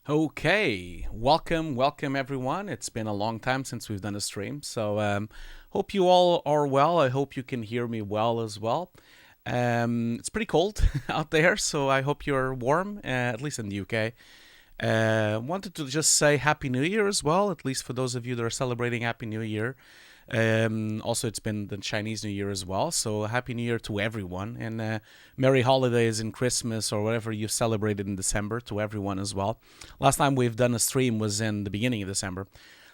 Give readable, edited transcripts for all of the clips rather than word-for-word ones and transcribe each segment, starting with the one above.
Okay, welcome everyone. It's been a long time since we've done a stream, so hope you all are well. I hope you can hear me well as well. It's pretty cold out there, so I hope you're warm, at least in the UK. Wanted to just say Happy New Year as well, at least for those of you that are celebrating Happy New Year. Also, it's been the Chinese New Year as well, so Happy New Year to everyone, and Merry Holidays and Christmas or whatever you celebrated in December to everyone as well. Last time we've done a stream was in the beginning of December.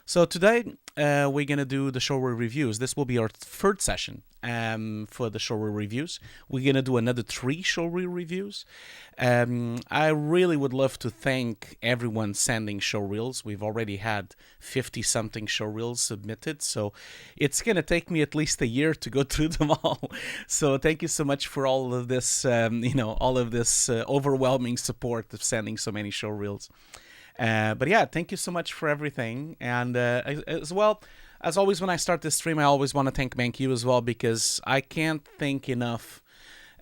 So today we're gonna do the showreel reviews. This will be our third session for the showreel reviews. We're gonna do another 3 showreel reviews. I really would love to thank everyone sending showreels. We've already had 50 something showreels submitted, so it's gonna take me at least a year to go through them all. So thank you so much for all of this, all of this overwhelming support of sending so many showreels. But yeah, thank you so much for everything. And as well, as always, when I start this stream, I always want to thank BenQ as well, because I can't thank enough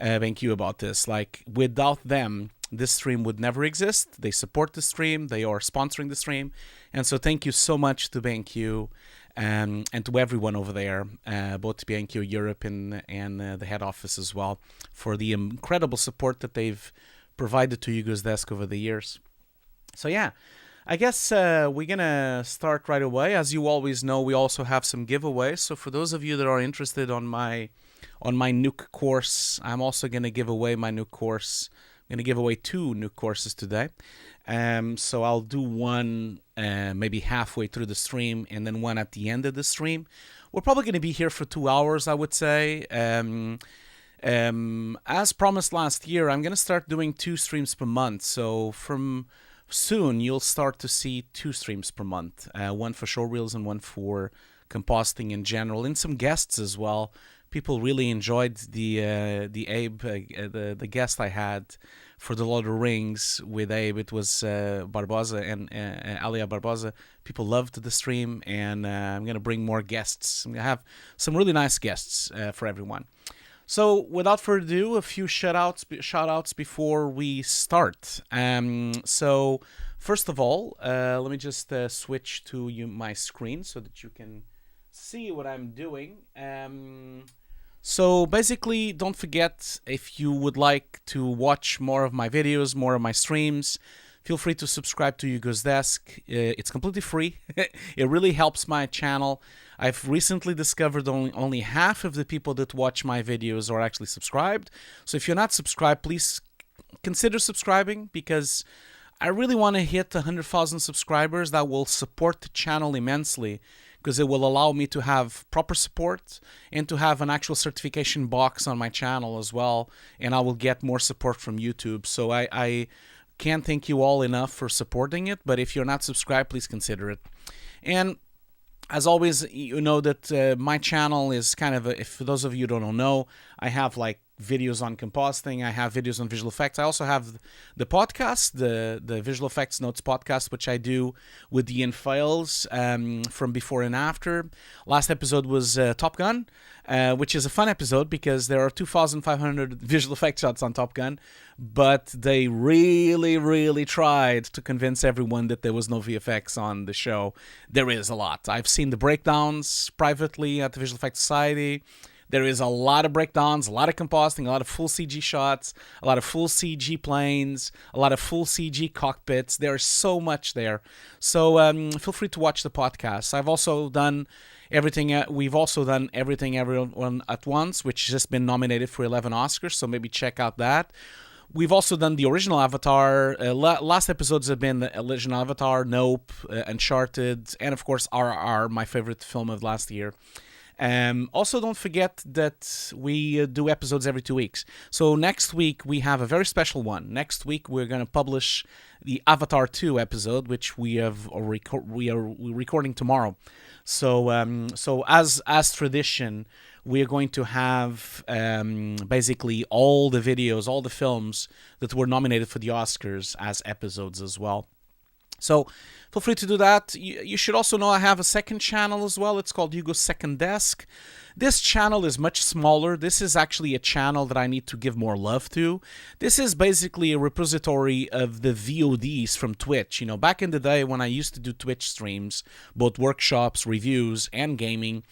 BenQ about this. Like, without them, this stream would never exist. They support the stream, they are sponsoring the stream. And so thank you so much to BenQ and to everyone over there, both BenQ Europe and the head office as well, for the incredible support that they've provided to Hugo's desk over the years. So yeah, I guess we're gonna start right away. As you always know, we also have some giveaways. So for those of you that are interested on my Nuke course, I'm also gonna give away my Nuke course. I'm gonna give away 2 Nuke courses today. So I'll do one maybe halfway through the stream, and then one at the end of the stream. We're probably gonna be here for 2 hours, I would say. As promised last year, I'm gonna start doing 2 streams per month. So from soon you'll start to see 2 streams per month, one for showreels and one for compositing in general, and some guests as well. People really enjoyed the Abe, the guest I had for the Lord of the Rings with Abe. It was Barboza and Alia Barboza. People loved the stream, and I'm gonna bring more guests. I'm gonna have some really nice guests for everyone. So without further ado, a few shout-outs before we start. So first of all, let me just switch to my screen so that you can see what I'm doing. So basically, don't forget, if you would like to watch more of my videos, more of my streams, feel free to subscribe to Hugo's Desk. It's completely free. It really helps my channel. I've recently discovered only half of the people that watch my videos are actually subscribed. So if you're not subscribed, please consider subscribing, because I really want to hit 100,000 subscribers. That will support the channel immensely, because it will allow me to have proper support and to have an actual certification box on my channel as well. And I will get more support from YouTube. So I can't thank you all enough for supporting it, but if you're not subscribed, please consider it. And as always, you know that my channel is kind of, if for those of you who don't know, I have like videos on compositing, I have videos on visual effects. I also have the podcast, the Visual Effects Notes podcast, which I do with the files from before and after. Last episode was Top Gun, which is a fun episode because there are 2,500 visual effects shots on Top Gun, but they really tried to convince everyone that there was no VFX on the show. There is a lot. I've seen the breakdowns privately at the Visual Effects Society. There is a lot of breakdowns, a lot of compositing, a lot of full CG shots, a lot of full CG planes, a lot of full CG cockpits. There's so much there. So feel free to watch the podcast. I've also done everything. We've also done Everything Everyone at Once, which has just been nominated for 11 Oscars. So maybe check out that. We've also done the original Avatar. Last episodes have been the original Avatar, Nope, Uncharted, and of course RRR, my favorite film of last year. Also, don't forget that we do episodes every 2 weeks. So next week we have a very special one. Next week we're going to publish the Avatar 2 episode, which we are recording tomorrow. So so as tradition, we are going to have basically all the videos, all the films that were nominated for the Oscars as episodes as well. So feel free to do that. You should also know I have a second channel as well. It's called Hugo's Second Desk. This channel is much smaller. This is actually a channel that I need to give more love to. This is basically a repository of the VODs from Twitch. You know, back in the day when I used to do Twitch streams, both workshops, reviews, and gaming,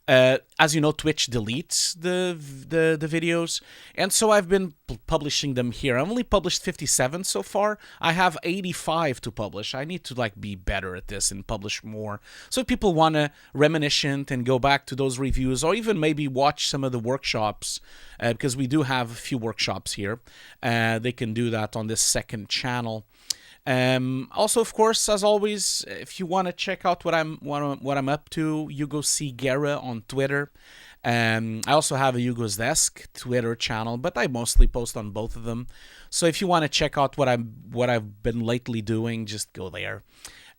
as you know, Twitch deletes the videos, and so I've been publishing them here. I've only published 57 so far. I have 85 to publish. I need to be better at this and publish more. So if people want to reminiscent and go back to those reviews, or even maybe watch some of the workshops, because we do have a few workshops here, they can do that on this second channel. Also, of course, as always, if you want to check out what I'm up to, Hugo C. Guerra on Twitter. I also have a Hugo's Desk Twitter channel, but I mostly post on both of them. So if you want to check out what I've been lately doing, just go there.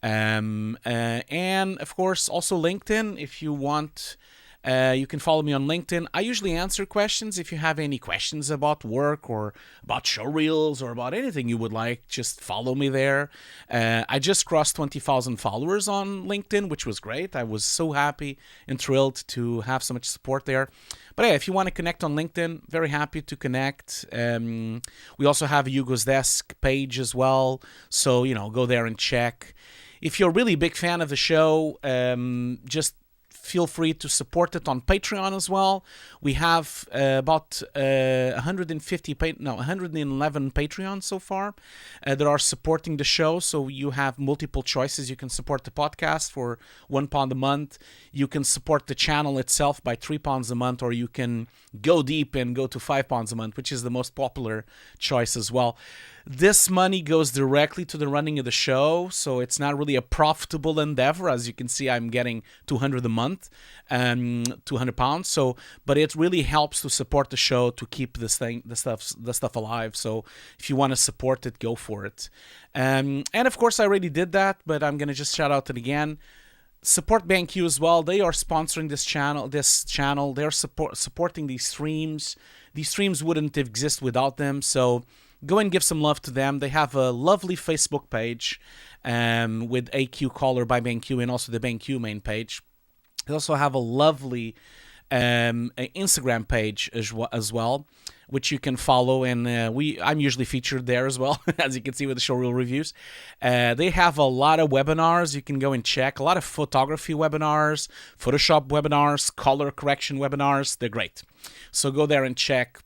And of course, also LinkedIn. If you want, you can follow me on LinkedIn. I usually answer questions. If you have any questions about work or about showreels or about anything you would like, just follow me there. I just crossed 20,000 followers on LinkedIn, which was great. I was so happy and thrilled to have so much support there. But yeah, if you want to connect on LinkedIn, very happy to connect. We also have a Hugo's Desk page as well. So, go there and check. If you're a really big fan of the show, just feel free to support it on Patreon as well. We have about 111 Patreons so far that are supporting the show. So you have multiple choices. You can support the podcast for £1 a month. You can support the channel itself by £3 a month, or you can go deep and go to £5 a month, which is the most popular choice as well. This money goes directly to the running of the show, so it's not really a profitable endeavor. As you can see, I'm getting £200 a month, £200. So, but it really helps to support the show, to keep the stuff alive. So, if you want to support it, go for it. And of course, I already did that, but I'm gonna just shout out it again. Support BenQ as well. They are sponsoring this channel. They're supporting these streams. These streams wouldn't exist without them. So go and give some love to them. They have a lovely Facebook page with AQ Caller by BenQ, and also the BenQ main page. They also have a lovely Instagram page as well, which you can follow, and I'm usually featured there as well, as you can see with the showreel reviews. They have a lot of webinars you can go and check, a lot of photography webinars, Photoshop webinars, color correction webinars. They're great. So go there and check.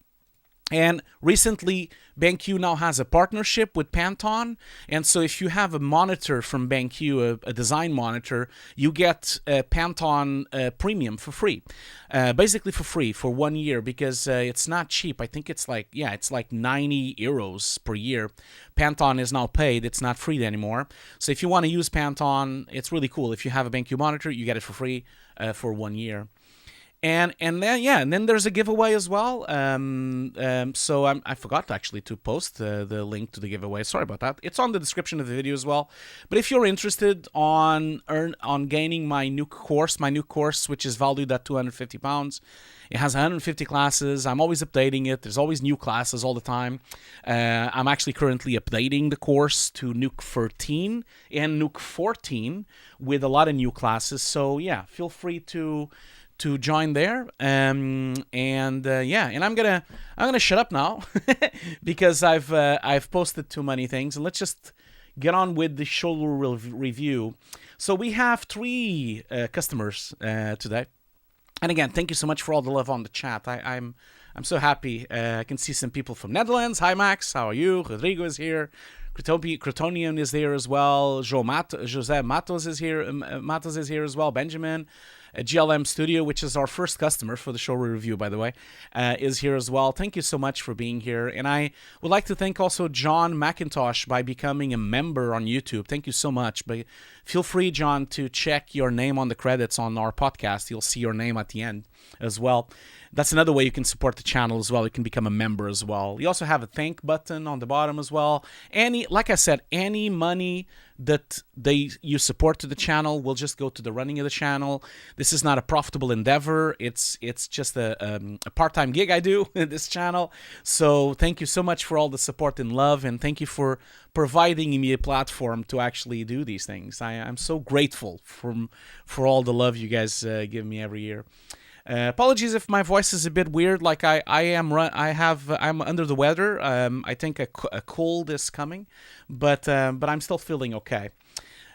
And recently, BenQ now has a partnership with Pantone, and so if you have a monitor from BenQ, a design monitor, you get Pantone Premium for free, basically for free for 1 year, because it's not cheap. I think it's like 90 euros per year. Pantone is now paid; it's not free anymore. So if you want to use Pantone, it's really cool. If you have a BenQ monitor, you get it for free for 1 year. And then there's a giveaway as well. So I forgot actually to post the link to the giveaway. Sorry about that. It's on the description of the video as well. But if you're interested on gaining my new course, which is valued at £250, it has 150 classes. I'm always updating it. There's always new classes all the time. I'm actually currently updating the course to Nuke 13 and Nuke 14 with a lot of new classes. So yeah, feel free to join there, and I'm gonna shut up now because I've posted too many things, and let's just get on with the showreel review. So we have 3 customers today, and again, thank you so much for all the love on the chat. I'm so happy. I can see some people from Netherlands. Hi Max, how are you? Rodrigo is here. Crotonian is here as well. Jose Matos is here. Matos is here as well. Benjamin. GLM Studio, which is our first customer for the showreel review, by the way, is here as well. Thank you so much for being here. And I would like to thank also John McIntosh by becoming a member on YouTube. Thank you so much. But feel free, John, to check your name on the credits on our podcast. You'll see your name at the end. as well. That's another way you can support the channel as well. You can become a member as well. You also have a thank button on the bottom as well. Like I said, any money that you support to the channel will just go to the running of the channel. This is not a profitable endeavor. It's just a part-time gig I do in this channel. So thank you so much for all the support and love, and thank you for providing me a platform to actually do these things. I'm so grateful for all the love you guys give me every year. Apologies if my voice is a bit weird. Like I'm under the weather. I think a cold is coming, but I'm still feeling okay.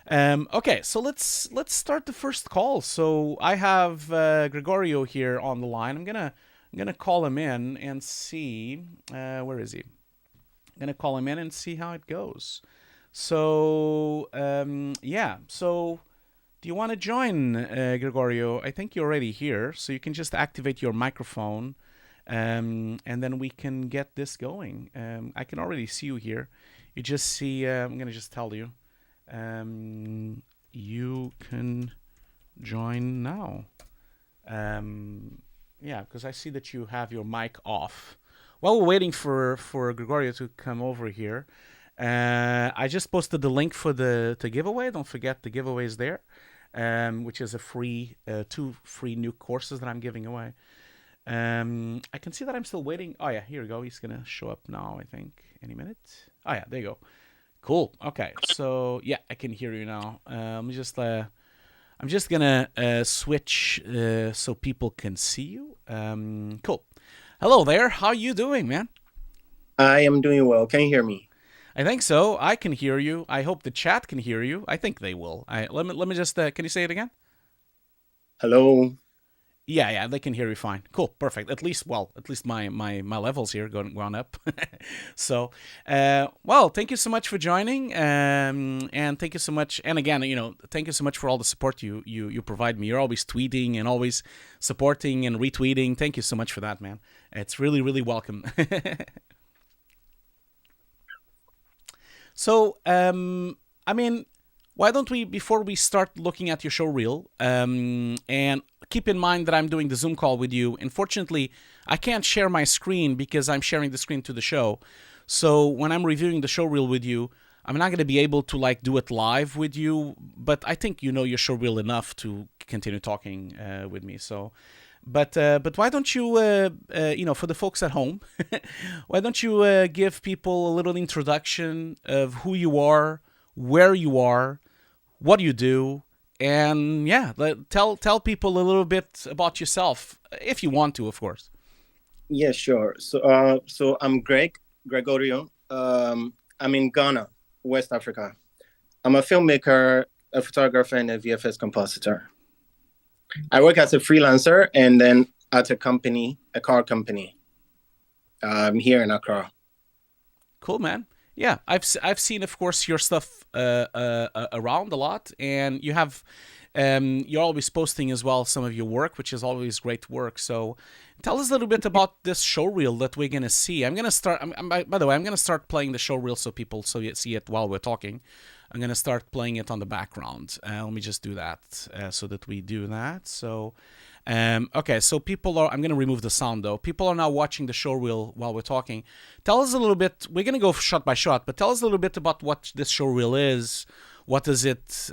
Okay, so let's start the first call. So I have Gregorio here on the line. I'm gonna call him in and see where is he. I'm gonna call him in and see how it goes. So yeah, so. Do you want to join, Gregorio? I think you're already here, so you can just activate your microphone, and then we can get this going. I can already see you here. You just see, I'm going to just tell you, you can join now. Yeah, because I see that you have your mic off. While we're waiting for Gregorio to come over here, I just posted the link for the giveaway. Don't forget the giveaway is there. Which is a free, 2 free new courses that I'm giving away. I can see that I'm still waiting. Oh yeah, here we go. He's gonna show up now, I think, any minute. Oh yeah, there you go. Cool. Okay, so yeah, I can hear you now. I'm just gonna switch so people can see you. Cool. Hello there. How you doing, man? I am doing well. Can you hear me? I think so. I can hear you. I hope the chat can hear you. I think they will. Let me just. Can you say it again? Hello. Yeah, they can hear you fine. Cool, perfect. At least my levels here gone up. So, well, thank you so much for joining, and thank you so much. And again, thank you so much for all the support you provide me. You're always tweeting and always supporting and retweeting. Thank you so much for that, man. It's really, really welcome. So, I mean, why don't we, before we start looking at your showreel, and keep in mind that I'm doing the Zoom call with you. Unfortunately, I can't share my screen because I'm sharing the screen to the show. So when I'm reviewing the showreel with you, I'm not going to be able to do it live with you, but I think you know your showreel enough to continue talking with me. So. But why don't you, for the folks at home, why don't you give people a little introduction of who you are, where you are, what you do, and yeah, tell people a little bit about yourself, if you want to, of course. Yeah, sure. So I'm Gregorio. I'm in Ghana, West Africa. I'm a filmmaker, a photographer, and a VFX compositor. I work as a freelancer and then at a company, a car company, here in Accra. Cool, man. Yeah, I've seen, of course, your stuff around a lot, and you're always posting as well some of your work, which is always great work. So, tell us a little bit about this showreel that we're gonna see. I'm gonna start. By the way, I'm gonna start playing the showreel so you see it while we're talking. I'm going to start playing it on the background. Let me just do that so that we do that. So, okay, so I'm going to remove the sound though. People are now watching the showreel while we're talking. Tell us a little bit, we're going to go shot by shot, but tell us a little bit about what this showreel is. What does it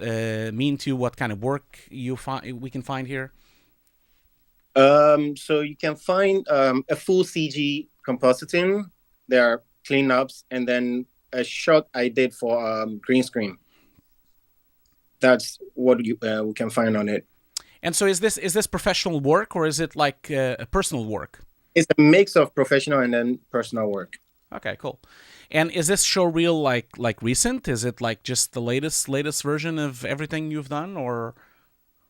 mean to you? What kind of work we can find here? So you can find a full CG compositing. There are cleanups and then a shot I did for green screen. That's what we can find on it. And so is this professional work or is it like a personal work? It's a mix of professional and then personal work. Okay, cool. And is this showreel like recent? Is it like just the latest version of everything you've done, or?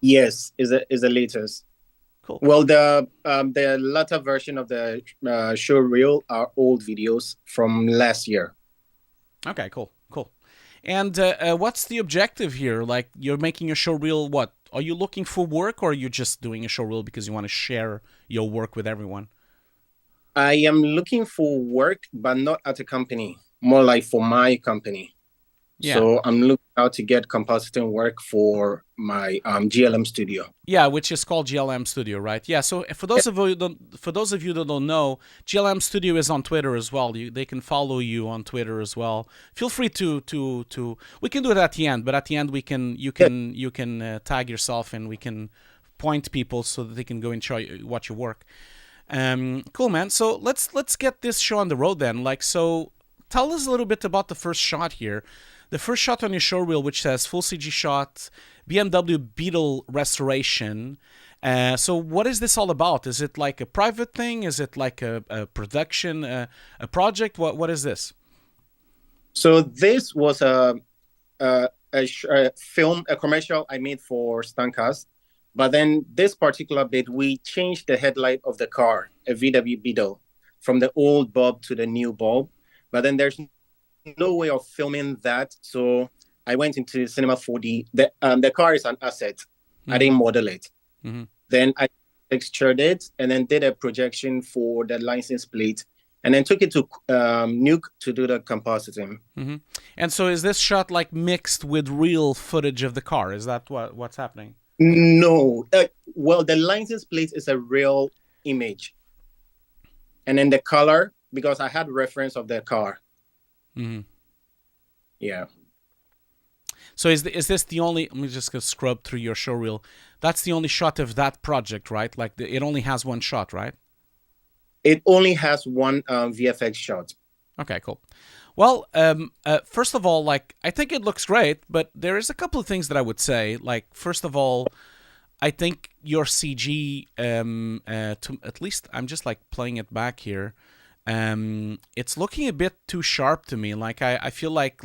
Yes, is the latest. Cool. Well, the latter version of the showreel are old videos from last year. Okay, cool. And what's the objective here? Like, you're making a showreel, what? Are you looking for work, or are you just doing a showreel because you want to share your work with everyone? I am looking for work, but not at a company. More like for my company. Yeah. So I'm looking out to get compositing work for my GLM Studio. Yeah, which is called GLM Studio, right? Yeah. So for those of you that don't know, GLM Studio is on Twitter as well. They can follow you on Twitter as well. Feel free to. We can do it at the end, but at the end you can tag yourself and we can point people so that they can go and watch your work. Cool, man. So let's get this show on the road then. Like, so tell us a little bit about the first shot here. The first shot on your show reel, which says full CG shot, BMW Beetle restoration. So what is this all about? Is it like a private thing? Is it like a production, a project? What is this? So this was a film, a commercial I made for Stancast. But then this particular bit, we changed the headlight of the car, a VW Beetle, from the old bulb to the new bulb. But then there's no way of filming that, so I went into Cinema 4D. The car is an asset. I didn't model it. Then I textured it and then did a projection for the license plate, and then took it to Nuke to do the compositing. And so is this shot like mixed with real footage of the car? Is that what's happening? No. Well, the license plate is a real image, and then the color, because I had reference of the car. Yeah. So is this the only? Let me just go scrub through your show reel. That's the only shot of that project, right? Like it only has one shot, right? It only has one VFX shot. Okay, cool. Well, first of all, like I think it looks great, but there is a couple of things that I would say. Like first of all, I think your CG, to at least I'm just like playing it back here. It's looking a bit too sharp to me. Like I feel like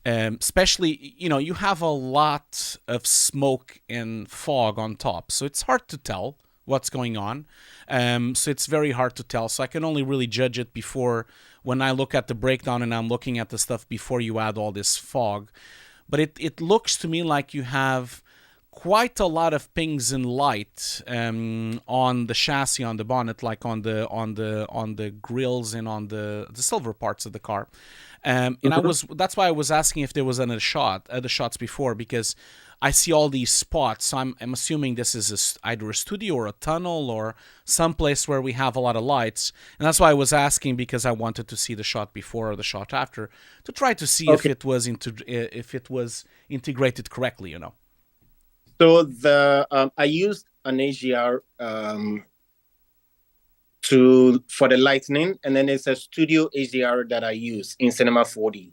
especially, you know, you have a lot of smoke and fog on top, so it's hard to tell what's going on. So it's very hard to tell. So I can only really judge it when I look at the breakdown and I'm looking at the stuff before you add all this fog. But it looks to me like you have quite a lot of pings and light on the chassis, on the bonnet, like on the grills and on the silver parts of the car. And that's why I was asking if there was other shots before, because I see all these spots. So I'm assuming this is either a studio or a tunnel or someplace where we have a lot of lights. And that's why I was asking, because I wanted to see the shot before or the shot after to try to see if it was integrated correctly, you know. So I used an HDR for the lightning, and then it's a studio HDR that I use in Cinema 4D.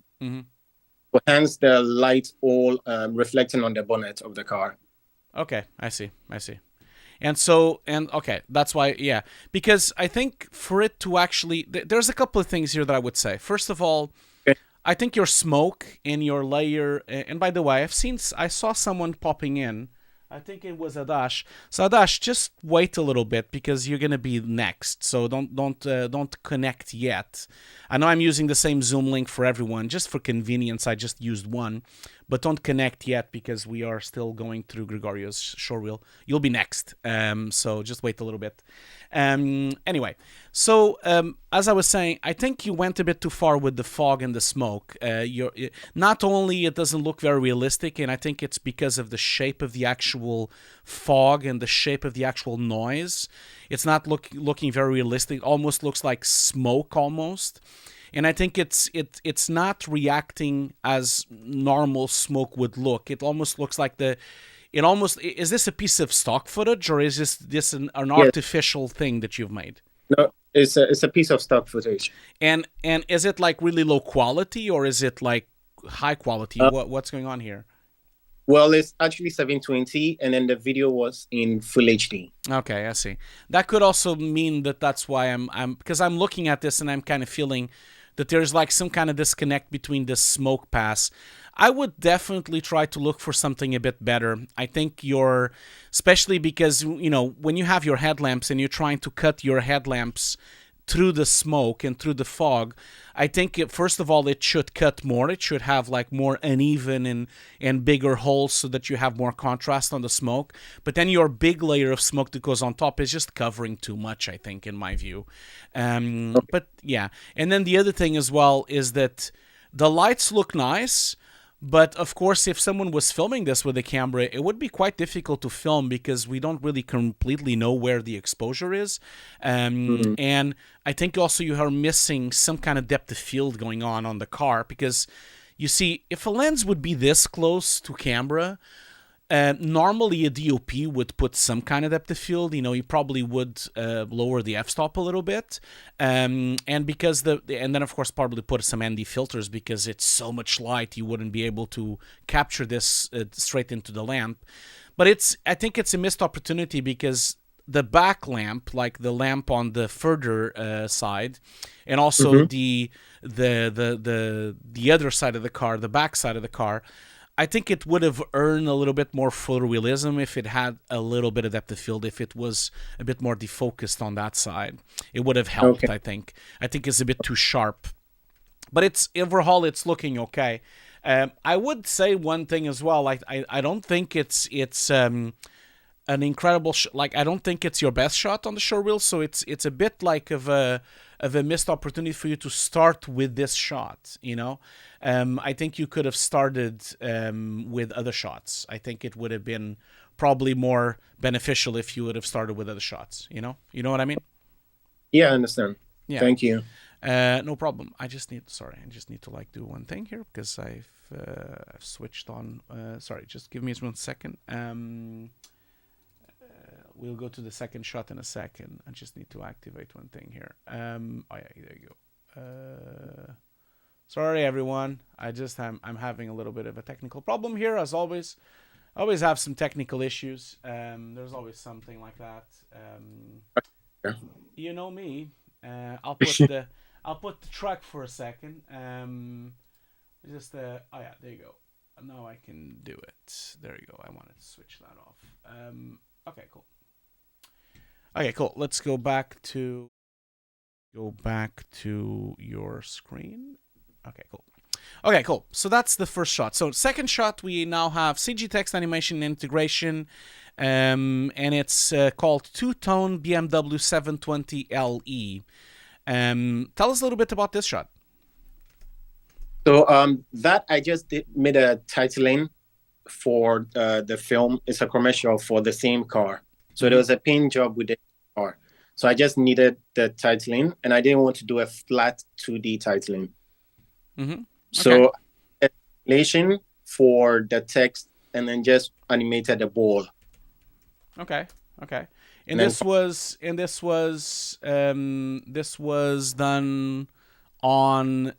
So hence the light all reflecting on the bonnet of the car. Okay, I see. And okay, that's why, yeah, because I think for it to actually, there's a couple of things here that I would say. First of all, I think your smoke and your layer, and by the way, I saw someone popping in. I think it was Adesh. So Adesh, just wait a little bit because you're gonna be next. So don't connect yet. I know I'm using the same Zoom link for everyone, just for convenience. I just used one, but don't connect yet because we are still going through Gregorio's show reel. You'll be next. So just wait a little bit. Anyway, so as I was saying, I think you went a bit too far with the fog and the smoke. Not only it doesn't look very realistic, and I think it's because of the shape of the actual fog and the shape of the actual noise. It's not looking very realistic. Almost looks like smoke almost. And I think it's not reacting as normal smoke would look. It almost looks like is this a piece of stock footage, or is this an artificial thing that you've made? No, it's a piece of stock footage. And is it like really low quality, or is it like high quality? What's going on here? Well, it's actually 720, and then the video was in full HD. Okay, I see. That could also mean that's why because I'm looking at this and I'm kind of feeling that there's like some kind of disconnect between the smoke pass. I would definitely try to look for something a bit better. I think especially because, you know, when you have your headlamps and you're trying to cut your headlamps through the smoke and through the fog, I think first of all it should cut more. It should have like more uneven and bigger holes so that you have more contrast on the smoke. But then your big layer of smoke that goes on top is just covering too much, I think, in my view. But yeah, and then the other thing as well is that The lights look nice, but of course, if someone was filming this with a camera, it would be quite difficult to film because we don't really completely know where the exposure is. And I think also you are missing some kind of depth of field going on the car, because you see, if a lens would be this close to camera, normally a DOP would put some kind of depth of field. You probably would lower the f-stop a little bit, and because and then of course probably put some ND filters, because it's so much light you wouldn't be able to capture this straight into the lamp. But I think it's a missed opportunity, because the back lamp, like the lamp on the further side, and also the other side of the car, the back side of the car, I think it would have earned a little bit more photorealism if it had a little bit of depth of field, if it was a bit more defocused on that side. It would have helped, I think. I think it's a bit too sharp. But overall, it's looking okay. I would say one thing as well. I don't think it's an incredible I don't think it's your best shot on the showreel, so it's a bit like of a missed opportunity for you to start with this shot. I think you could have started with other shots. I think it would have been probably more beneficial if you would have started with other shots. You know what I mean? Yeah, I understand. Yeah. Thank you. No problem. I just need to do one thing here, because I've switched on. Sorry, just give me 1 second. We'll go to the second shot in a second. I just need to activate one thing here. Oh yeah, there you go. Sorry everyone. I'm having a little bit of a technical problem here, as always. I always have some technical issues. There's always something like that. You know me. I'll put the truck for a second. Oh yeah, there you go. Now I can do it. There you go. I wanted to switch that off. Okay, cool. Okay, cool. Let's go back to your screen. Okay, cool. So that's the first shot. So second shot, we now have CG text animation integration, and it's called two-tone BMW 720LE. Tell us a little bit about this shot. So that I just made a titling for the film. It's a commercial for the same car. So there was a paint job with the car. So I just needed the titling, and I didn't want to do a flat 2D titling. Okay. So animation for the text, and then just animated the ball. Okay. And this was done on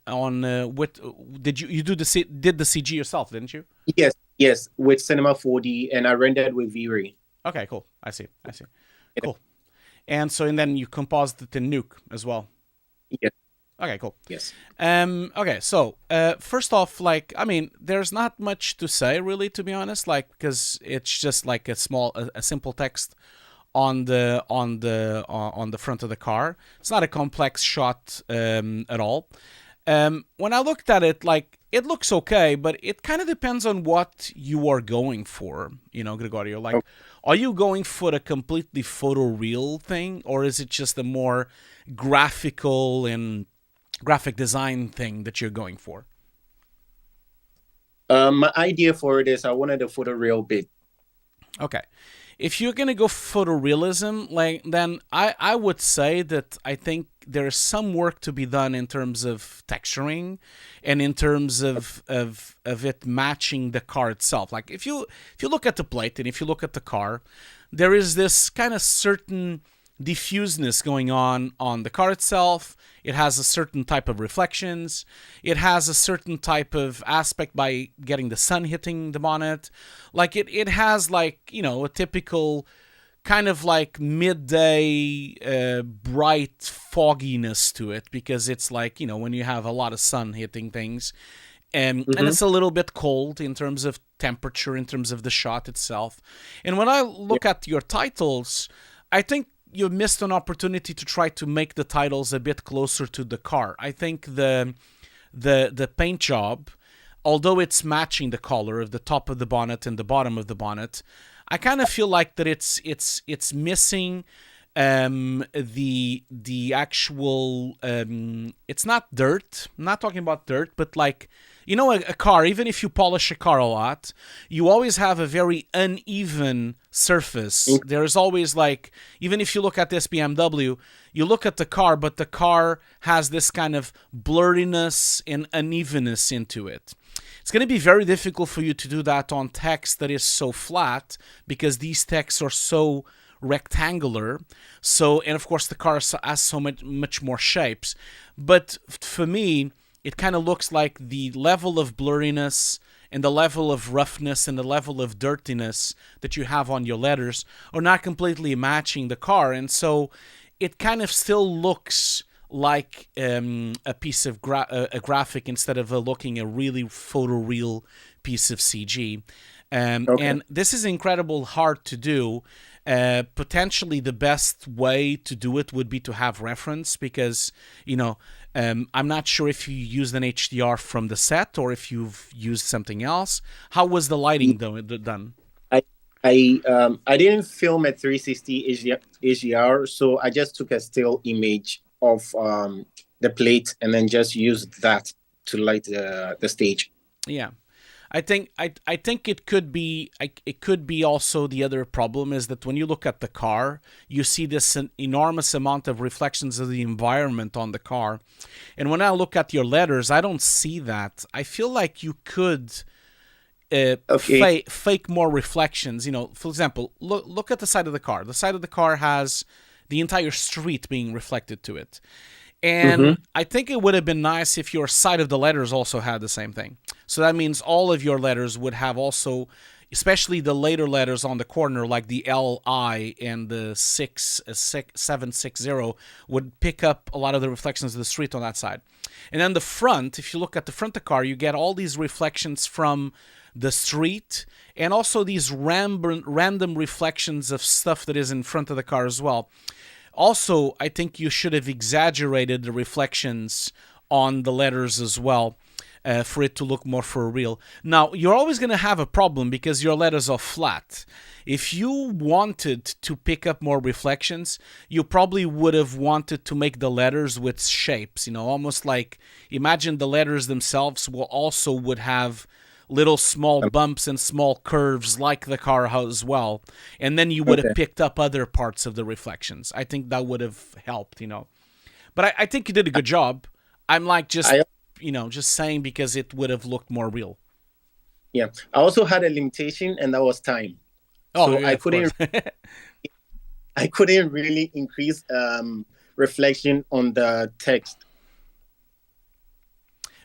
what did you did the CG yourself, didn't you? Yes, with Cinema 4D, and I rendered with V-Ray. Okay, cool. I see. Cool. And then you composed it in Nuke as well. Yes. Okay, cool. Yes. Okay, so first off, there's not much to say really, to be honest, because it's just like a simple text on the front of the car. It's not a complex shot at all. When I looked at it, it looks okay, but it kind of depends on what you are going for, Gregorio. Are you going for a completely photoreal thing, or is it just a more graphical and graphic design thing that you're going for? My idea for it is I wanted a photoreal bit. Okay. If you're going to go photorealism, then I would say that I think there's some work to be done in terms of texturing and in terms of it matching the car itself. If you look at the plate and if you look at the car, there is this kind of certain diffuseness going on the car itself. It has a certain type of reflections. It has a certain type of aspect by getting the sun hitting the bonnet. It has a typical kind of midday bright fogginess to it, because it's when you have a lot of sun hitting things. And it's a little bit cold in terms of temperature, in terms of the shot itself. And when I look at your titles, I think you missed an opportunity to try to make the titles a bit closer to the car. I think the paint job, although it's matching the color of the top of the bonnet and the bottom of the bonnet, I kind of feel like that it's missing the actual it's not dirt. I'm not talking about dirt, but like, you know, a car, even if you polish a car a lot, you always have a very uneven surface. There's always, like, even if you look at this BMW, you look at the car, but the car has this kind of blurriness and unevenness into it. It's going to be very difficult for you to do that on text that is so flat, because these texts are so rectangular. So, and of course the car has so much more shapes. But for me, it kind of looks like the level of blurriness and the level of roughness and the level of dirtiness that you have on your letters are not completely matching the car. And so it kind of still looks like a piece of a graphic instead of looking a really photoreal piece of CG. Okay. And this is incredibly hard to do. Potentially the best way to do it would be to have reference, because, you know, I'm not sure if you used an HDR from the set or if you've used something else. How was the lighting done? I didn't film at 360 HDR, so I just took a still image of the plate and then just used that to light the stage. Yeah. I think it could be also the other problem is that when you look at the car, you see this enormous amount of reflections of the environment on the car. And when I look at your letters, I don't see that. I feel like you could fake more reflections. You know, for example, look at the side of the car. The side of the car has the entire street being reflected to it. And I think it would have been nice if your side of the letters also had the same thing. So that means all of your letters would have also, especially the later letters on the corner, like the LI and the 760, would pick up a lot of the reflections of the street on that side. And then the front, if you look at the front of the car, you get all these reflections from the street and also these random reflections of stuff that is in front of the car as well. Also, I think you should have exaggerated the reflections on the letters as well for it to look more for real. Now, you're always going to have a problem because your letters are flat. If you wanted to pick up more reflections, you probably would have wanted to make the letters with shapes, you know, almost like, imagine the letters themselves would have little small bumps and small curves like the car as well. And then you would have picked up other parts of the reflections. I think that would have helped, you know. But I think you did a good job. I'm like just saying because it would have looked more real. Yeah. I also had a limitation, and that was time. Oh, so yeah, I couldn't really increase reflection on the text.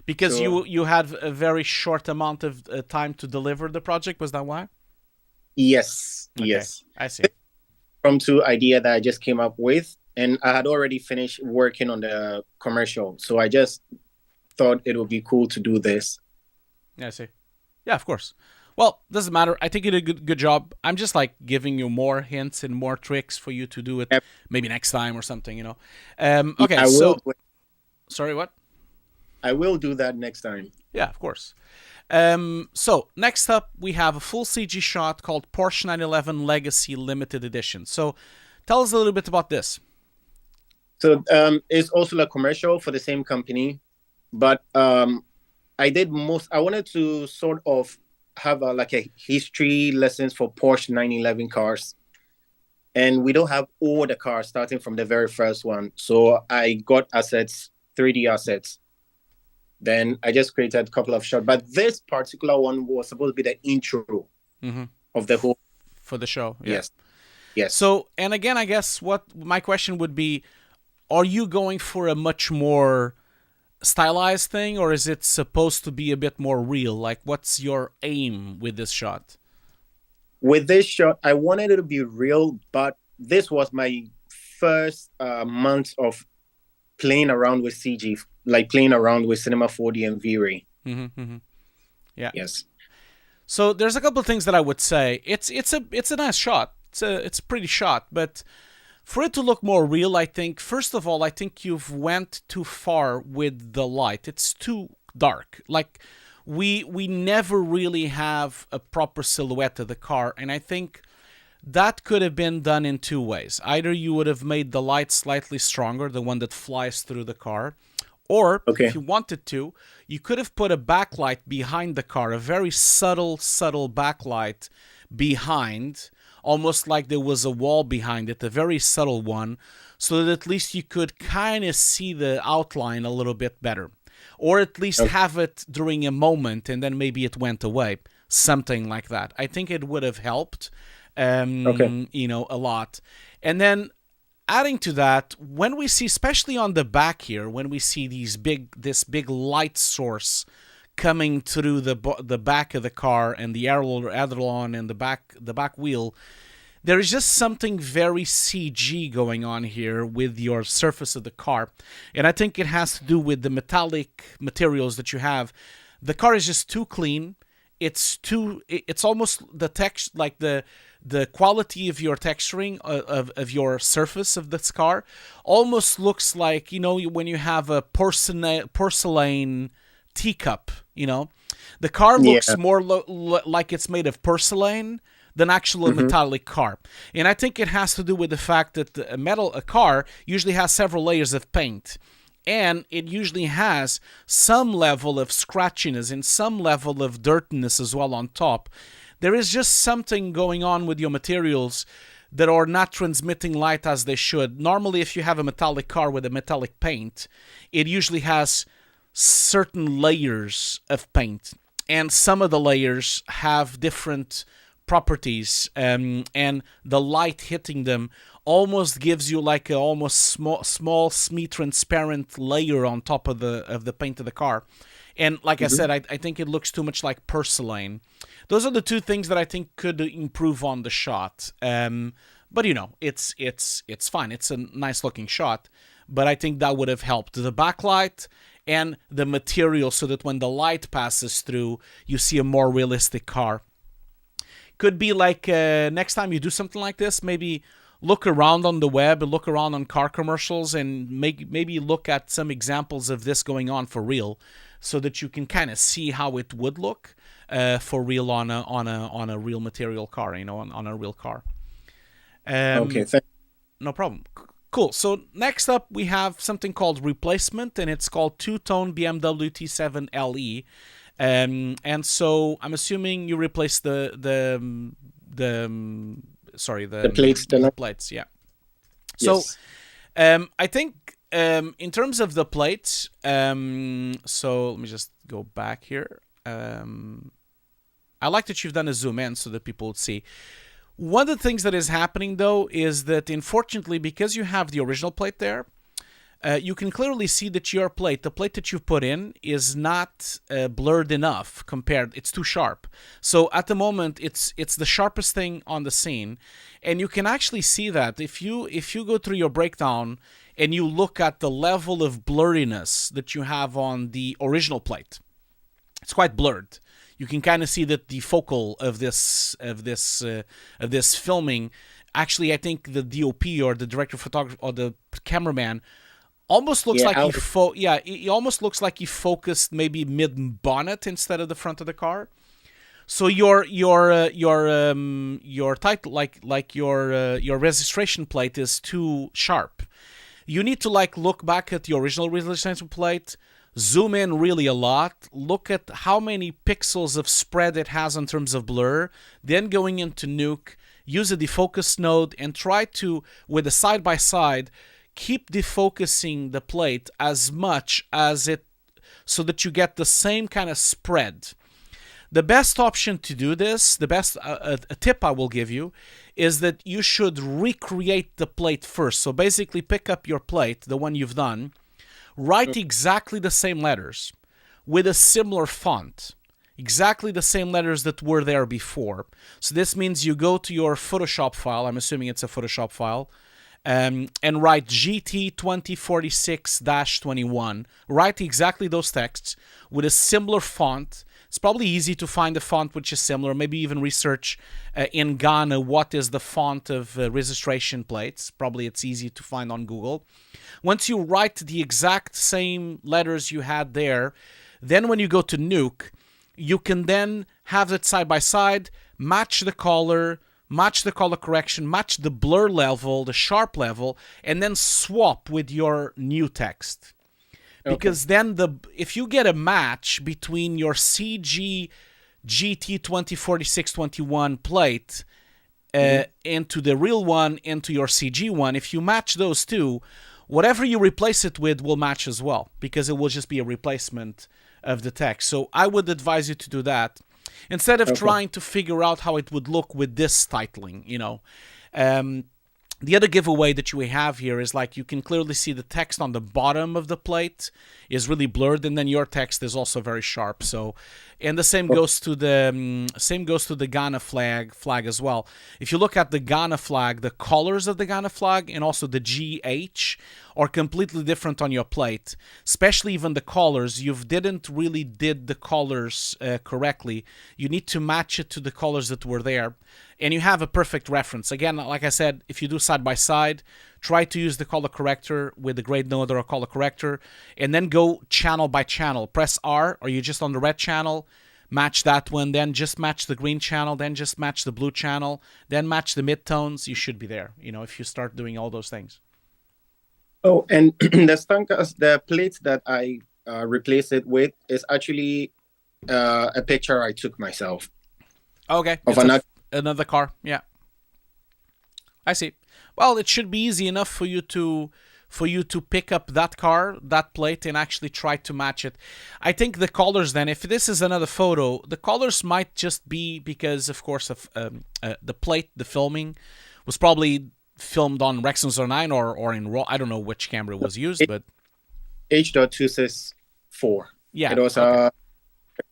Because you had a very short amount of time to deliver the project, was that why? Yes, okay. Yes. I see. From two idea that I just came up with, and I had already finished working on the commercial, so I just thought it would be cool to do this. I see. Yeah, of course. Well, doesn't matter. I think you did a good job. I'm just like giving you more hints and more tricks for you to do it maybe next time or something, you know. Okay, sorry, what? I will do that next time. Yeah, of course. So next up, we have a full CG shot called Porsche 911 Legacy Limited Edition. So tell us a little bit about this. So it's also a commercial for the same company, but I wanted to sort of have a history lessons for Porsche 911 cars. And we don't have all the cars starting from the very first one. So I got assets, 3D assets. Then I just created a couple of shots. But this particular one was supposed to be the intro of the whole. For the show. Yeah. Yes. Yes. So, and again, I guess what my question would be, are you going for a much more stylized thing, or is it supposed to be a bit more real? Like, what's your aim with this shot? With this shot, I wanted it to be real, but this was my first month of playing around with CG, like playing around with Cinema 4D and V-Ray. Yeah. Yes. So there's a couple of things that I would say. It's a nice shot. It's a pretty shot, but for it to look more real, I think, first of all, I think you've went too far with the light. It's too dark. Like, we never really have a proper silhouette of the car, and I think that could have been done in two ways. Either you would have made the light slightly stronger, the one that flies through the car, or if you wanted to, you could have put a backlight behind the car, a very subtle backlight behind, almost like there was a wall behind it, a very subtle one, so that at least you could kind of see the outline a little bit better. Or at least have it during a moment and then maybe it went away. Something like that. I think it would have helped, you know, a lot. And then adding to that, when we see, especially on the back here, when we see this big light source coming through the back of the car and the aileron and the back wheel, there is just something very CG going on here with your surface of the car. And I think it has to do with the metallic materials that you have. The car is just too clean. It's almost the text, like the quality of your texturing of your surface of this car almost looks like, you know, when you have a porcelain teacup, you know. The car looks more like it's made of porcelain than actual metallic car. And I think it has to do with the fact that a car usually has several layers of paint. And it usually has some level of scratchiness and some level of dirtiness as well on top. There is just something going on with your materials that are not transmitting light as they should. Normally, if you have a metallic car with a metallic paint, it usually has certain layers of paint. And some of the layers have different properties, and the light hitting them almost gives you like a almost small semi-transparent layer on top of the paint of the car. And like I said, I think it looks too much like porcelain. Those are the two things that I think could improve on the shot. But you know, it's fine. It's a nice looking shot, but I think that would have helped the backlight and the material, so that when the light passes through, you see a more realistic car. Could be like next time you do something like this, maybe look around on the web, look around on car commercials, and maybe look at some examples of this going on for real, so that you can kind of see how it would look for real on a real material car, you know, on a real car. Okay, no problem. Cool. So next up we have something called replacement, and it's called two-tone BMW T7 LE. And so I'm assuming you replace the plates, yeah. So, I think in terms of the plates, so let me just go back here. I like that you've done a zoom in so that people would see. One of the things that is happening though is that, unfortunately, because you have the original plate there, you can clearly see that your plate, the plate that you've put in, is not blurred enough compared. It's too sharp. So at the moment, it's the sharpest thing on the scene, and you can actually see that if you go through your breakdown and you look at the level of blurriness that you have on the original plate, it's quite blurred. You can kind of see that the focal of this filming, actually, I think the DOP or the director of photography or the cameraman almost looks like he almost looks like he focused maybe mid bonnet instead of the front of the car. So your title, like your registration plate is too sharp. You need to look back at the original registration plate, zoom in really a lot, look at how many pixels of spread it has in terms of blur, then going into Nuke, use a defocus node, and try to, with a side-by-side, keep defocusing the plate as much as it, so that you get the same kind of spread. The best option to do this, a tip I will give you, is that you should recreate the plate first. So basically pick up your plate, the one you've done, write exactly the same letters with a similar font, exactly the same letters that were there before. So this means you go to your Photoshop file, I'm assuming it's a Photoshop file, and write GT 2046-21. Write exactly those texts with a similar font. It's probably easy to find a font which is similar. Maybe even research in Ghana what is the font of registration plates. Probably it's easy to find on Google. Once you write the exact same letters you had there, then when you go to Nuke, you can then have it side by side, match the color, match the color correction, match the blur level, the sharp level, and then swap with your new text. Because then if you get a match between your CG GT 204621 plate into the real one, into your CG one, if you match those two, whatever you replace it with will match as well, because it will just be a replacement of the text. So I would advise you to do that instead of trying to figure out how it would look with this titling, you know. The other giveaway that you have here is like you can clearly see the text on the bottom of the plate is really blurred, and then your text is also very sharp. So, and the same goes to the Ghana flag as well. If you look at the Ghana flag, the colors of the Ghana flag and also the GH are completely different on your plate. Especially even the colors, you didn't really did the colors correctly. You need to match it to the colors that were there. And you have a perfect reference. Again, like I said, if you do side by side, try to use the color corrector with the grade node or a color corrector, and then go channel by channel. Press R, or you just on the red channel, match that one, then just match the green channel, then just match the blue channel, then match the midtones. You should be there, you know, if you start doing all those things. Oh, and the plate that I replaced it with is actually a picture I took myself. Okay. Of another car, yeah. I see. Well, it should be easy enough for you to pick up that car, that plate, and actually try to match it. I think the colors then, if this is another photo, the colors might just be because, of course, of the plate, the filming was probably filmed on Rexon 09 or in RAW. I don't know which camera was used, but H.264. Yeah, it was a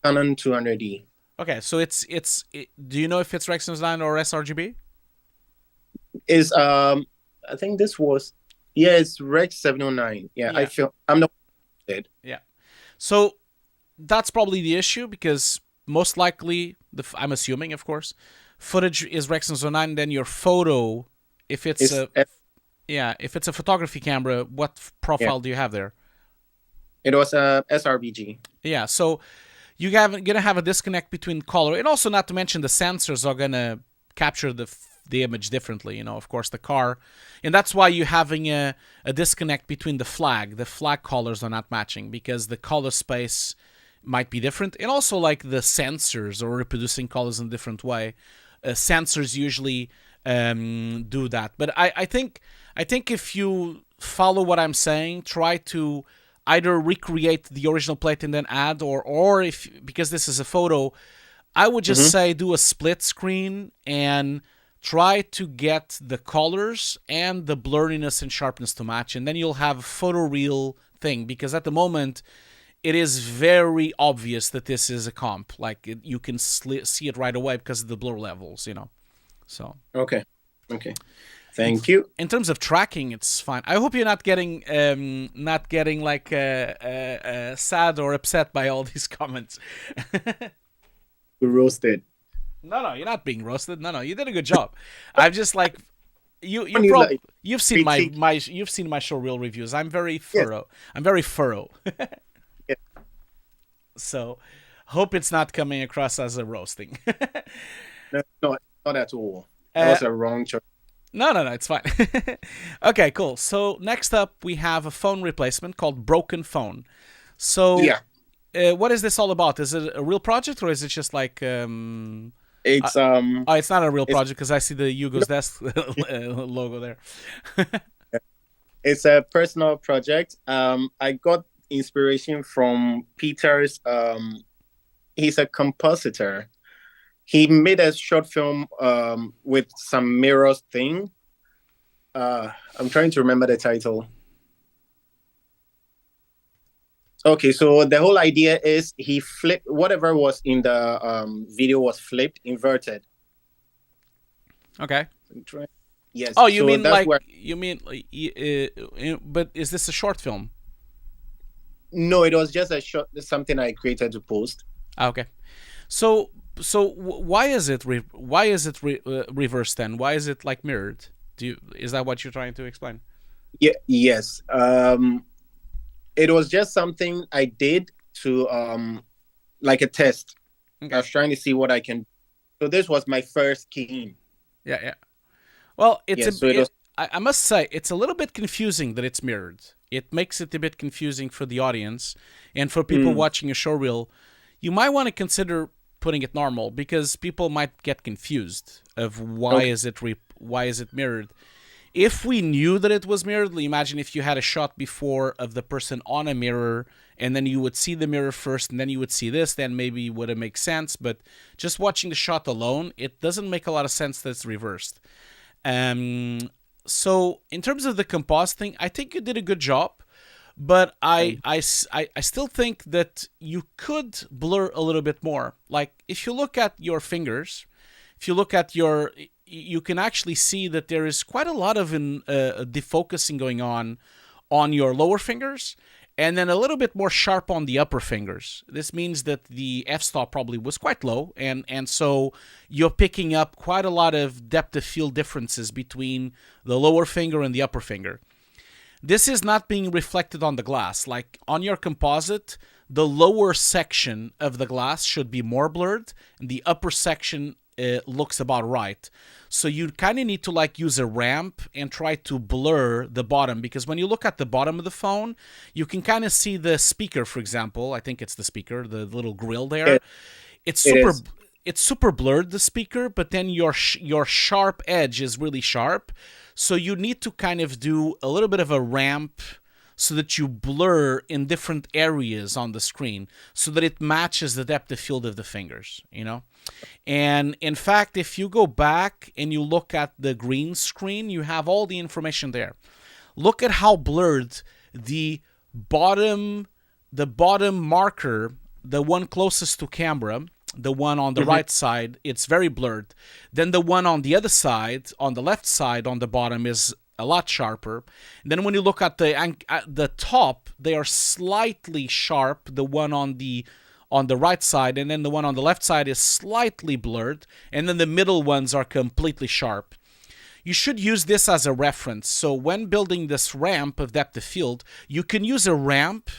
Canon 200D. Okay, so do you know if it's Rexon 09 or sRGB? Is I think this was it's Rex 709. Yeah. I'm not dead. Yeah. So that's probably the issue, because most likely I'm assuming, of course, footage is Rexon 09, then your photo, if it's if it's a photography camera, what profile do you have there? It was a sRBG. Yeah, so you're gonna have a disconnect between color, and also not to mention the sensors are gonna capture the image differently, you know, of course, the car. And that's why you're having a disconnect between the flag. The flag colors are not matching because the color space might be different. And also, like, the sensors are reproducing colors in a different way. Sensors usually do that. But I think if you follow what I'm saying, try to either recreate the original plate and then add, or if, because this is a photo, I would just say do a split screen and try to get the colors and the blurriness and sharpness to match, and then you'll have a photoreal thing, because at the moment it is very obvious that this is a comp. Like, you can see it right away because of the blur levels, you know. So okay. Thank you. In terms of tracking, it's fine. I hope you're not getting like sad or upset by all these comments. Roasted. No, you're not being roasted. No, you did a good job. I'm just like you've seen my showreel reviews. I'm very thorough. Yes. I'm very thorough. Yeah. So, hope it's not coming across as a roasting. No, not at all. That was a wrong choice. No, it's fine. Okay, cool. So next up, we have a phone replacement called Broken Phone. So, what is this all about? Is it a real project, or is it just like it's it's not a real project because I see the Hugo's Desk logo there. It's a personal project. I got inspiration from Peter's. He's a compositor. He made a short film with some mirrors thing. I'm trying to remember the title. Okay, so the whole idea is he flipped whatever was in the video was flipped, inverted. Okay. Yes. Oh, you mean like but is this a short film? No, it was just a short, something I created to post. Okay. So why is it reversed then? Why is it like mirrored? Is that what you're trying to explain? Yeah. Yes. It was just something I did to like a test. Okay. I was trying to see what I can. So this was my first keying. Yeah, yeah. Well, Yeah, so it was I must say, it's a little bit confusing that it's mirrored. It makes it a bit confusing for the audience and for people watching a showreel. You might want to consider putting it normal because people might get confused of okay. why is it mirrored. If we knew that it was mirrored, imagine if you had a shot before of the person on a mirror and then you would see the mirror first and then you would see this, then maybe it would have make sense. But just watching the shot alone, it doesn't make a lot of sense that it's reversed. So in terms of the compositing, I think you did a good job, but I still think that you could blur a little bit more. Like if you look at your fingers, if you look at you can actually see that there is quite a lot of defocusing going on your lower fingers, and then a little bit more sharp on the upper fingers. This means that the f-stop probably was quite low, and so you're picking up quite a lot of depth of field differences between the lower finger and the upper finger. This is not being reflected on the glass. Like on your composite, the lower section of the glass should be more blurred, and the upper section looks about right. So you kind of need to like use a ramp and try to blur the bottom, because when you look at the bottom of the phone, you can kind of see the speaker, for example. I think it's the speaker, the little grill there. It, It's it super is. it's super blurred, the speaker, but then your sharp edge is really sharp. So you need to kind of do a little bit of a ramp so that you blur in different areas on the screen so that it matches the depth of field of the fingers, you know? And in fact, if you go back and you look at the green screen, you have all the information there. Look at how blurred the bottom marker, the one closest to camera, the one on the right side, it's very blurred. Then the one on the other side, on the left side, on the bottom is a lot sharper. And then when you look at the top, they are slightly sharp. The one on the right side, and then the one on the left side is slightly blurred, and then the middle ones are completely sharp. You should use this as a reference. So when building this ramp of depth of field, you can use a ramp,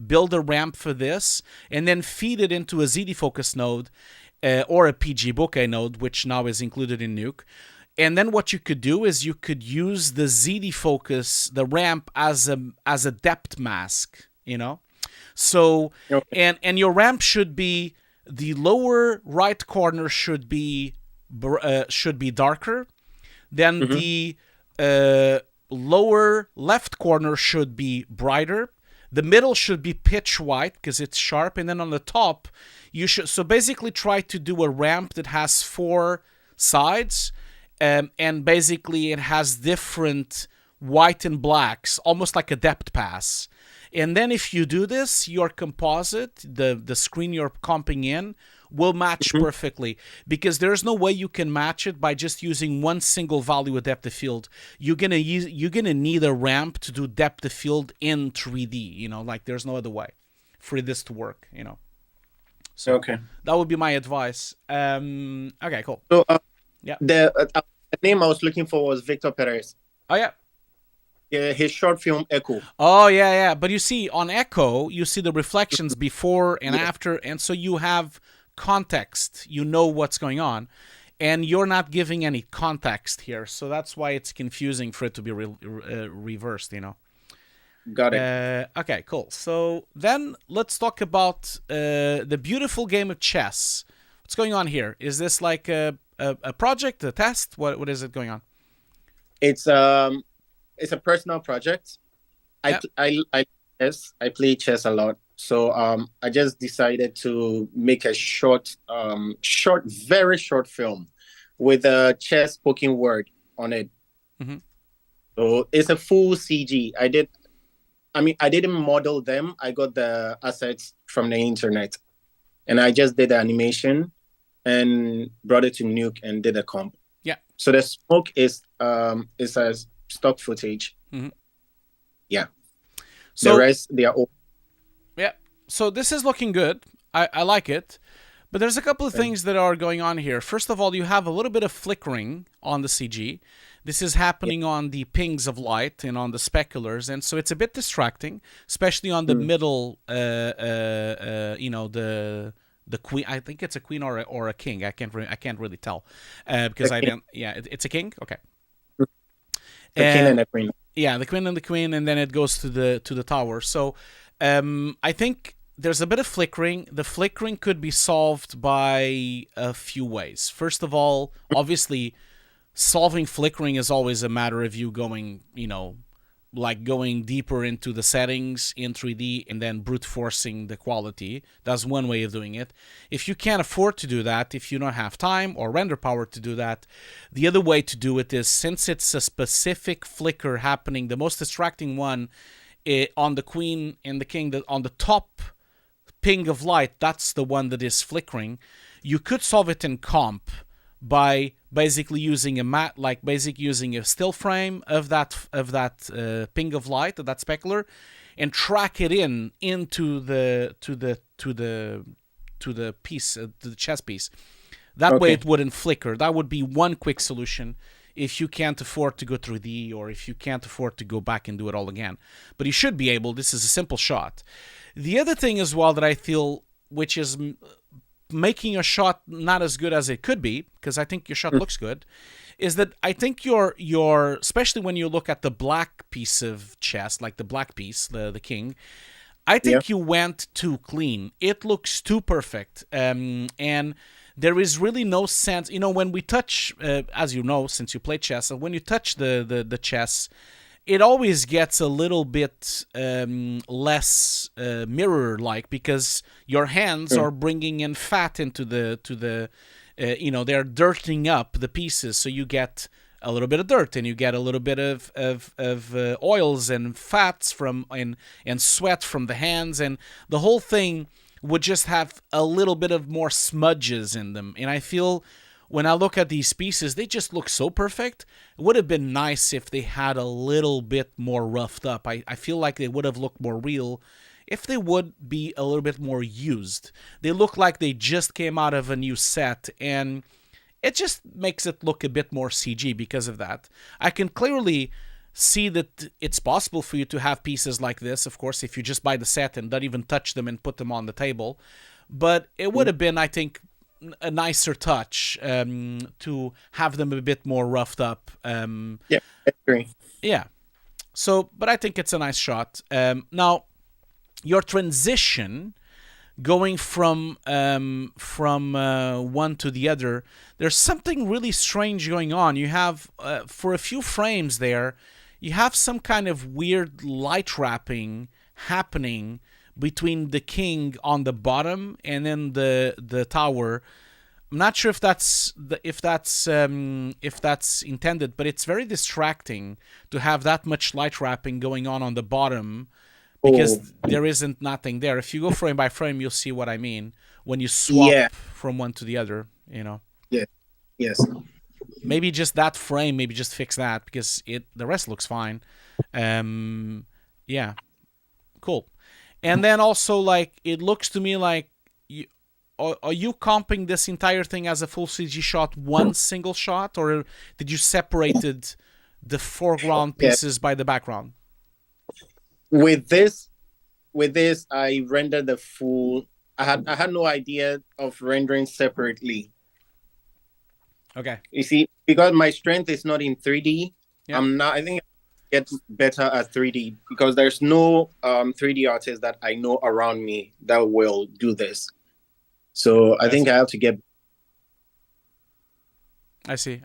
build a ramp for this, and then feed it into a ZD Focus node or a PG Bokeh node, which now is included in Nuke. And then what you could do is you could use the ZD Focus, the ramp, as a depth mask, you know? So, Okay. and your ramp should be, the lower right corner should be darker. Then the lower left corner should be brighter. The middle should be pitch white because it's sharp. And then on the top, you should, so basically try to do a ramp that has 4 sides. And basically it has different white and blacks, almost like a depth pass. And then if you do this, your composite, the screen you're comping in, will match perfectly, because there's no way you can match it by just using one single value of depth of field. You're gonna need a ramp to do depth of field in 3D. You know, like there's no other way for this to work. You know, so Okay. that would be my advice. Okay, cool. So Yeah. the name I was looking for was Victor Perez. Oh yeah. Yeah, his short film Echo. Oh yeah, yeah. But you see, on Echo, you see the reflections before and after, and so you have context. You know what's going on, and you're not giving any context here. So that's why it's confusing for it to be reversed. You know. Got it. Okay, cool. So then let's talk about the beautiful game of chess. What's going on here? Is this like a project, a test? What is it going on? It's a personal project. Yep. I play chess a lot. So I just decided to make a very short film with a chess spoken word on it. So it's a full CG. I didn't model them. I got the assets from the internet, and I just did the animation and brought it to Nuke and did a comp. Yeah. So the smoke is a stock footage. Yeah. So the rest, they are all. Yeah. So this is looking good. I like it. But there's a couple of things that are going on here. First of all, you have a little bit of flickering on the CG. This is happening on the pings of light and on the speculars, and so it's a bit distracting, especially on the middle, you know, the queen. I think it's a queen or a king. I can't really tell because I didn't. Yeah, it's a king. Okay. The king and the queen. Yeah, the queen, and then it goes to the tower. So I think there's a bit of flickering. The flickering could be solved by a few ways. First of all, obviously, solving flickering is always a matter of you going, like going deeper into the settings in 3D and then brute forcing the quality. That's one way of doing it. If you can't afford to do that, if you don't have time or render power to do that, the other way to do it is, since it's a specific flicker happening, the most distracting one on the queen and the king, on the top ping of light, that's the one that is flickering. You could solve it in comp by basically using using a still frame of that ping of light, of that specular, and track it into the piece, to the chess piece. That way it wouldn't flicker. That would be one quick solution if you can't afford to go 3D, or if you can't afford to go back and do it all again. But you should be able. This is a simple shot. The other thing as well that I feel, which is making your shot not as good as it could be, because I think your shot looks good, is that I think your especially when you look at the black piece of chess, like the black piece, the king, I think you went too clean. It looks too perfect, and there is really no sense. When we touch, as you know, since you play chess, when you touch the chess, it always gets a little bit less mirror-like, because your hands are bringing in fat into the they're dirting up the pieces, so you get a little bit of dirt, and you get a little bit of oils and fats and sweat from the hands, and the whole thing would just have a little bit of more smudges in them. And I feel, when I look at these pieces, they just look so perfect. It would have been nice if they had a little bit more roughed up. I feel like they would have looked more real if they would be a little bit more used. They look like they just came out of a new set, and it just makes it look a bit more CG because of that. I can clearly see that it's possible for you to have pieces like this, of course, if you just buy the set and don't even touch them and put them on the table. But it would have been, I think, a nicer touch to have them a bit more roughed up. Yeah, I agree. Yeah. So, but I think it's a nice shot. Now, your transition going from one to the other, there's something really strange going on. You have, for a few frames there, you have some kind of weird light wrapping happening between the king on the bottom and then the tower. I'm not sure if that's intended, but it's very distracting to have that much light wrapping going on the bottom, because there isn't nothing there. If you go frame by frame, you'll see what I mean when you swap from one to the other. Yeah. Yes. Maybe just that frame. Maybe just fix that, because the rest looks fine. Yeah. Cool. And then also, like, it looks to me like, are you comping this entire thing as a full CG shot, one single shot, or did you separated the foreground pieces by the background? With this, I rendered the full. I had no idea of rendering separately. Okay. You see, because my strength is not in 3D. Yeah. I think I get better at 3D, because there's no 3D artist that I know around me that will do this. So I think I have to get. I see.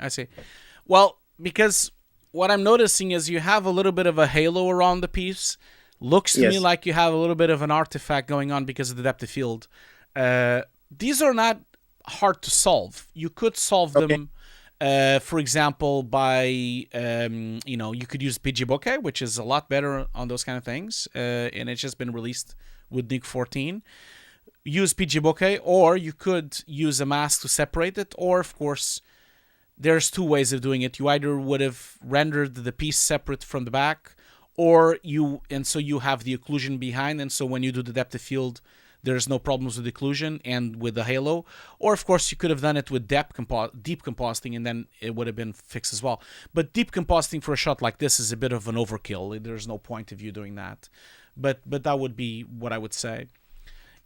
Well, because what I'm noticing is you have a little bit of a halo around the piece. Looks to me like you have a little bit of an artifact going on because of the depth of field. These are not hard to solve. You could solve them, for example, by you could use PG Bokeh, which is a lot better on those kind of things, and it's just been released with NIC 14. Use PG Bokeh, or you could use a mask to separate it, or of course, there's two ways of doing it. You either would have rendered the piece separate from the back, or so you have the occlusion behind, and so when you do the depth of field, there's no problems with occlusion and with the halo. Or of course, you could have done it with deep compositing, and then it would have been fixed as well. But deep compositing for a shot like this is a bit of an overkill. There's no point of you doing that. But that would be what I would say.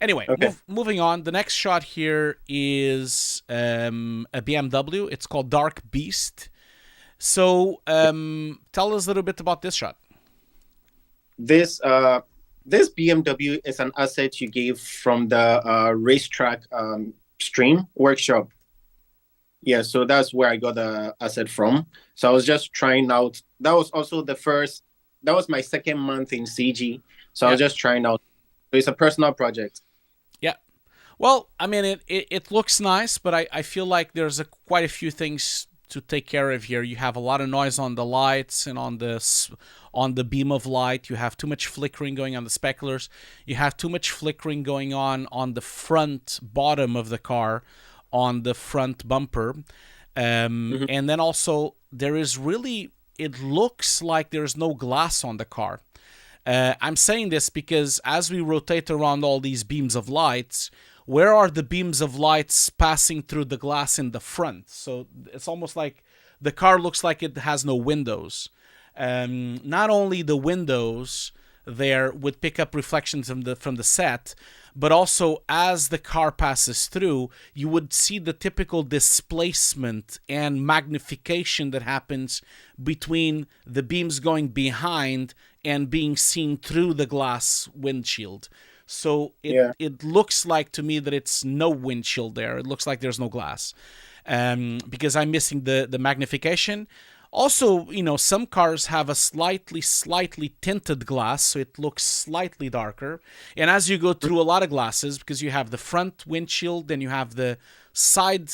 Anyway, Okay. moving on. The next shot here is a BMW. It's called Dark Beast. So tell us a little bit about this shot. This this BMW is an asset you gave from the racetrack stream workshop. Yeah, so that's where I got the asset from. So I was just trying out. That was also that was my second month in CG. So I was just trying out. So it's a personal project. Yeah. Well, I mean, it looks nice, but I feel like there's quite a few things to take care of here. You have a lot of noise on the lights and on the beam of light. You have too much flickering going on the speculars. You have too much flickering going on the front bottom of the car, on the front bumper. And then also there is really, it looks like there's no glass on the car. I'm saying this because as we rotate around all these beams of lights, where are the beams of lights passing through the glass in the front? So it's almost like the car looks like it has no windows. Not only the windows there would pick up reflections from the set, but also as the car passes through, you would see the typical displacement and magnification that happens between the beams going behind and being seen through the glass windshield. So it looks like to me that it's no windshield there. It looks like there's no glass, because I'm missing the magnification. Also, some cars have a slightly tinted glass, so it looks slightly darker. And as you go through a lot of glasses, because you have the front windshield, then you have the side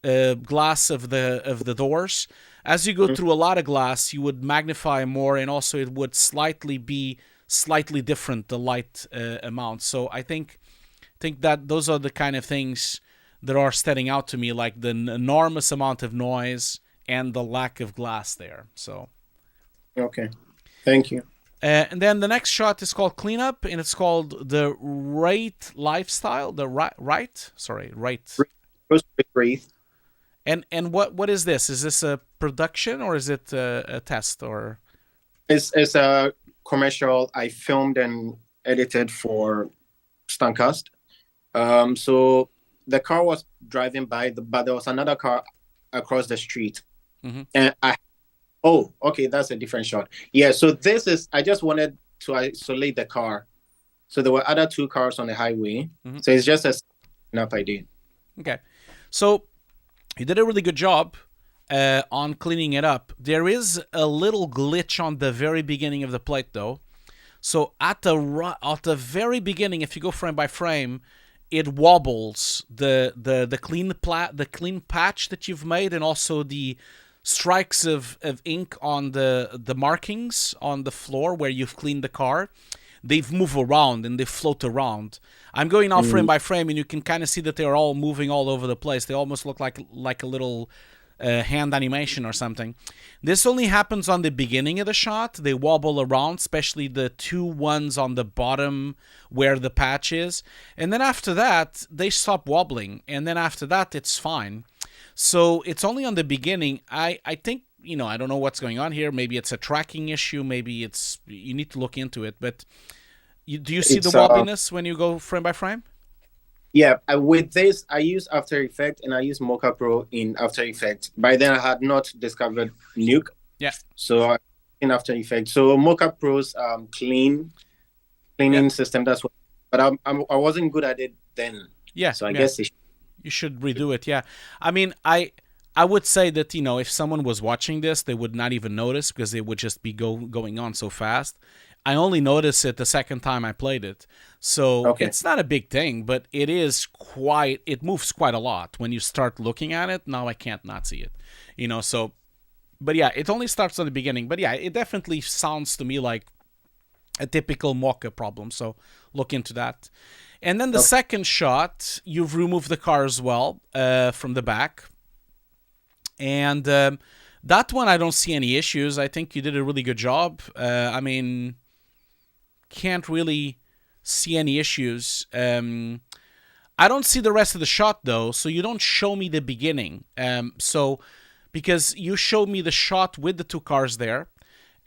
glass of the doors. As you go through a lot of glass, you would magnify more, and also it would be slightly different, the light amount. So I think that those are the kind of things that are standing out to me, like the enormous amount of noise and the lack of glass there. So okay, thank you. And then the next shot is called Cleanup, and it's called the Right Lifestyle. The right. Breathe. And what is this? Is this a production or is it a test or? It's a commercial I filmed and edited for Stuntcast. So the car was driving by, but there was another car across the street. And okay, that's a different shot. Yeah, so I just wanted to isolate the car. So there were other two cars on the highway. So it's just a enough I did. Okay. So you did a really good job on cleaning it up. There is a little glitch on the very beginning of the plate, though. So at the very beginning, if you go frame by frame, it wobbles the clean patch that you've made, and also the strikes of ink on the markings on the floor where you've cleaned the car. They move around and they float around. I'm going now frame by frame, and you can kind of see that they're all moving all over the place. They almost look like a little hand animation or something. This only happens on the beginning of the shot. They wobble around, especially the two ones on the bottom where the patch is. And then after that, they stop wobbling. And then after that, it's fine. So it's only on the beginning. I think, I don't know what's going on here. Maybe it's a tracking issue. Maybe you need to look into it. But do you see the wobbliness when you go frame by frame? Yeah, with this, I use After Effects and I use Mocha Pro in After Effects. By then, I had not discovered Nuke. Yeah. So in After Effects, so Mocha Pro's cleaning system. That's what. But I wasn't good at it then. Yeah. So I guess you should redo it. Yeah. I mean, I would say that if someone was watching this, they would not even notice because they would just be going on so fast. I only noticed it the second time I played it. So It's not a big thing, but it moves quite a lot when you start looking at it. Now I can't not see it, so, but yeah, it only starts at the beginning. But yeah, it definitely sounds to me like a typical Mocha problem. So look into that. And then the second shot, you've removed the car as well from the back. And that one, I don't see any issues. I think you did a really good job. I mean, can't really see any issues. I don't see the rest of the shot, though, so you don't show me the beginning. So because you showed me the shot with the two cars there,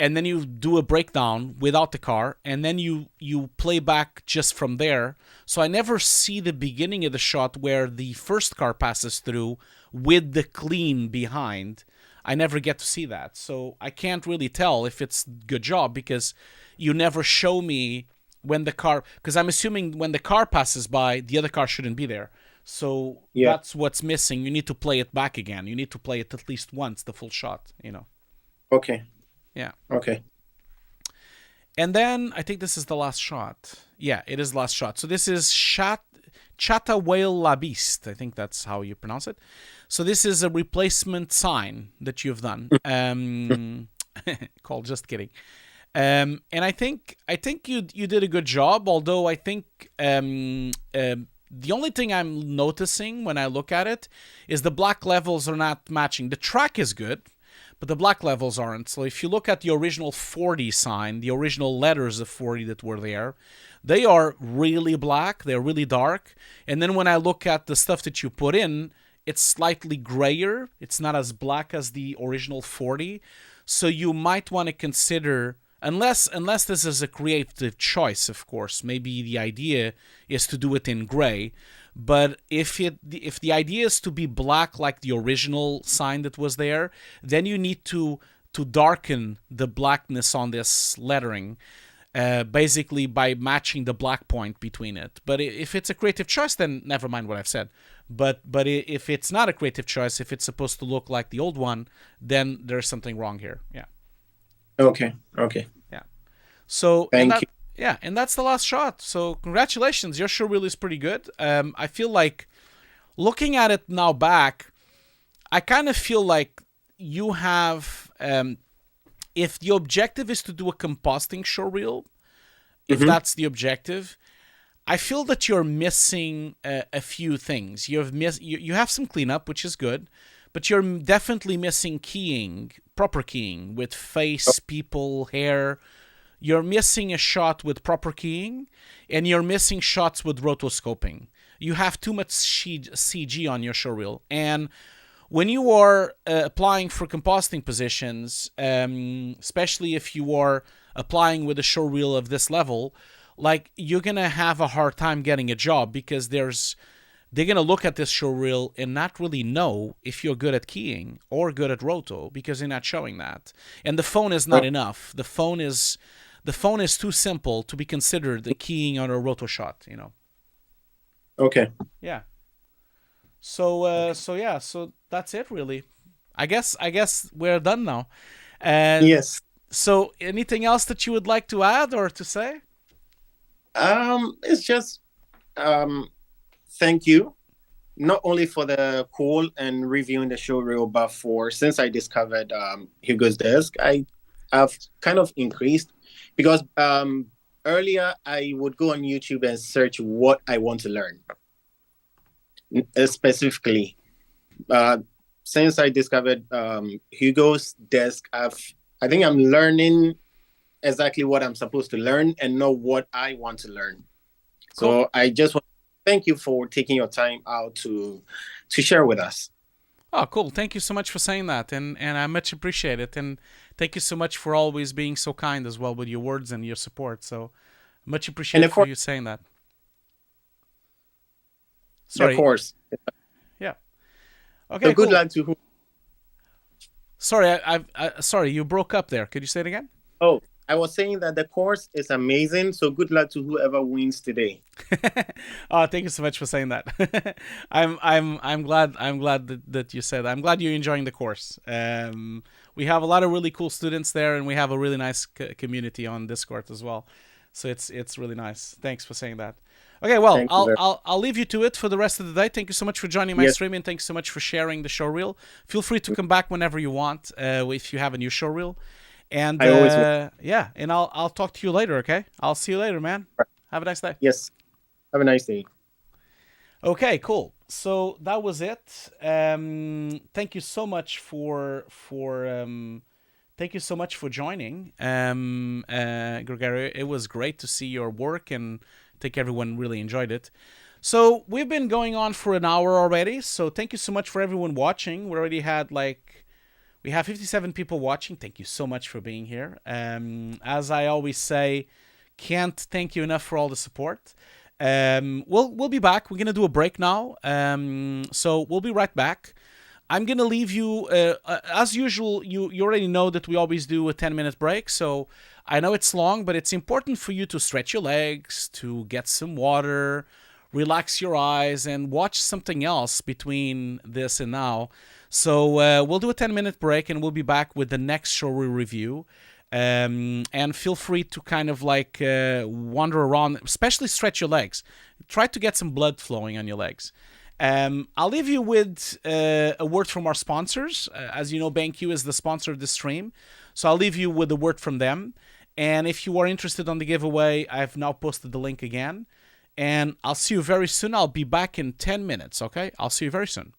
and then you do a breakdown without the car, and then you play back just from there. So I never see the beginning of the shot where the first car passes through with the clean behind. I never get to see that. So I can't really tell if it's good job, because you never show me when the car, because I'm assuming when the car passes by, the other car shouldn't be there. So that's what's missing. You need to play it back again. You need to play it at least once, the full shot, you know. Okay. Yeah. Okay. And then I think this is the last shot. Yeah, it is the last shot. So this is shoutouts. I think that's how you pronounce it. So this is a replacement sign that you've done. Called Just Kidding. And I think you did a good job, although I think the only thing I'm noticing when I look at it is the black levels are not matching. The track is good, but the black levels aren't. So if you look at the original 40 sign, the original letters of 40 that were there, they are really black, they're really dark. And then when I look at the stuff that you put in, it's slightly grayer. It's not as black as the original 40. So you might want to consider, unless this is a creative choice, of course, maybe the idea is to do it in gray. But if the idea is to be black like the original sign that was there, then you need to darken the blackness on this lettering, basically by matching the black point between it. But if it's a creative choice, then never mind what I've said. But if it's not a creative choice, if it's supposed to look like the old one, then there's something wrong here. Yeah. Okay. Yeah. So thank you. Yeah, and that's the last shot. So congratulations, your showreel is pretty good. I feel like, looking at it now back, I kind of feel like you have, if the objective is to do a composting showreel, if that's the objective, I feel that you're missing a few things. You have some cleanup, which is good, but you're definitely missing keying, proper keying with face, people, hair. You're missing a shot with proper keying, and you're missing shots with rotoscoping. You have too much CG on your showreel. And when you are applying for compositing positions, especially if you are applying with a showreel of this level, like, you're going to have a hard time getting a job, because they're going to look at this showreel and not really know if you're good at keying or good at roto, because you're not showing that. And the phone is not enough. The phone is too simple to be considered a keying on a roto shot, you know. Okay. Yeah. So that's it, really. I guess we're done now. And yes. So anything else that you would like to add or to say? It's just thank you, not only for the call and reviewing the showreel, but since I discovered Hugo's desk, I've kind of increased, because earlier I would go on YouTube and search what I want to learn specifically. Since I discovered Hugo's desk, I think I'm learning exactly what I'm supposed to learn and know what I want to learn. So cool. I just want to thank you for taking your time out to share with us. Oh, cool. Thank you so much for saying that. And I much appreciate it. And thank you so much for always being so kind as well with your words and your support. So much appreciated for you saying that. Sorry. Of course. Yeah. Okay, so good luck to who? Sorry, sorry, you broke up there. Could you say it again? Oh, I was saying that the course is amazing. So good luck to whoever wins today. Oh, thank you so much for saying that. I'm glad that you said that. I'm glad you're enjoying the course. We have a lot of really cool students there, and we have a really nice community on Discord as well. So it's really nice. Thanks for saying that. Okay, well, I'll leave you to it for the rest of the day. Thank you so much for joining my stream, and thanks so much for sharing the showreel. Feel free to come back whenever you want if you have a new showreel. And I always will. Yeah, and I'll talk to you later, okay? I'll see you later, man. Have a nice day. Yes. Have a nice day. Okay, cool. So that was it. Thank you so much for joining, Gregorio. It was great to see your work, and I think everyone really enjoyed it. So we've been going on for an hour already. So thank you so much for everyone watching. We already had We have 57 people watching. Thank you so much for being here. As I always say, can't thank you enough for all the support. We'll be back. We're gonna do a break now. So we'll be right back. I'm gonna leave you as usual. You already know that we always do a 10-minute break. So I know it's long, but it's important for you to stretch your legs, to get some water, relax your eyes, and watch something else between this and now. So we'll do a 10-minute break, and we'll be back with the next showreel review. And feel free to kind of like wander around, especially stretch your legs. Try to get some blood flowing on your legs. I'll leave you with a word from our sponsors. As you know, BenQ is the sponsor of the stream. So I'll leave you with a word from them. And if you are interested on the giveaway, I've now posted the link again. And I'll see you very soon. I'll be back in 10 minutes, okay? I'll see you very soon.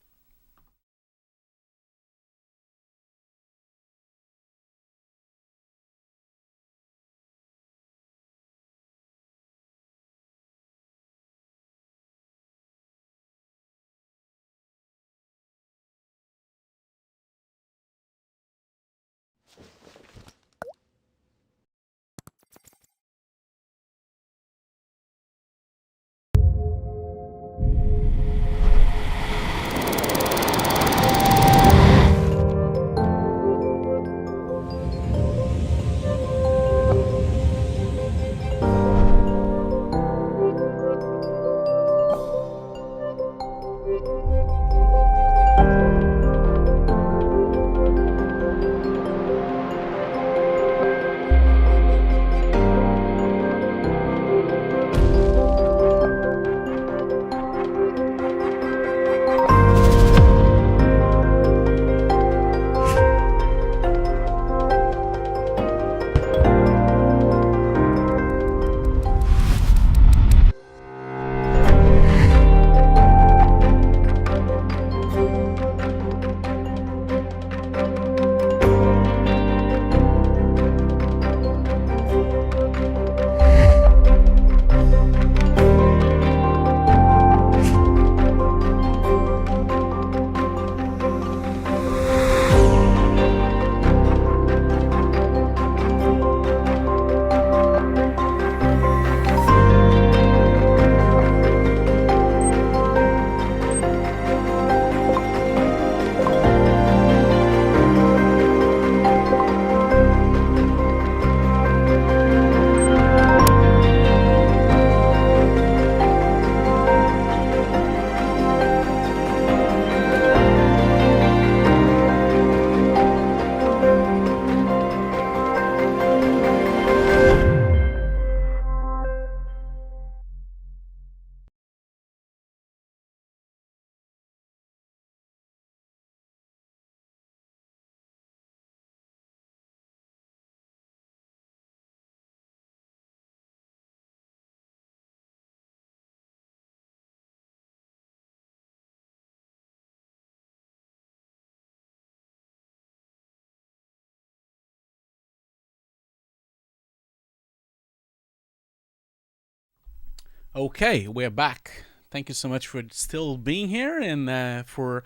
Okay, we're back. Thank you so much for still being here and for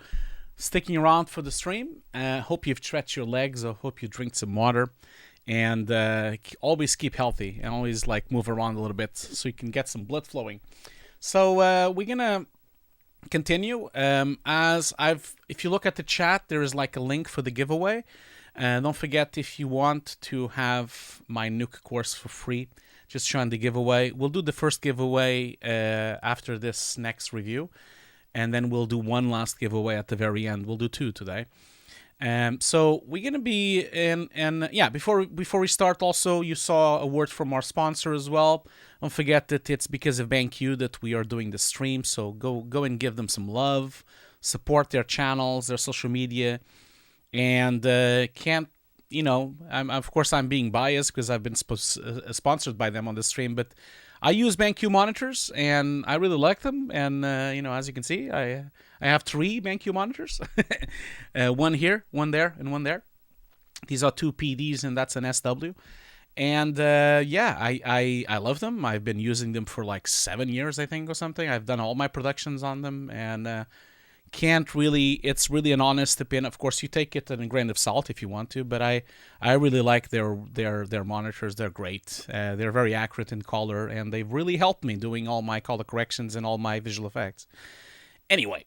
sticking around for the stream. Hope you've stretched your legs. I hope you drink some water, and always keep healthy and always like move around a little bit so you can get some blood flowing. So we're gonna continue. If you look at the chat, there is like a link for the giveaway. Don't forget, if you want to have my Nuke course for free, just join the giveaway. We'll do the first giveaway after this next review, and then we'll do one last giveaway at the very end. We'll do two today. So we're gonna be in, and yeah, before we start, also you saw a word from our sponsor as well. Don't forget that it's because of BenQ that we are doing the stream. So go and give them some love, support their channels, their social media, and of course I'm being biased because I've been sponsored by them on the stream, but I use BenQ monitors and I really like them. And as you can see, I have 3 BenQ monitors, one here, one there, and one there. These are 2 PDs, and that's an SW. And I love them. I've been using them for like 7 years, I think, or something. I've done all my productions on them, and can't really. It's really an honest opinion. Of course, you take it in a grain of salt if you want to, but I really like their monitors. They're great. They're very accurate in color, and they've really helped me doing all my color corrections and all my visual effects. Anyway,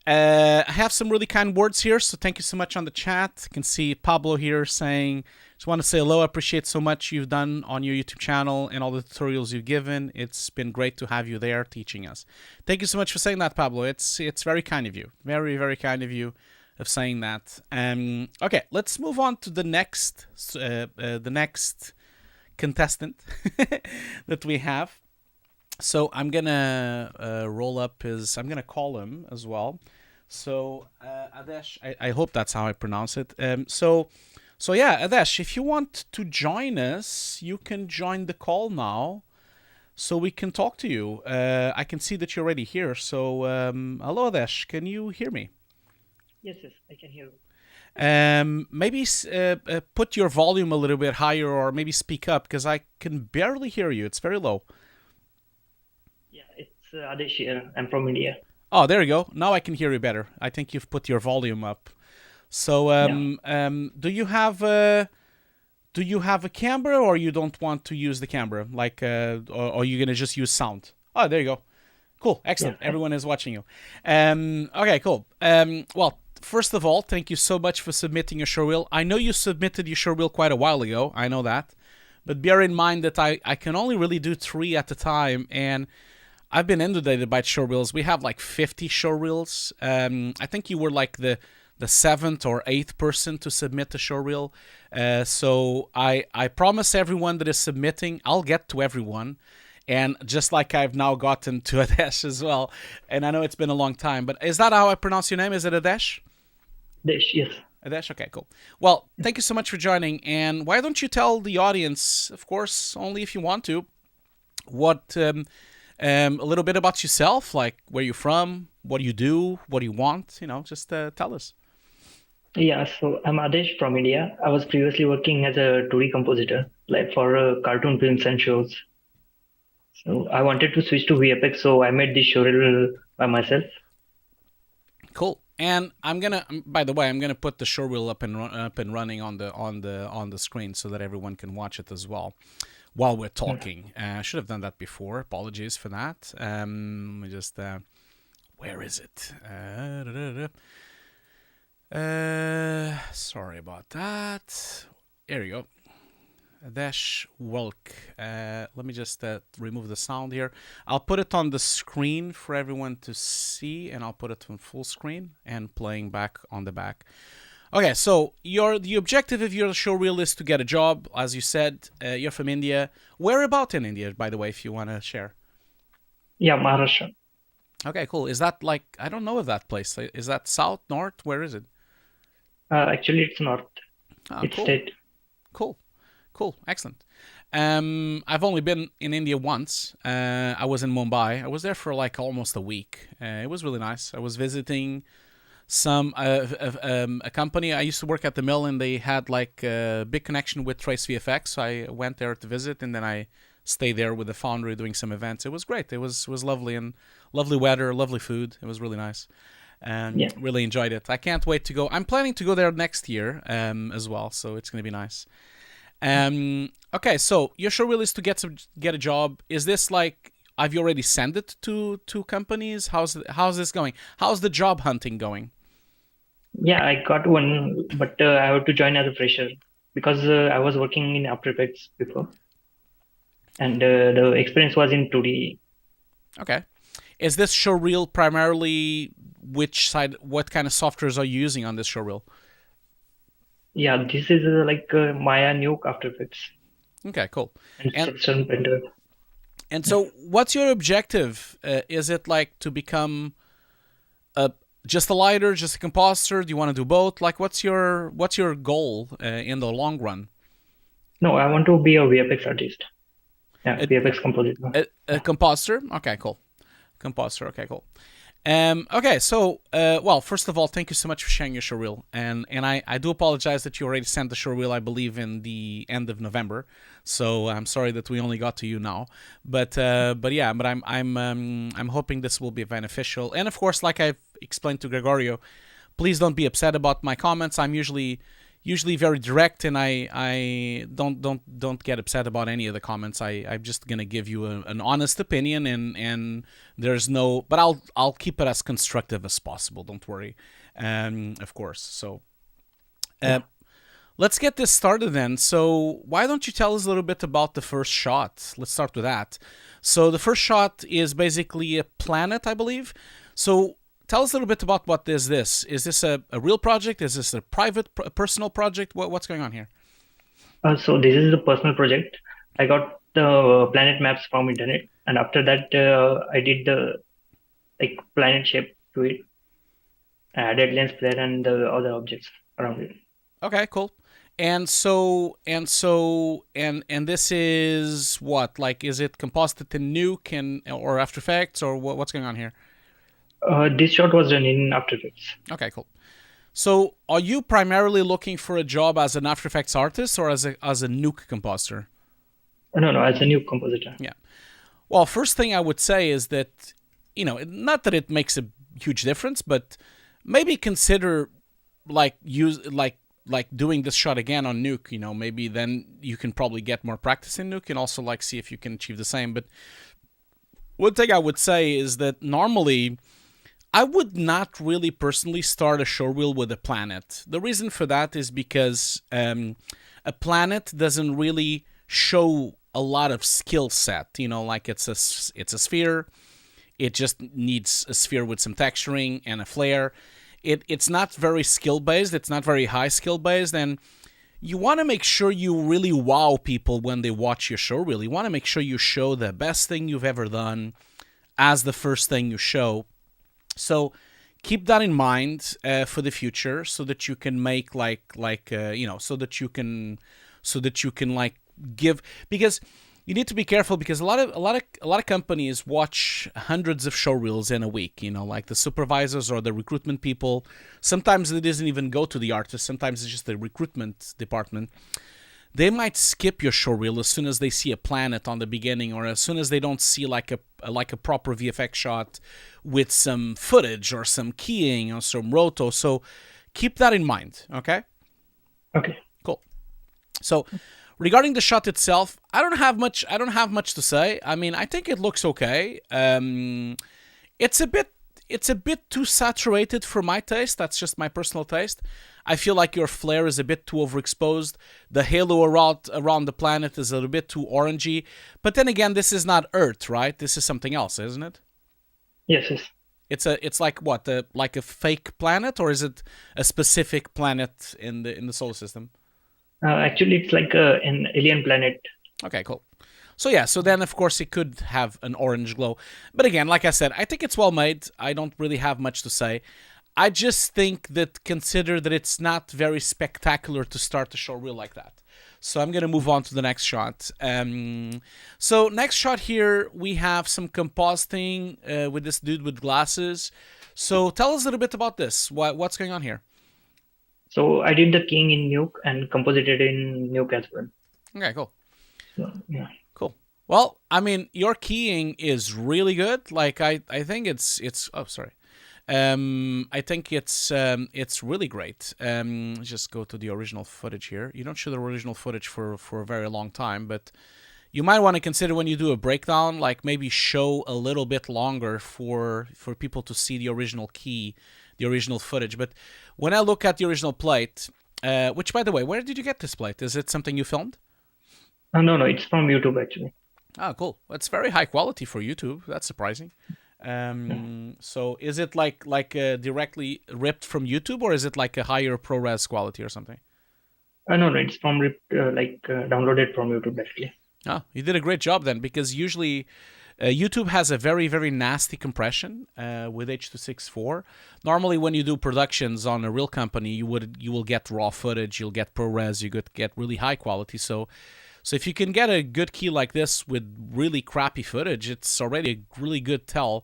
I have some really kind words here, so thank you so much on the chat. You can see Pablo here saying, just want to say hello. I appreciate so much you've done on your YouTube channel and all the tutorials you've given. It's been great to have you there teaching us. Thank you so much for saying that, Pablo. It's very kind of you. Very, very kind of you of saying that. Okay, let's move on to the next contestant that we have. So I'm gonna roll up his. I'm gonna call him as well. So Adesh, I hope that's how I pronounce it. So yeah, Adesh, if you want to join us, you can join the call now, so we can talk to you. I can see that you're already here. So hello, Adesh. Can you hear me? Yes, I can hear you. Maybe put your volume a little bit higher, or maybe speak up, because I can barely hear you. It's very low. Yeah, it's Adesh here. I'm from India. Oh, there you go. Now I can hear you better. I think you've put your volume up. So, do you have a camera, or you don't want to use the camera? Like, or are you gonna just use sound? Oh, there you go. Cool, excellent. Yeah. Everyone is watching you. Okay, cool. Well, first of all, thank you so much for submitting your showreel. I know you submitted your showreel quite a while ago. I know that, but bear in mind that I can only really do 3 at a time, and I've been inundated by showreels. We have like 50 showreels. I think you were like the 7th or 8th person to submit a showreel. So I promise everyone that is submitting, I'll get to everyone. And just like I've now gotten to Adesh as well. And I know it's been a long time, but is that how I pronounce your name? Is it Adesh? Adesh, yes. Adesh, okay, cool. Well, thank you so much for joining. And why don't you tell the audience, of course, only if you want to, what a little bit about yourself, like where you're from, what do you do, what do you want, just tell us. Yeah, so I'm Adesh from India. I was previously working as a 2D compositor, like for cartoon films and shows. So I wanted to switch to VFX, so I made this showreel by myself. Cool. And by the way, I'm gonna put the showreel up and running on the screen so that everyone can watch it as well while we're talking. I should have done that before. Apologies for that. Let me just where is it? Sorry about that. There you go. Adesh Walke. Let me just remove the sound here. I'll put it on the screen for everyone to see, and I'll put it on full screen and playing back on the back. Okay, so the objective of your showreel is to get a job, as you said. You're from India. Where about in India, by the way, if you want to share? Yeah, Maharashtra. Okay, cool. Is that like, I don't know of that place. Is that south, north? Where is it? Actually, it's north. It's cool. state. Cool. Excellent. I've only been in India once. I was in Mumbai. I was there for like almost a week. It was really nice. I was visiting a company. I used to work at the mill, and they had like a big connection with Trace VFX. So I went there to visit, and then I stayed there with the foundry doing some events. It was great. It was lovely, and lovely weather, lovely food. It was really nice. And really enjoyed it. I can't wait to go. I'm planning to go there next year as well, so it's going to be nice. Okay, so your showreel is to get a job. Is this like, have you already sent it to companies? How's this going? How's the job hunting going? Yeah, I got one, but I have to join as a fresher because I was working in After Effects before, and the experience was in 2D. Okay, is this showreel primarily what kind of softwares are you using on this showreel? Yeah, this is like Maya Nuke After Effects. Okay, cool. And so what's your objective? Is it like to become just a lighter, just a compositor? Do you want to do both? Like, what's your goal in the long run? No, I want to be a VFX artist. Yeah, VFX compositor. A compositor? Okay, cool. Compositor, okay, cool. Okay, so, well, first of all, thank you so much for sharing your showreel. And I do apologize that you already sent the showreel, I believe, in the end of November. So I'm sorry that we only got to you now. But I'm hoping this will be beneficial. And of course, like I've explained to Gregorio, please don't be upset about my comments. I'm usually very direct, and I don't get upset about any of the comments. I'm just gonna give you an honest opinion, and there's no, but I'll keep it as constructive as possible. Don't worry, of course. So, let's get this started then. So why don't you tell us a little bit about the first shot? Let's start with that. So the first shot is basically a planet, I believe. So tell us a little bit about what is this. Is this a real project? Is this a private, personal project? What's going on here? So this is a personal project. I got the planet maps from internet, and after that, I did the planet shape to it. I added lens flare and the other objects around it. Okay, cool. And this is what? Like, is it composited in Nuke or After Effects, or what's going on here? This shot was done in After Effects. Okay, cool. So, are you primarily looking for a job as an After Effects artist or as a Nuke compositor? No, as a Nuke compositor. Yeah. Well, first thing I would say is that, not that it makes a huge difference, but maybe consider doing this shot again on Nuke. Maybe then you can probably get more practice in Nuke and also see if you can achieve the same. But one thing I would say is that normally I would not really personally start a showreel with a planet. The reason for that is because a planet doesn't really show a lot of skill set. It's a sphere. It just needs a sphere with some texturing and a flare. It's not very skill-based. It's not very high skill-based. And you want to make sure you really wow people when they watch your showreel. You want to make sure you show the best thing you've ever done as the first thing you show. So keep that in mind for the future, so that you can make so that you can give, because you need to be careful, because a lot of companies watch hundreds of showreels in a week. Like the supervisors or the recruitment people. Sometimes it doesn't even go to the artist. Sometimes it's just the recruitment department. They might skip your showreel as soon as they see a planet on the beginning, or as soon as they don't see like a proper VFX shot with some footage or some keying or some roto. So keep that in mind. Okay. Okay. Cool. So regarding the shot itself, I don't have much to say. I mean, I think it looks okay. It's a bit too saturated for my taste. That's just my personal taste. I feel like your flare is a bit too overexposed. The halo around the planet is a little bit too orangey. But then again, this is not Earth, right? This is something else, isn't it? Yes. It's like what? Like a fake planet, or is it a specific planet in the solar system? Actually, it's like an alien planet. Okay, cool. So then of course it could have an orange glow. But again, like I said, I think it's well made. I don't really have much to say. I just think that consider that it's not very spectacular to start a showreel like that. So I'm going to move on to the next shot. So next shot here, we have some compositing with this dude with glasses. So tell us a little bit about this. What's going on here? So I did the keying in Nuke and composited in Nuke as well. Okay, cool. So, yeah. Cool. Well, I mean, your keying is really good. Like I think it's oh, sorry. I think it's really great. Let's just go to the original footage here. You don't show the original footage for a very long time, but you might want to consider when you do a breakdown, like maybe show a little bit longer for people to see the original key, the original footage. But when I look at the original plate, which by the way, where did you get this plate? Is it something you filmed? No, it's from YouTube actually. Oh, cool. It's very high quality for YouTube. That's surprising. So is it like directly ripped from YouTube, or is it like a higher ProRes quality or something? No, it's from downloaded from YouTube actually. Oh, you did a great job then, because usually YouTube has a very, very nasty compression with H.264. Normally, when you do productions on a real company, you will get raw footage, you'll get ProRes, you could get really high quality. So if you can get a good key like this with really crappy footage, it's already a really good tell.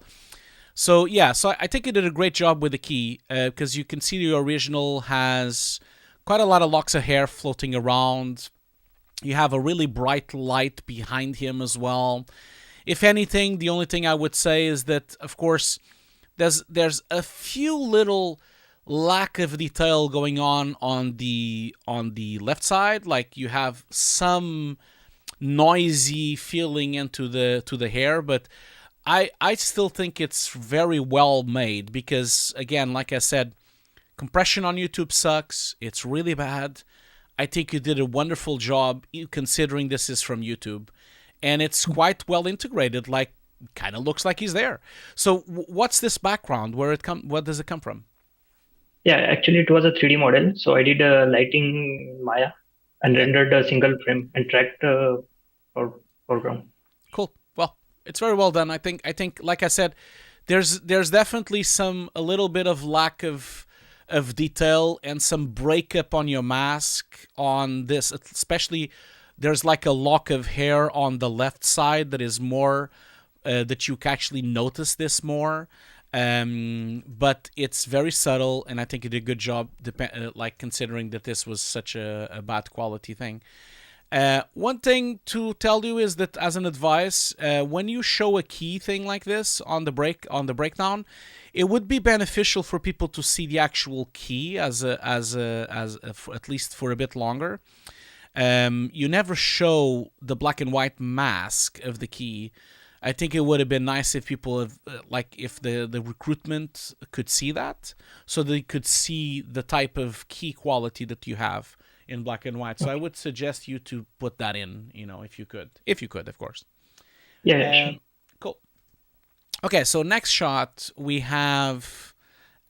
So yeah, so I think you did a great job with the key, because you can see the original has quite a lot of locks of hair floating around. You have a really bright light behind him as well. If anything, the only thing I would say is that, of course, there's a few little lack of detail going on the left side. Like you have some noisy feeling into the hair, but I still think it's very well made because, again, like I said, compression on YouTube sucks. It's really bad. I think you did a wonderful job considering this is from YouTube, and it's quite well integrated. Like, kind of looks like he's there. So, what's this background? What does it come from? Yeah, actually, it was a 3D model. So I did a lighting in Maya and rendered a single frame and tracked foreground. Cool. Well, it's very well done. I think, like I said, there's definitely a little bit of lack of detail and some breakup on your mask on this, especially there's like a lock of hair on the left side that is more that you can actually notice this more, but it's very subtle, and I think you did a good job like considering that this was such a bad quality thing. One thing to tell you is that, as an advice, when you show a key thing like this on the breakdown, it would be beneficial for people to see the actual key as at least for a bit longer. You never show the black and white mask of the key. I think it would have been nice if people have, if the recruitment could see that, so they could see the type of key quality that you have in black and white. So I would suggest you to put that in, if you could, of course. Yeah, sure. Cool. Okay, so next shot we have,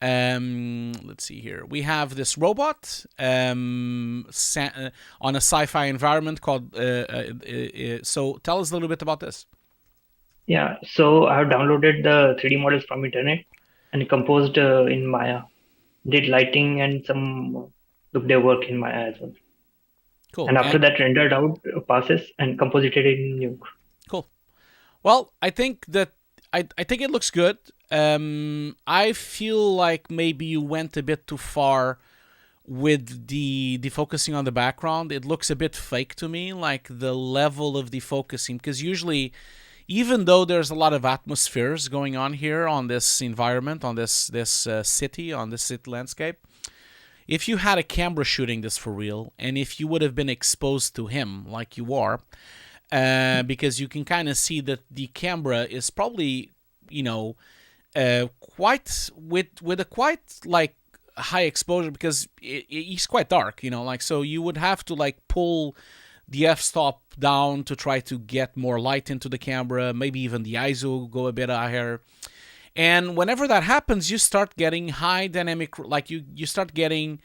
let's see here. We have this robot on a sci-fi environment called. So tell us a little bit about this. Yeah, so I have downloaded the 3D models from internet and composed in Maya. Did lighting and some look their work in Maya as well. Cool. And after that, rendered out passes and composed it in Nuke. Cool. Well, I think it looks good. I feel like maybe you went a bit too far with the defocusing on the background. It looks a bit fake to me, like the level of defocusing, because usually, even though there's a lot of atmospheres going on here on this environment, on this city, on this city landscape, if you had a camera shooting this for real, and if you would have been exposed to him like you are, because you can kind of see that the camera is probably, quite with a quite like high exposure, because he's quite dark, so you would have to pull the f-stop down to try to get more light into the camera, maybe even the ISO go a bit higher. And whenever that happens, you start getting high dynamic, you start getting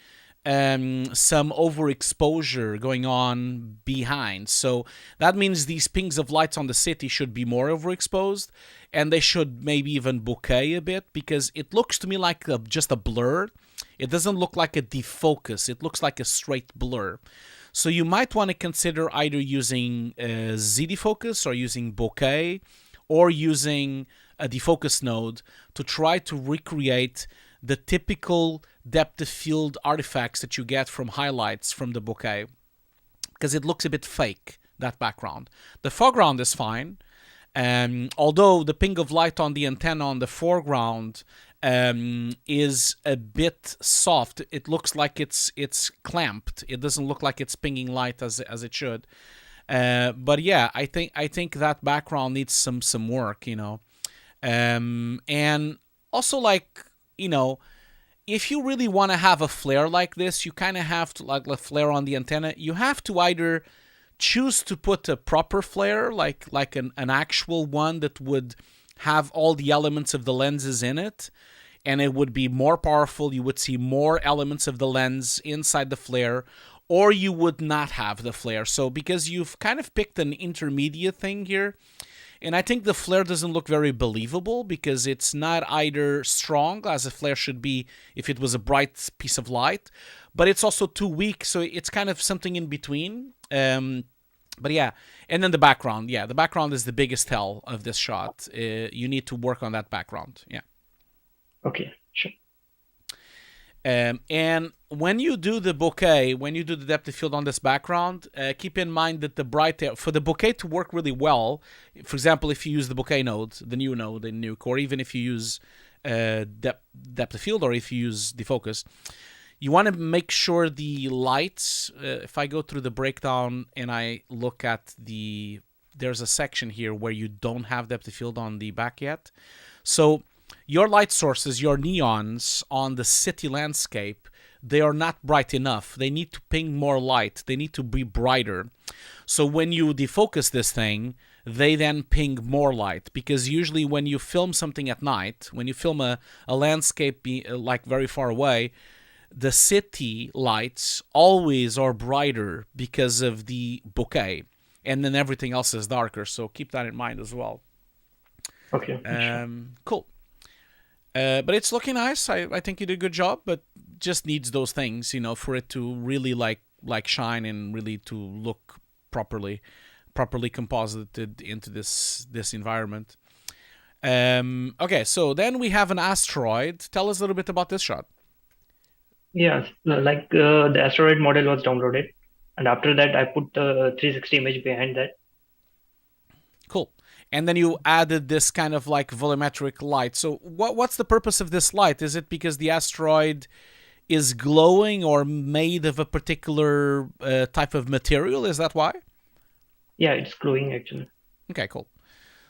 some overexposure going on behind. So that means these pings of lights on the city should be more overexposed, and they should maybe even bokeh a bit, because it looks to me like just a blur. It doesn't look like a defocus. It looks like a straight blur. So you might want to consider either using Z defocus or using bokeh, or using a defocus node to try to recreate the typical depth of field artifacts that you get from highlights from the bokeh, because it looks a bit fake, that background. The foreground is fine, although the ping of light on the antenna on the foreground is a bit soft. It looks like it's clamped. It doesn't look like it's pinging light as it should. But yeah, I think that background needs some work, and also if you really want to have a flare like this, you kind of have to, like a flare on the antenna, you have to either choose to put a proper flare, like an actual one that would have all the elements of the lenses in it, and it would be more powerful. You would see more elements of the lens inside the flare, or you would not have the flare. So because you've kind of picked an intermediate thing here, and I think the flare doesn't look very believable, because it's not either strong, as a flare should be if it was a bright piece of light, but it's also too weak, so it's kind of something in between. But yeah, and then the background. Yeah, the background is the biggest tell of this shot. You need to work on that background. Yeah. Okay, sure. And when you do the bokeh, when you do the depth of field on this background, keep in mind that the bright, for the bokeh to work really well, for example, if you use the bokeh node, the new node in Nuke, or even if you use depth of field, or if you use defocus, you want to make sure the lights, if I go through the breakdown and I look at there's a section here where you don't have depth of field on the back yet. So your light sources, your neons on the city landscape, they are not bright enough. They need to ping more light. They need to be brighter. So when you defocus this thing, they then ping more light, because usually when you film something at night, when you film a landscape like very far away, the city lights always are brighter because of the bokeh, and then everything else is darker. So keep that in mind as well. Okay. Cool. But it's looking nice. I think you did a good job, but just needs those things, for it to really like shine and really to look properly composited into this environment. Okay, so then we have an asteroid. Tell us a little bit about this shot. Yes, the asteroid model was downloaded, and after that I put the 360 image behind that. Cool. And then you added this kind of like volumetric light. So what's the purpose of this light? Is it because the asteroid is glowing or made of a particular type of material? Is that why? Yeah, it's glowing actually. Okay, cool.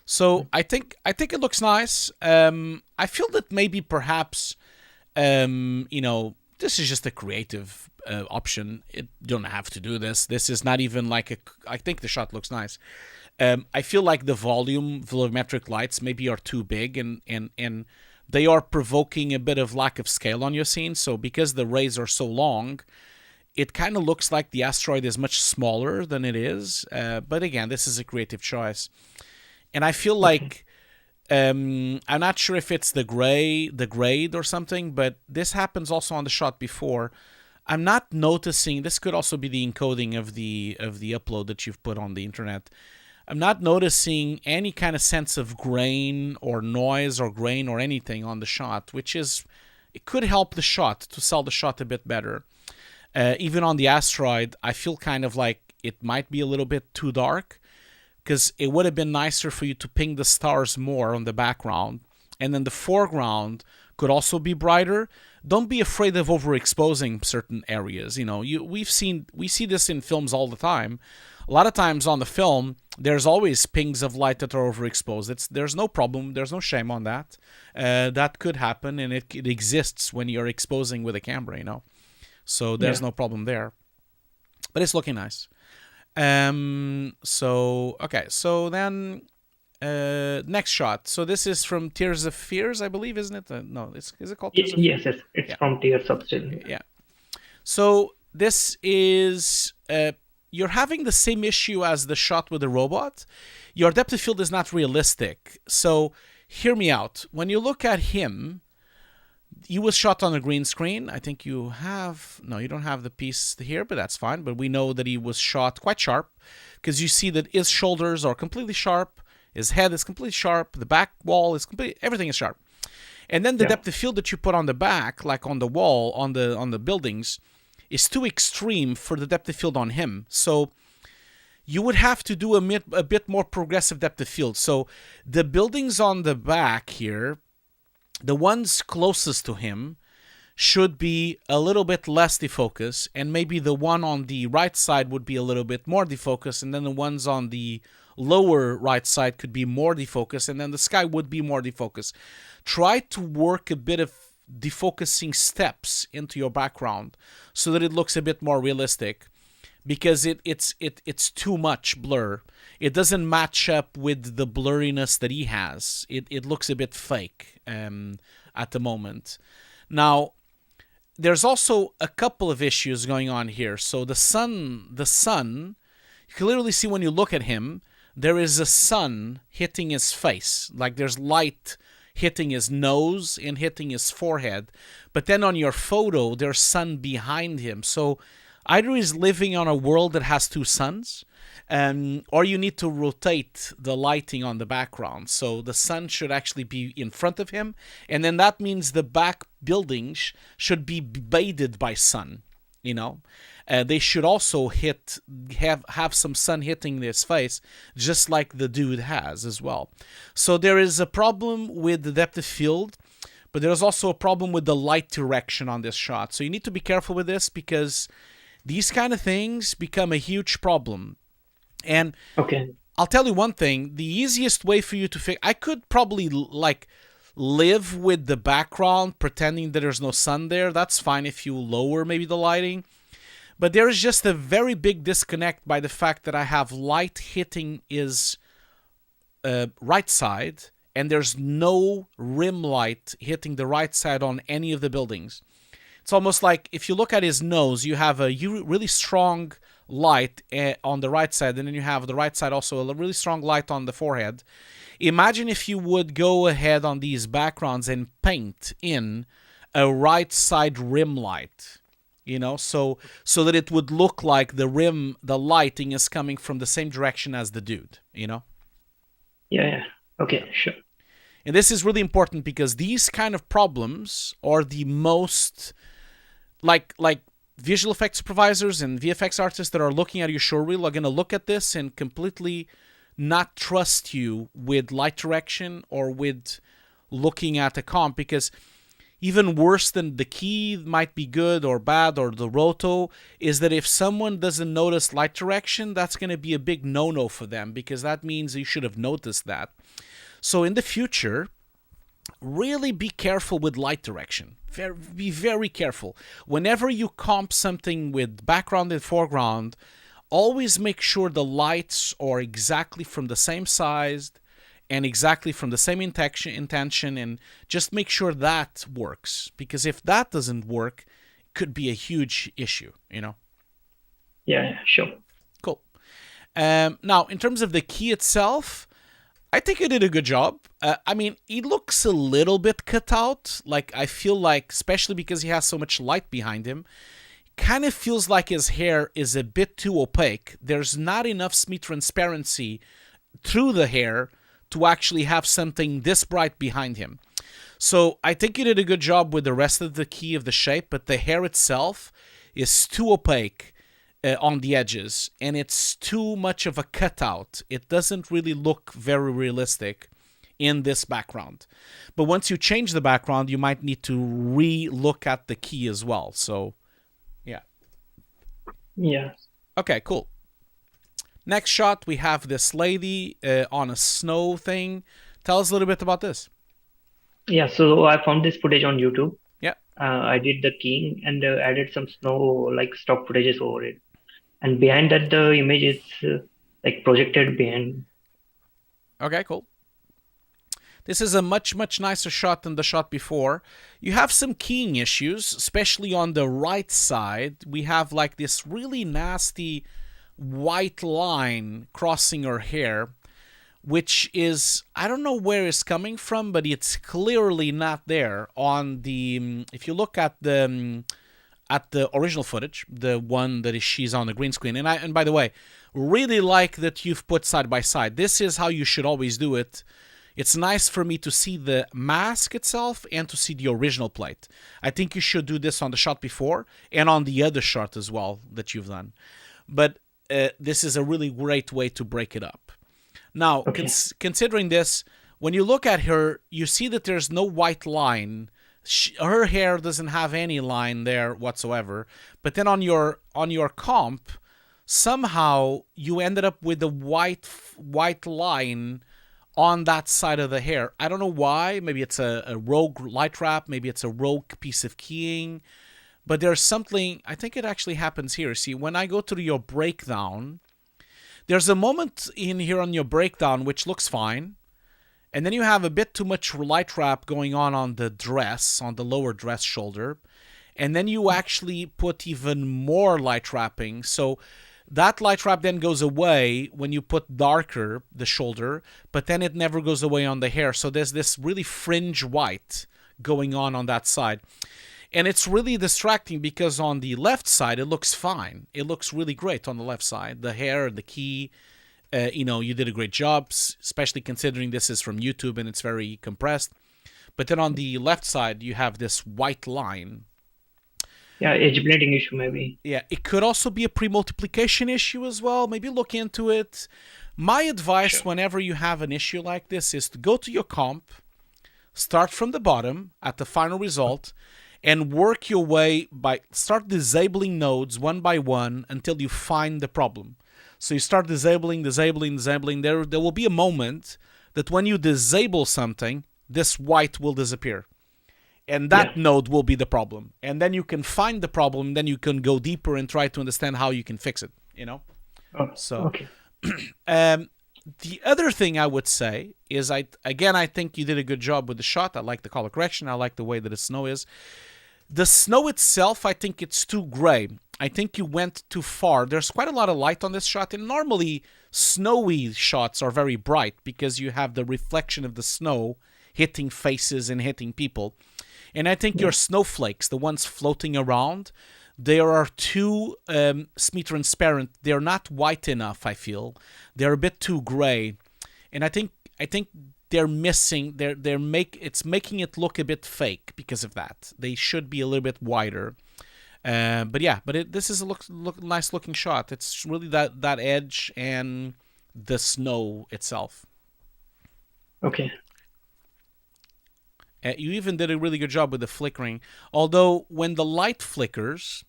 So I think it looks nice. I feel that maybe perhaps, this is just a creative option. You don't have to do this. This is not even like I think the shot looks nice. I feel like the volumetric lights maybe are too big, and they are provoking a bit of lack of scale on your scene. So because the rays are so long, it kind of looks like the asteroid is much smaller than it is. But again, this is a creative choice. And I feel like, I'm not sure if it's the grade or something, but this happens also on the shot before. I'm not noticing, this could also be the encoding of the upload that you've put on the internet. I'm not noticing any kind of sense of grain or noise or grain or anything on the shot, it could help the shot to sell the shot a bit better. Even on the asteroid, I feel kind of like it might be a little bit too dark, because it would have been nicer for you to ping the stars more on the background, and then the foreground could also be brighter. Don't be afraid of overexposing certain areas. We see this in films all the time. A lot of times on the film, there's always pings of light that are overexposed. There's no problem. There's no shame on that. That could happen, and it exists when you're exposing with a camera, So there's no problem there. But it's looking nice. So then next shot. So this is from Tears of Fears, I believe, isn't it? No, is it called Tears of Fears? Yes, it's from Tears of Fears. Yeah. So this is you're having the same issue as the shot with the robot. Your depth of field is not realistic. So hear me out. When you look at him, he was shot on a green screen. I think you don't have the piece here, but that's fine. But we know that he was shot quite sharp, because you see that his shoulders are completely sharp, his head is completely sharp, the back wall is everything is sharp. And then the depth of field that you put on the back, like on the wall, on the buildings, is too extreme for the depth of field on him. So you would have to do a bit more progressive depth of field. So the buildings on the back here, the ones closest to him, should be a little bit less defocus, and maybe the one on the right side would be a little bit more defocus, and then the ones on the lower right side could be more defocus, and then the sky would be more defocus. Try to work a bit of defocusing steps into your background so that it looks a bit more realistic, because it's too much blur. It doesn't match up with the blurriness that he has. It looks a bit fake at the moment. Now, there's also a couple of issues going on here. So the sun, you can literally see when you look at him, there is a sun hitting his face. Like there's light hitting his nose and hitting his forehead. But then on your photo, there's sun behind him. So either he's living on a world that has two suns, or you need to rotate the lighting on the background. So the sun should actually be in front of him, and then that means the back buildings should be bathed by sun. They should also have some sun hitting his face, just like the dude has as well. So there is a problem with the depth of field, but there's also a problem with the light direction on this shot. So you need to be careful with this because these kind of things become a huge problem. And Okay. I'll tell you one thing, the easiest way for you to fix, I could probably like live with the background pretending that there's no sun there. That's fine if you lower maybe the lighting. But there is just a very big disconnect by the fact that I have light hitting his right side, and there's no rim light hitting the right side on any of the buildings. It's almost like if you look at his nose, you have a really strong light on the right side, and then you have the right side also a really strong light on the forehead. Imagine if you would go ahead on these backgrounds and paint in a right side rim light, you know, so that it would look like the rim, the lighting is coming from the same direction as the dude, you know? Yeah. Okay, sure. And this is really important because these kind of problems are the most, like visual effects supervisors and VFX artists that are looking at your showreel are going to look at this and completely not trust you with light direction or with looking at a comp, because even worse than the key might be good or bad or the roto is that if someone doesn't notice light direction, that's going to be a big no-no for them, because that means you should have noticed that. So in the future, really be careful with light direction. Be very careful. Whenever you comp something with background and foreground, always make sure the lights are exactly from the same size and exactly from the same intention, and just make sure that works. Because if that doesn't work, it could be a huge issue, you know? Yeah, sure. Cool. Now, in terms of the key itself, I think you did a good job. I mean, he looks a little bit cut out. Like, I feel like, especially because he has so much light behind him, kind of feels like his hair is a bit too opaque. There's not enough semi-transparency through the hair to actually have something this bright behind him. So I think you did a good job with the rest of the key of the shape, but the hair itself is too opaque on the edges, and it's too much of a cutout. It doesn't really look very realistic in this background. But once you change the background, you might need to re-look at the key as well. So, yeah. Yeah. Okay, cool. Next shot, we have this lady on a snow thing. Tell us a little bit about this. Yeah, so I found this footage on YouTube. Yeah. I did the keying and added some snow like stock footages over it. And behind that, the image is like projected behind. Okay, cool. This is a much, much nicer shot than the shot before. You have some keying issues, especially on the right side. We have like this really nasty white line crossing her hair, which is, I don't know where it's coming from, but it's clearly not there on the, if you look at the original footage, the one that she's on the green screen. And by the way, really like that you've put side by side. This is how you should always do it. It's nice for me to see the mask itself and to see the original plate. I think you should do this on the shot before and on the other shot as well that you've done. But this is a really great way to break it up. Now, Okay. Considering this, when you look at her, you see that there's no white line. Her hair doesn't have any line there whatsoever. But then on your comp, somehow you ended up with a white line on that side of the hair. I don't know why. Maybe it's a rogue light wrap. Maybe it's a rogue piece of keying. But there's something, I think it actually happens here. See, when I go to your breakdown, there's a moment in here on your breakdown which looks fine. And then you have a bit too much light wrap going on the dress, on the lower dress shoulder. And then you actually put even more light wrapping. So that light wrap then goes away when you put darker the shoulder, but then it never goes away on the hair. So there's this really fringe white going on that side. And it's really distracting because on the left side, it looks fine. It looks really great on the left side. The hair, the key, you did a great job, especially considering this is from YouTube and it's very compressed. But then on the left side, you have this white line. Yeah, edge blending issue maybe. Yeah, it could also be a pre-multiplication issue as well. Maybe look into it. My advice whenever you have an issue like this is to go to your comp, start from the bottom at the final result and work your way start disabling nodes one by one until you find the problem. So you start disabling. There will be a moment that when you disable something, this white will disappear. And that node will be the problem. And then you can find the problem, and then you can go deeper and try to understand how you can fix it, Okay. The other thing I would say is, I think you did a good job with the shot. I like the color correction. I like the way that the snow is. The snow itself, I think it's too gray. I think you went too far. There's quite a lot of light on this shot, and normally snowy shots are very bright because you have the reflection of the snow hitting faces and hitting people. And I think your snowflakes, the ones floating around, they are too semi-transparent. They're not white enough, I feel. They're a bit too gray. And I think they're missing, it's making it look a bit fake because of that. They should be a little bit wider. This is a nice looking shot. It's really that edge and the snow itself. Okay. You even did a really good job with the flickering. Although when the light flickers,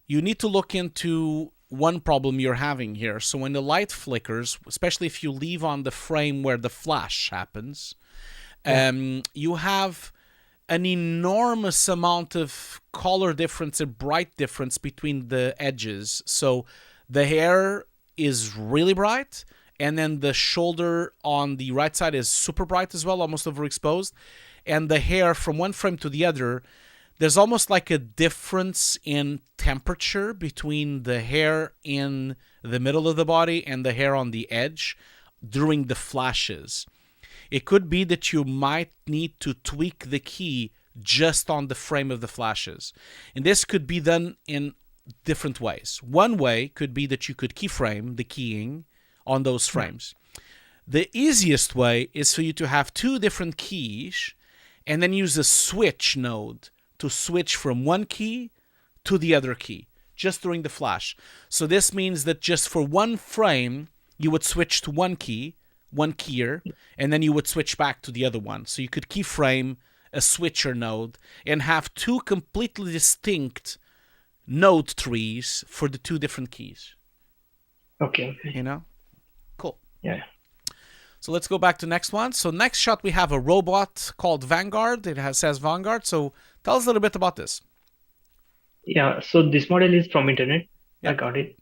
you need to look into one problem you're having here. So when the light flickers, especially if you leave on the frame where the flash happens, you have an enormous amount of color difference and bright difference between the edges. So the hair is really bright, and then the shoulder on the right side is super bright as well, almost overexposed. And the hair from one frame to the other, there's almost like a difference in temperature between the hair in the middle of the body and the hair on the edge during the flashes. It could be that you might need to tweak the key just on the frame of the flashes. And this could be done in different ways. One way could be that you could keyframe the keying on those frames. The easiest way is for you to have two different keys and then use a switch node to switch from one key to the other key just during the flash. So this means that just for one frame, you would switch to one keyer, and then you would switch back to the other one. So you could keyframe a switcher node and have two completely distinct node trees for the two different keys. Okay. Cool. Yeah. So let's go back to next one. So next shot, we have a robot called Vanguard. It says Vanguard. So tell us a little bit about this. Yeah. So this model is from internet. Yeah. I got it.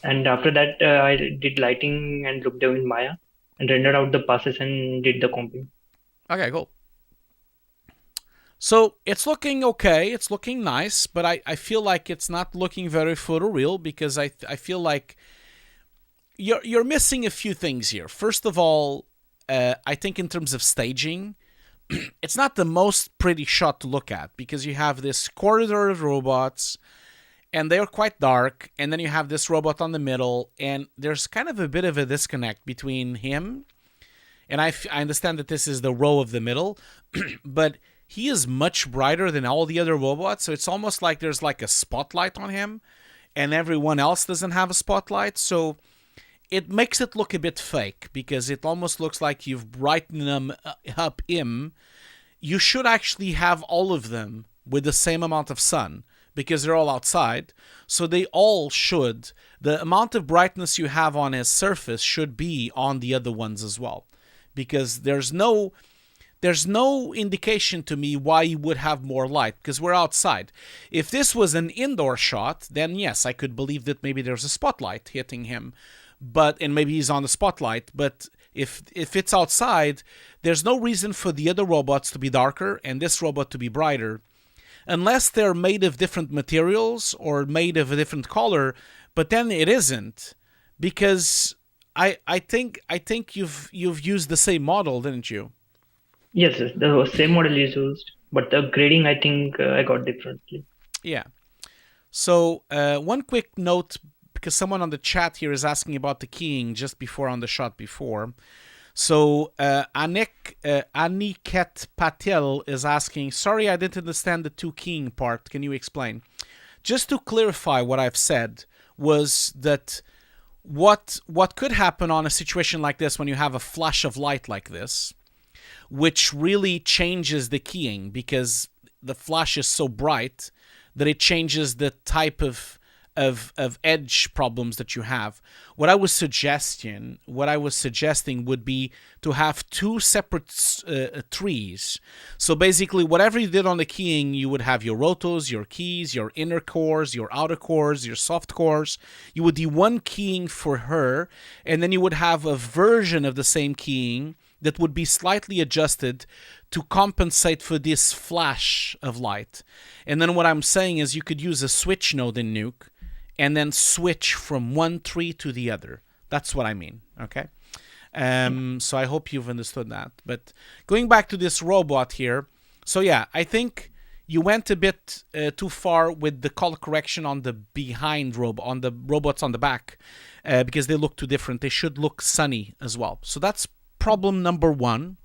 And after that, I did lighting and looked down in Maya and rendered out the passes and did the comping. Okay, cool. So it's looking okay. It's looking nice, but I feel like it's not looking very photoreal because I feel like you're missing a few things here. First of all, I think in terms of staging, it's not the most pretty shot to look at because you have this corridor of robots and they're quite dark, and then you have this robot on the middle, and there's kind of a bit of a disconnect between him, and I understand that this is the row of the middle, but he is much brighter than all the other robots, so it's almost like there's like a spotlight on him, and everyone else doesn't have a spotlight, so it makes it look a bit fake because it almost looks like you've brightened them up him. You should actually have all of them with the same amount of sun because they're all outside. So they all should, the amount of brightness you have on his surface should be on the other ones as well. Because there's no indication to me why you would have more light because we're outside. If this was an indoor shot, then yes, I could believe that maybe there's a spotlight hitting him. And maybe he's on the spotlight, but if it's outside, there's no reason for the other robots to be darker and this robot to be brighter, unless they're made of different materials or made of a different color. But then it isn't, because I think you've used the same model, didn't you? Yes, the same model is used, but the grading I think I got differently. Yeah. So one quick note, because someone on the chat here is asking about the keying just before on the shot before. So Aniket Patel is asking, sorry, I didn't understand the two keying part. Can you explain? Just to clarify what I've said was that what could happen on a situation like this when you have a flash of light like this which really changes the keying because the flash is so bright that it changes the type of edge problems that you have. What I was suggesting would be to have two separate trees. So basically, whatever you did on the keying, you would have your rotos, your keys, your inner cores, your outer cores, your soft cores. You would do one keying for her, and then you would have a version of the same keying that would be slightly adjusted to compensate for this flash of light. And then what I'm saying is you could use a switch node in Nuke and then switch from one tree to the other. That's what I mean, okay? So I hope you've understood that. But going back to this robot here, so yeah, I think you went a bit too far with the color correction on the behind on the robots on the back because they look too different. They should look sunny as well. So that's problem number one.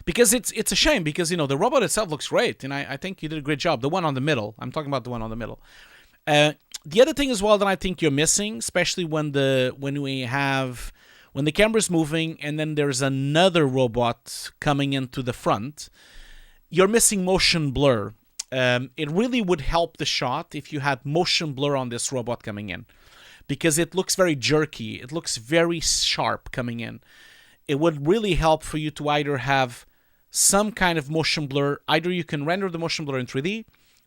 Because it's a shame because, the robot itself looks great, and I think you did a great job. The one on the middle. I'm talking about the one on the middle. The other thing as well that I think you're missing, especially when the camera's moving and then there's another robot coming into the front, you're missing motion blur. It really would help the shot if you had motion blur on this robot coming in, because it looks very jerky. It looks very sharp coming in. It would really help for you to either have some kind of motion blur. Either you can render the motion blur in 3D,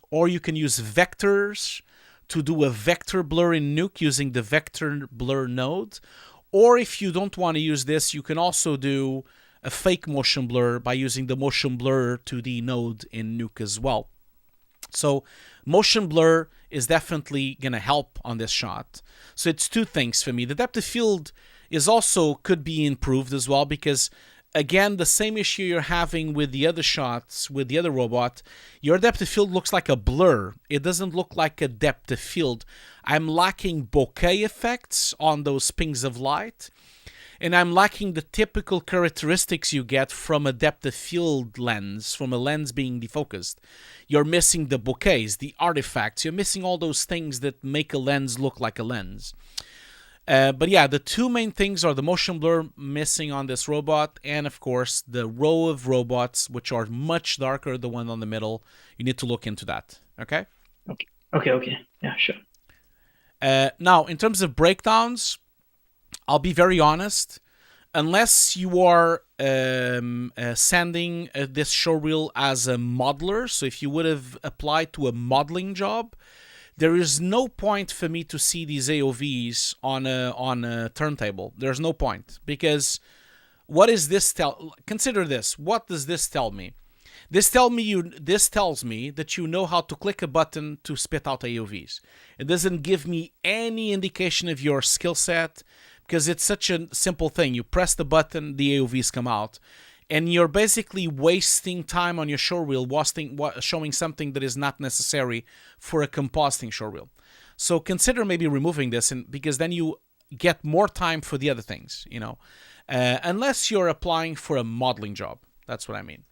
or you can use vectors to do a vector blur in Nuke using the vector blur node. Or if you don't want to use this, you can also do a fake motion blur by using the motion blur 2D node in Nuke as well. So motion blur is definitely going to help on this shot. So it's two things for me. The depth of field is also could be improved as well, because again, the same issue you're having with the other shots, with the other robot, your depth of field looks like a blur. It doesn't look like a depth of field. I'm lacking bokeh effects on those pings of light, and I'm lacking the typical characteristics you get from a depth of field lens, from a lens being defocused. You're missing the bokehs, the artifacts. You're missing all those things that make a lens look like a lens. But yeah, the two main things are the motion blur missing on this robot, and of course the row of robots, which are much darker, the one on the middle. You need to look into that, okay? Okay. Yeah, sure. Now, in terms of breakdowns, I'll be very honest. Unless you are sending this showreel as a modeler, so if you would have applied to a modeling job, there is no point for me to see these AOVs on a turntable. There's no point, because what is this consider this. What does this tell me? This tells me that you know how to click a button to spit out AOVs. It doesn't give me any indication of your skill set, because it's such a simple thing. You press the button, the AOVs come out. And you're basically wasting time on your showreel showing something that is not necessary for a compositing showreel. So consider maybe removing this, because then you get more time for the other things, unless you're applying for a modeling job. That's what I mean.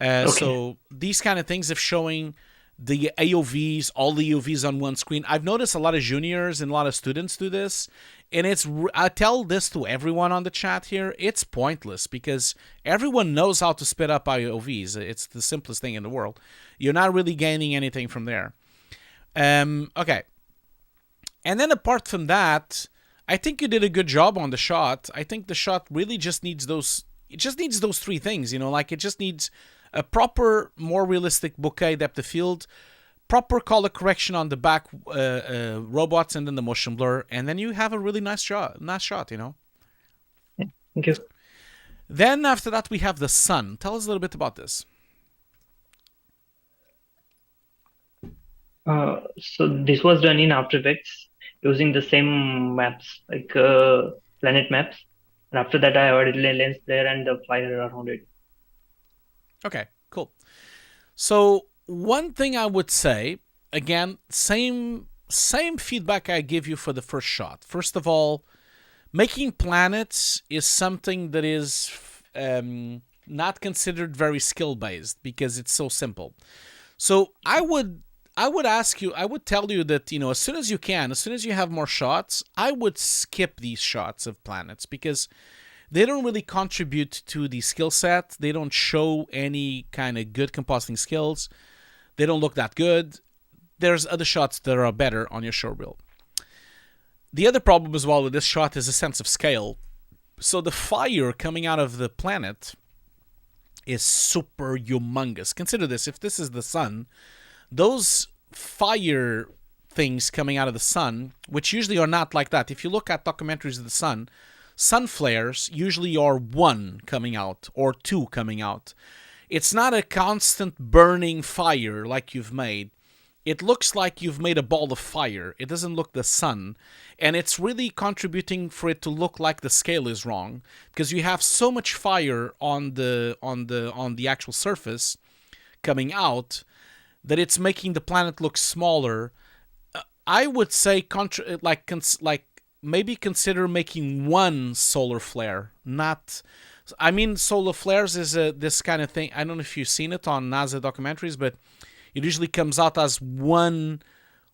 Okay. So these kind of things of showing the AOVs, all the AOVs on one screen. I've noticed a lot of juniors and a lot of students do this. And I tell this to everyone on the chat here, it's pointless, because everyone knows how to spit up AOVs. It's the simplest thing in the world. You're not really gaining anything from there. Okay. And then apart from that, I think you did a good job on the shot. I think the shot really just needs those three things, it just needs a proper, more realistic bokeh depth of field, proper color correction on the back robots, and then the motion blur, and then you have a really nice shot. Yeah, thank you. Then after that, we have the sun. Tell us a little bit about this. So this was done in After Effects using the same maps, like planet maps. And after that, I added a lens flare and the fire around it. Okay, cool. So one thing I would say, again, same feedback I give you for the first shot. First of all, making planets is something that is not considered very skill-based, because it's so simple. So I would tell you that, as soon as you have more shots, I would skip these shots of planets, because they don't really contribute to the skill set. They don't show any kind of good compositing skills. They don't look that good. There's other shots that are better on your showreel. The other problem as well with this shot is a sense of scale. So the fire coming out of the planet is super humongous. Consider this, if this is the sun, those fire things coming out of the sun, which usually are not like that. If you look at documentaries of the sun flares usually are one coming out or two coming out. It's not a constant burning fire like you've made. It looks like you've made a ball of fire. It doesn't look the sun. And it's really contributing for it to look like the scale is wrong, because you have so much fire on the actual surface coming out that it's making the planet look smaller. I would say maybe consider making one solar flare, not... I mean, solar flares is this kind of thing. I don't know if you've seen it on NASA documentaries, but it usually comes out as one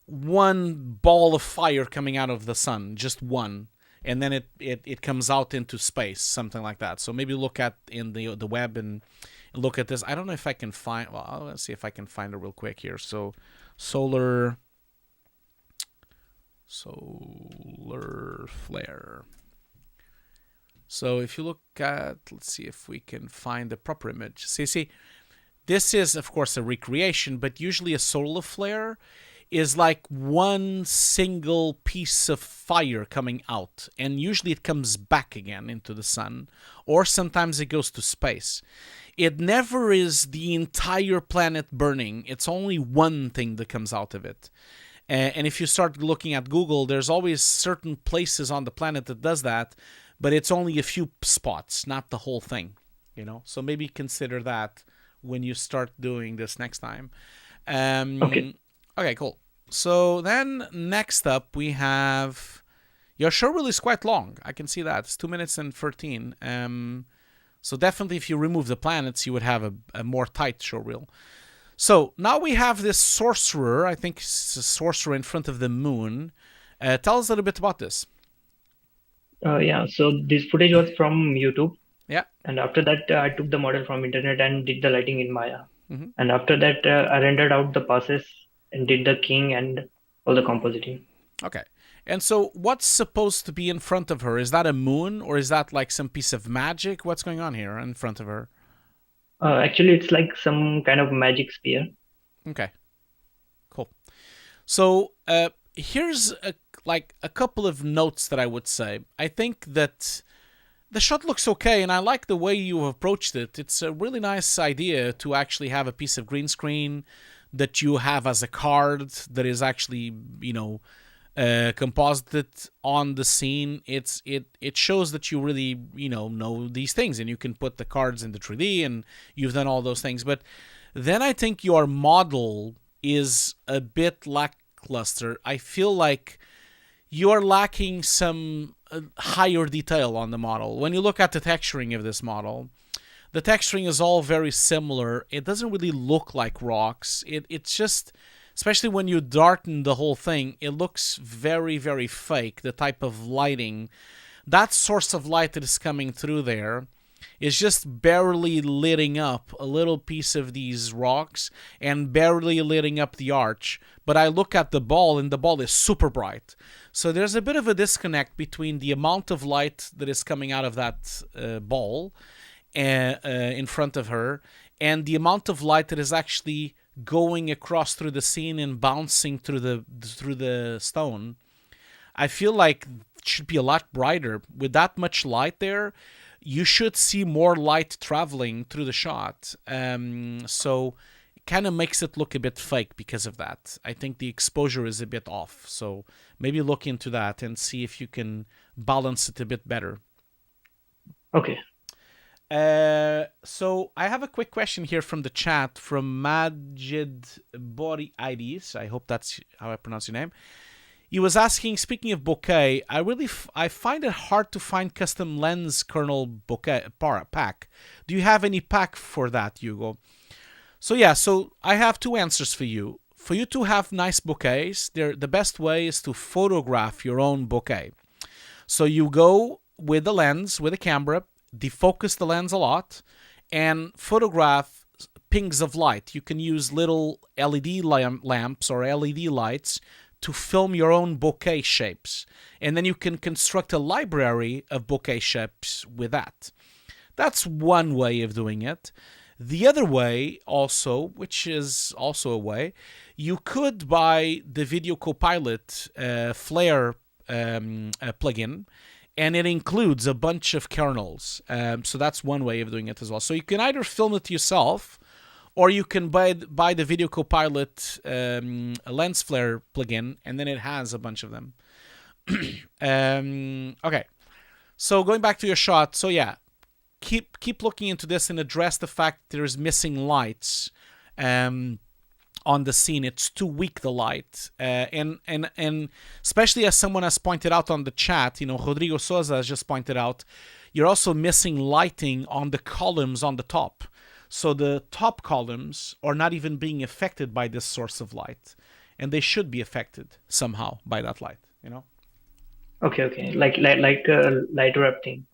ball of fire coming out of the sun, just one, and then it comes out into space, something like that. So maybe look at in the web and look at this. I don't know if I can find. Well, let's see if I can find it real quick here. So solar flare. So if you look at, let's see if we can find the proper image. See, this is, of course, a recreation, but usually a solar flare is like one single piece of fire coming out, and usually it comes back again into the sun, or sometimes it goes to space. It never is the entire planet burning. It's only one thing that comes out of it. And if you start looking at Google, there's always certain places on the planet that does that, but it's only a few spots, not the whole thing, So maybe consider that when you start doing this next time. Okay, cool. So then next up we have... Your showreel is quite long. I can see that. It's 2 minutes and 13. So definitely if you remove the planets, you would have a more tight showreel. So now we have this sorcerer. I think it's a sorcerer in front of the moon. Tell us a little bit about this. Yeah, so this footage was from YouTube. Yeah. And after that, I took the model from internet and did the lighting in Maya. Mm-hmm. And after that, I rendered out the passes and did the king and all the compositing. Okay. And so what's supposed to be in front of her? Is that a moon, or is that like some piece of magic? What's going on here in front of her? Actually, it's like some kind of magic spear. Okay. Cool. So here's a couple of notes that I would say. I think that the shot looks okay, and I like the way you approached it. It's a really nice idea to actually have a piece of green screen that you have as a card that is actually, composited on the scene. It shows that you really, know these things, and you can put the cards in the 3D, and you've done all those things. But then I think your model is a bit lackluster. I feel like you're lacking some higher detail on the model. When you look at the texturing of this model, the texturing is all very similar. It doesn't really look like rocks. It's just, especially when you darken the whole thing, it looks very, very fake. The type of lighting, that source of light that is coming through there is just barely lighting up a little piece of these rocks and barely lighting up the arch. But I look at the ball, and the ball is super bright. So there's a bit of a disconnect between the amount of light that is coming out of that ball in front of her and the amount of light that is actually going across through the scene and bouncing through the stone. I feel like it should be a lot brighter. With that much light there, you should see more light traveling through the shot. So it kind of makes it look a bit fake because of that. I think the exposure is a bit off. So maybe look into that and see if you can balance it a bit better. Okay. So I have a quick question here from the chat from Majid Bori IDs. I hope that's how I pronounce your name. He was asking, speaking of bokeh, I find it hard to find custom lens kernel bokeh pack. Do you have any pack for that, Hugo? So yeah, so I have two answers for you. For you to have nice bokehs, the best way is to photograph your own bokeh. So you go with the lens, with the camera, defocus the lens a lot, and photograph pings of light. You can use little LED lamps or LED lights to film your own bokeh shapes. And then you can construct a library of bokeh shapes with that. That's one way of doing it. The other way also, which is also a way, you could buy the Video Copilot Flare plugin, and it includes a bunch of kernels. So that's one way of doing it as well. So you can either film it yourself, or you can buy the Video Copilot lens flare plugin, and then it has a bunch of them. Okay, so going back to your shot. So yeah, keep looking into this and address the fact that there's missing lights on the scene. It's too weak, the light, and especially as someone has pointed out on the chat, Rodrigo Souza has just pointed out, you're also missing lighting on the columns on the top. So the top columns are not even being affected by this source of light, and they should be affected somehow by that light. Okay, like light wrap thing.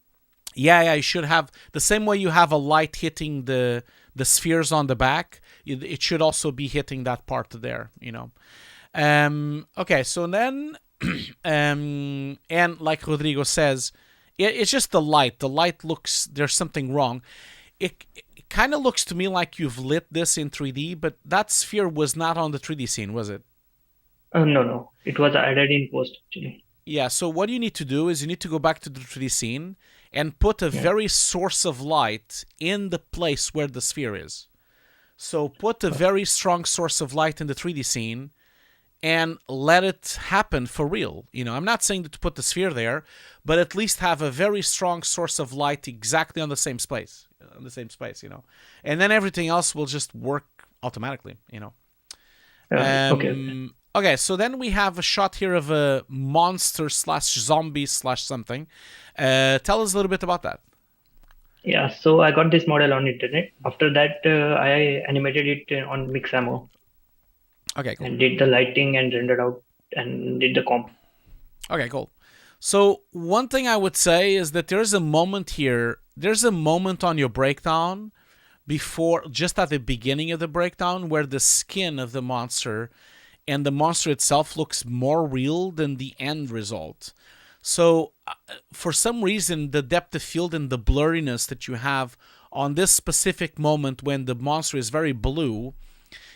Yeah, you should have the same way you have a light hitting the spheres on the back. It should also be hitting that part there. Okay, so then, and like Rodrigo says, it's just the light. The light looks, there's something wrong. It kind of looks to me like you've lit this in 3D, but that sphere was not on the 3D scene, was it? No, it was added in post actually. Yeah, so what you need to do is you need to go back to the 3D scene and put a very source of light in the place where the sphere is. So put a very strong source of light in the 3D scene and let it happen for real. I'm not saying to put the sphere there, but at least have a very strong source of light exactly on the same space. And then everything else will just work automatically. Okay, so then we have a shot here of a monster / zombie / something. Tell us a little bit about that. Yeah, so I got this model on internet. After that, I animated it on Mixamo. Okay, cool. And did the lighting and rendered out and did the comp. Okay, cool. So one thing I would say is that there's a moment here. There's a moment on your breakdown just at the beginning of the breakdown, where the skin of the monster and the monster itself looks more real than the end result. So for some reason, the depth of field and the blurriness that you have on this specific moment when the monster is very blue,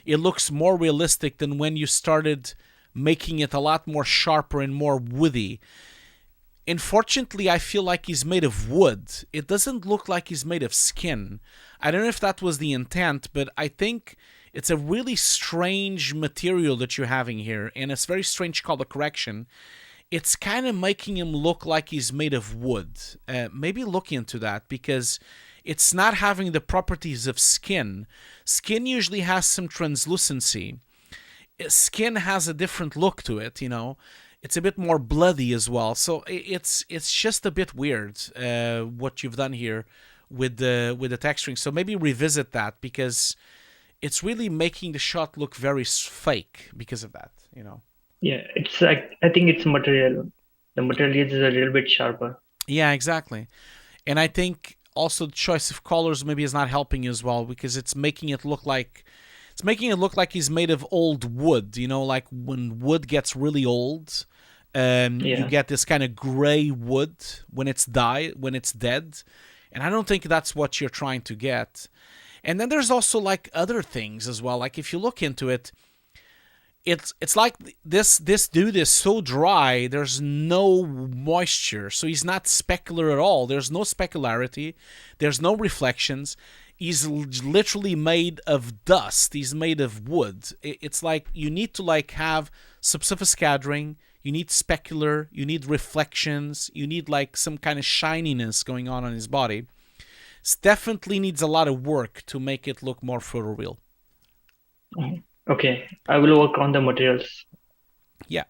it looks more realistic than when you started making it a lot more sharper and more woody. Unfortunately, I feel like he's made of wood. It doesn't look like he's made of skin. I don't know if that was the intent, but I think it's a really strange material that you're having here, and it's very strange color correction. It's kind of making him look like he's made of wood. Maybe look into that, because it's not having the properties of skin. Skin usually has some translucency. Skin has a different look to it, It's a bit more bloody as well. So it's just a bit weird what you've done here with the texturing. So maybe revisit that, because it's really making the shot look very fake because of that, Yeah, it's like, I think it's material. The material is a little bit sharper. Yeah, exactly. And I think also the choice of colors maybe is not helping as well, because it's making it look like he's made of old wood, like when wood gets really old, you get this kind of gray wood when it's dead. And I don't think that's what you're trying to get. And then there's also like other things as well. Like if you look into it, it's like this dude is so dry, there's no moisture, so he's not specular at all. There's no specularity, there's no reflections. He's literally made of dust. He's made of wood. It's like you need to like have subsurface scattering, you need specular, you need reflections, you need like some kind of shininess going on his body. It definitely needs a lot of work to make it look more photoreal. Okay, I will work on the materials. Yeah.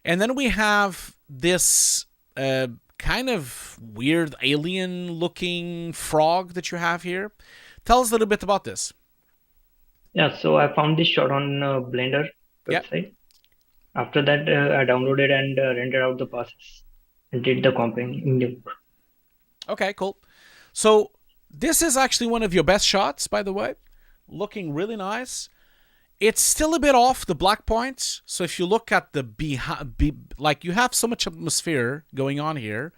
And then we have this kind of weird alien-looking frog that you have here. Tell us a little bit about this. Yeah, so I found this shot on Blender website. After that, I downloaded and rendered out the passes and did the comping in Nuke. Okay, cool. So this is actually one of your best shots, by the way. Looking really nice. It's still a bit off the black points. So if you look at the like you have so much atmosphere going on here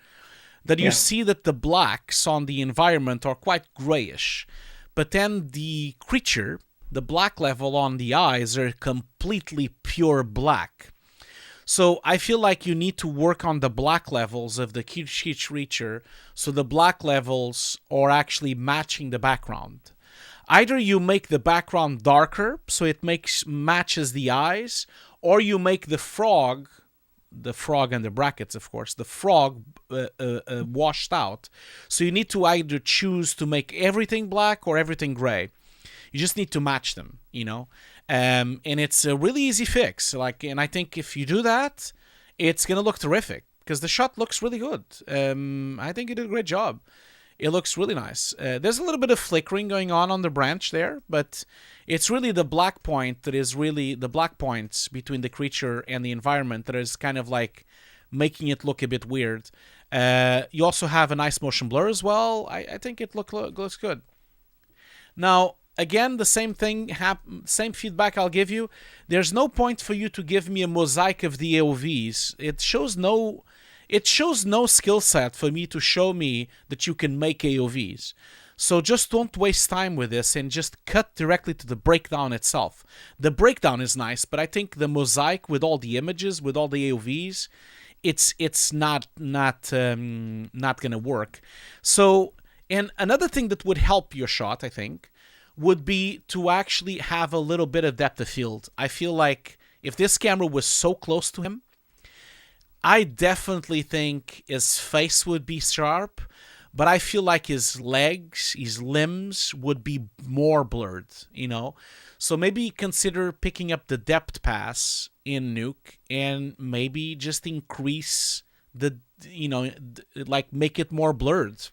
that you see that the blacks on the environment are quite grayish. But then the creature, the black level on the eyes are completely pure black. So I feel like you need to work on the black levels of the creature so the black levels are actually matching the background. Either you make the background darker so it matches the eyes, or you make the frog and the brackets, of course, the frog washed out. So you need to either choose to make everything black or everything gray. You just need to match them, you know. And it's a really easy fix. And I think if you do that, it's gonna look terrific because the shot looks really good. I think you did a great job. It looks really nice. There's a little bit of flickering going on the branch there, but it's really the black point that is really the black points between the creature and the environment that is kind of like making it look a bit weird. You also have a nice motion blur as well. I think it looks good. Now, again, the same thing, same feedback I'll give you. There's no point for you to give me a mosaic of the AOVs. It shows no skill set for me to show me that you can make AOVs. So just don't waste time with this and just cut directly to the breakdown itself. The breakdown is nice, but I think the mosaic with all the images, with all the AOVs, it's not gonna work. So, and another thing that would help your shot, I think, would be to actually have a little bit of depth of field. I feel like if this camera was so close to him, I definitely think his face would be sharp, but I feel like his legs, his limbs would be more blurred, you know? So maybe consider picking up the depth pass in Nuke and maybe just increase like make it more blurred.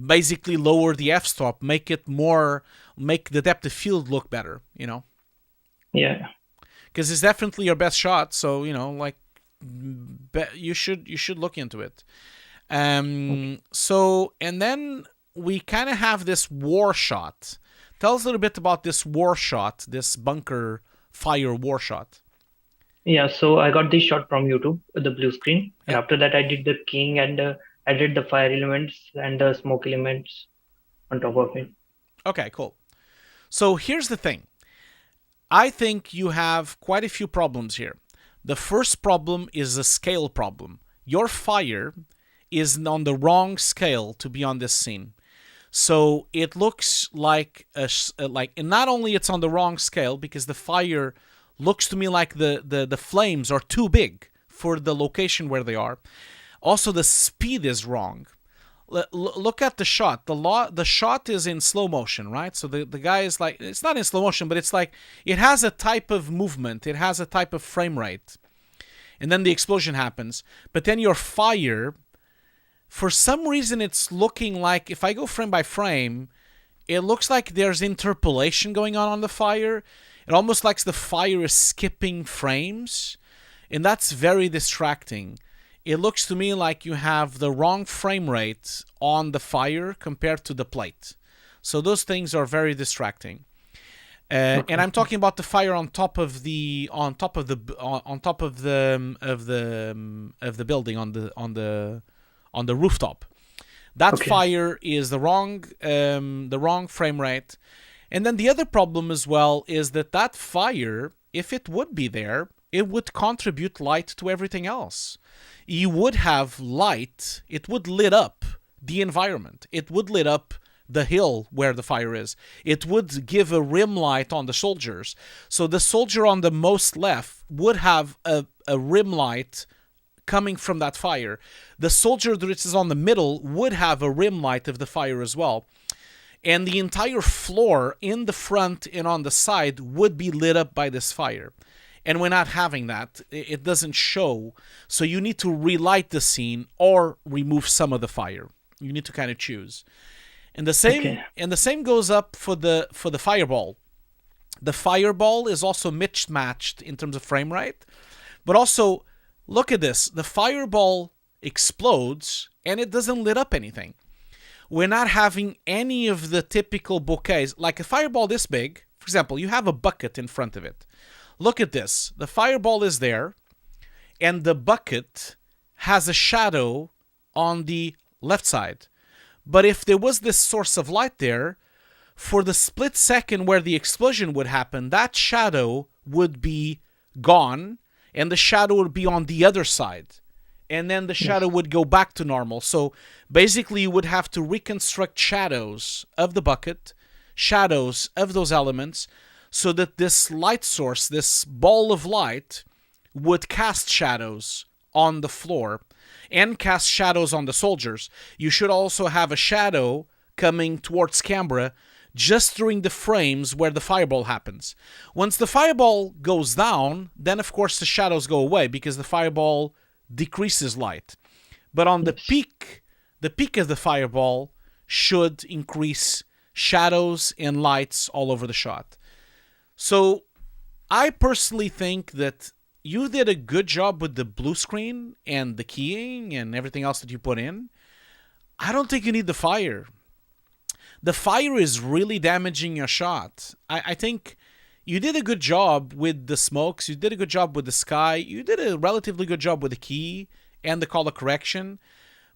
Basically lower the f-stop, make the depth of field look better, you know? Yeah. Because it's definitely your best shot, so, you know, like, you should look into it. So, and then we kind of have this war shot. Tell us a little bit about this war shot, this bunker fire war shot. Yeah, so I got this shot from YouTube, the blue screen. And after that, I did the king and I did the fire elements and the smoke elements on top of it. Okay, cool. So here's the thing. I think you have quite a few problems here. The first problem is a scale problem. Your fire is on the wrong scale to be on this scene. So it looks like and not only it's on the wrong scale because the fire looks to me like the flames are too big for the location where they are. Also, the speed is wrong. Look at the shot. The shot is in slow motion, right? So the guy is like, it's not in slow motion, but it's like, it has a type of movement. It has a type of frame rate. And then the explosion happens. But then your fire, for some reason, it's looking like, if I go frame by frame, it looks like there's interpolation going on the fire. It almost like the fire is skipping frames. And that's very distracting. It looks to me like you have the wrong frame rate on the fire compared to the plate. So those things are very distracting. And I'm talking about the fire on top of the building, on the rooftop. That fire is the wrong frame rate. And then the other problem as well is that fire, if it would be there, it would contribute light to everything else. You would have light, it would lit up the environment. It would lit up the hill where the fire is. It would give a rim light on the soldiers. So the soldier on the most left would have a rim light coming from that fire. The soldier that is on the middle would have a rim light of the fire as well. And the entire floor in the front and on the side would be lit up by this fire. And we're not having that. It doesn't show. So you need to relight the scene or remove some of the fire. You need to kind of choose. And the same goes up for the fireball. The fireball is also mismatched in terms of frame rate. But also, look at this. The fireball explodes and it doesn't lit up anything. We're not having any of the typical bouquets. Like a fireball this big, for example, you have a bucket in front of it. Look at this. The fireball is there, and the bucket has a shadow on the left side. But if there was this source of light there, for the split second where the explosion would happen, that shadow would be gone, and the shadow would be on the other side. And then the shadow would go back to normal. So basically, you would have to reconstruct shadows of the bucket, shadows of those elements, so that this light source, this ball of light, would cast shadows on the floor and cast shadows on the soldiers. You should also have a shadow coming towards camera just during the frames where the fireball happens. Once the fireball goes down, then of course the shadows go away because the fireball decreases light. But on the peak of the fireball should increase shadows and lights all over the shot. So I personally think that you did a good job with the blue screen and the keying and everything else that you put in. I don't think you need the fire. The fire is really damaging your shot. I think you did a good job with the smokes. You did a good job with the sky. You did a relatively good job with the key and the color correction.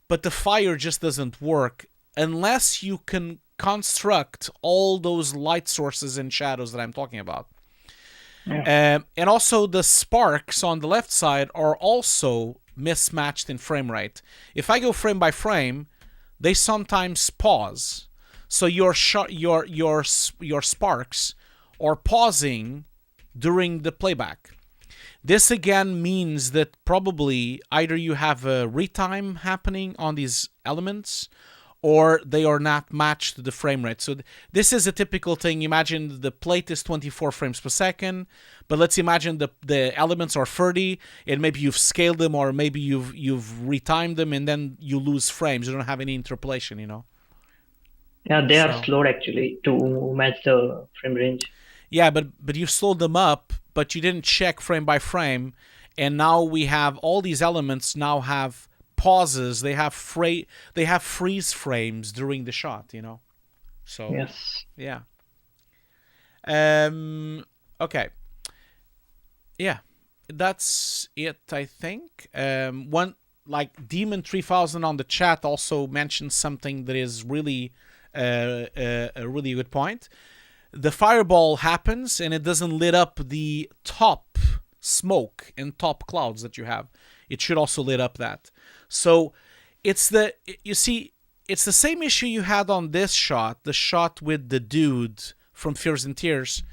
But the fire just doesn't work unless you can construct all those light sources and shadows that I'm talking about. Yeah. And also the sparks on the left side are also mismatched in frame rate. If I go frame by frame, they sometimes pause. So your sparks are pausing during the playback. This again means that probably either you have a retime happening on these elements or they are not matched to the frame rate. So this is a typical thing. Imagine the plate is 24 frames per second, but let's imagine the elements are 30, and maybe you've scaled them or maybe you've retimed them, and then you lose frames. You don't have any interpolation, you know? Yeah, they are slowed actually to match the frame range. Yeah, but you slowed them up, but you didn't check frame by frame, and now we have all these elements now have pauses. They have freeze frames during the shot, you know. So yes, yeah. Okay. Yeah, that's it. I think one like Demon 3000 on the chat also mentioned something that is really a really good point. The fireball happens and it doesn't lit up the top smoke and top clouds that you have. It should also lit up that. So it's the same issue you had on this shot, the shot with the dude from Fears and Tears.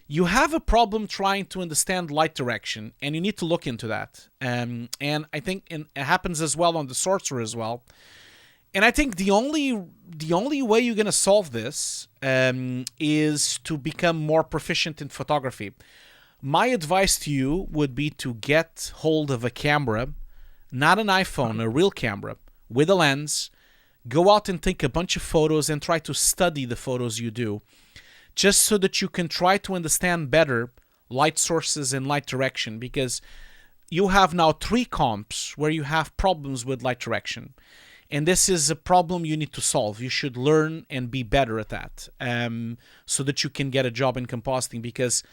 You have a problem trying to understand light direction, and you need to look into that. And I think it happens as well on the Sorcerer as well. And I think the only way you're going to solve this is to become more proficient in photography. My advice to you would be to get hold of a camera, not an iPhone, a real camera, with a lens. Go out and take a bunch of photos and try to study the photos you do, just so that you can try to understand better light sources and light direction, because you have now 3 comps where you have problems with light direction. And this is a problem you need to solve. You should learn and be better at that so that you can get a job in compositing, because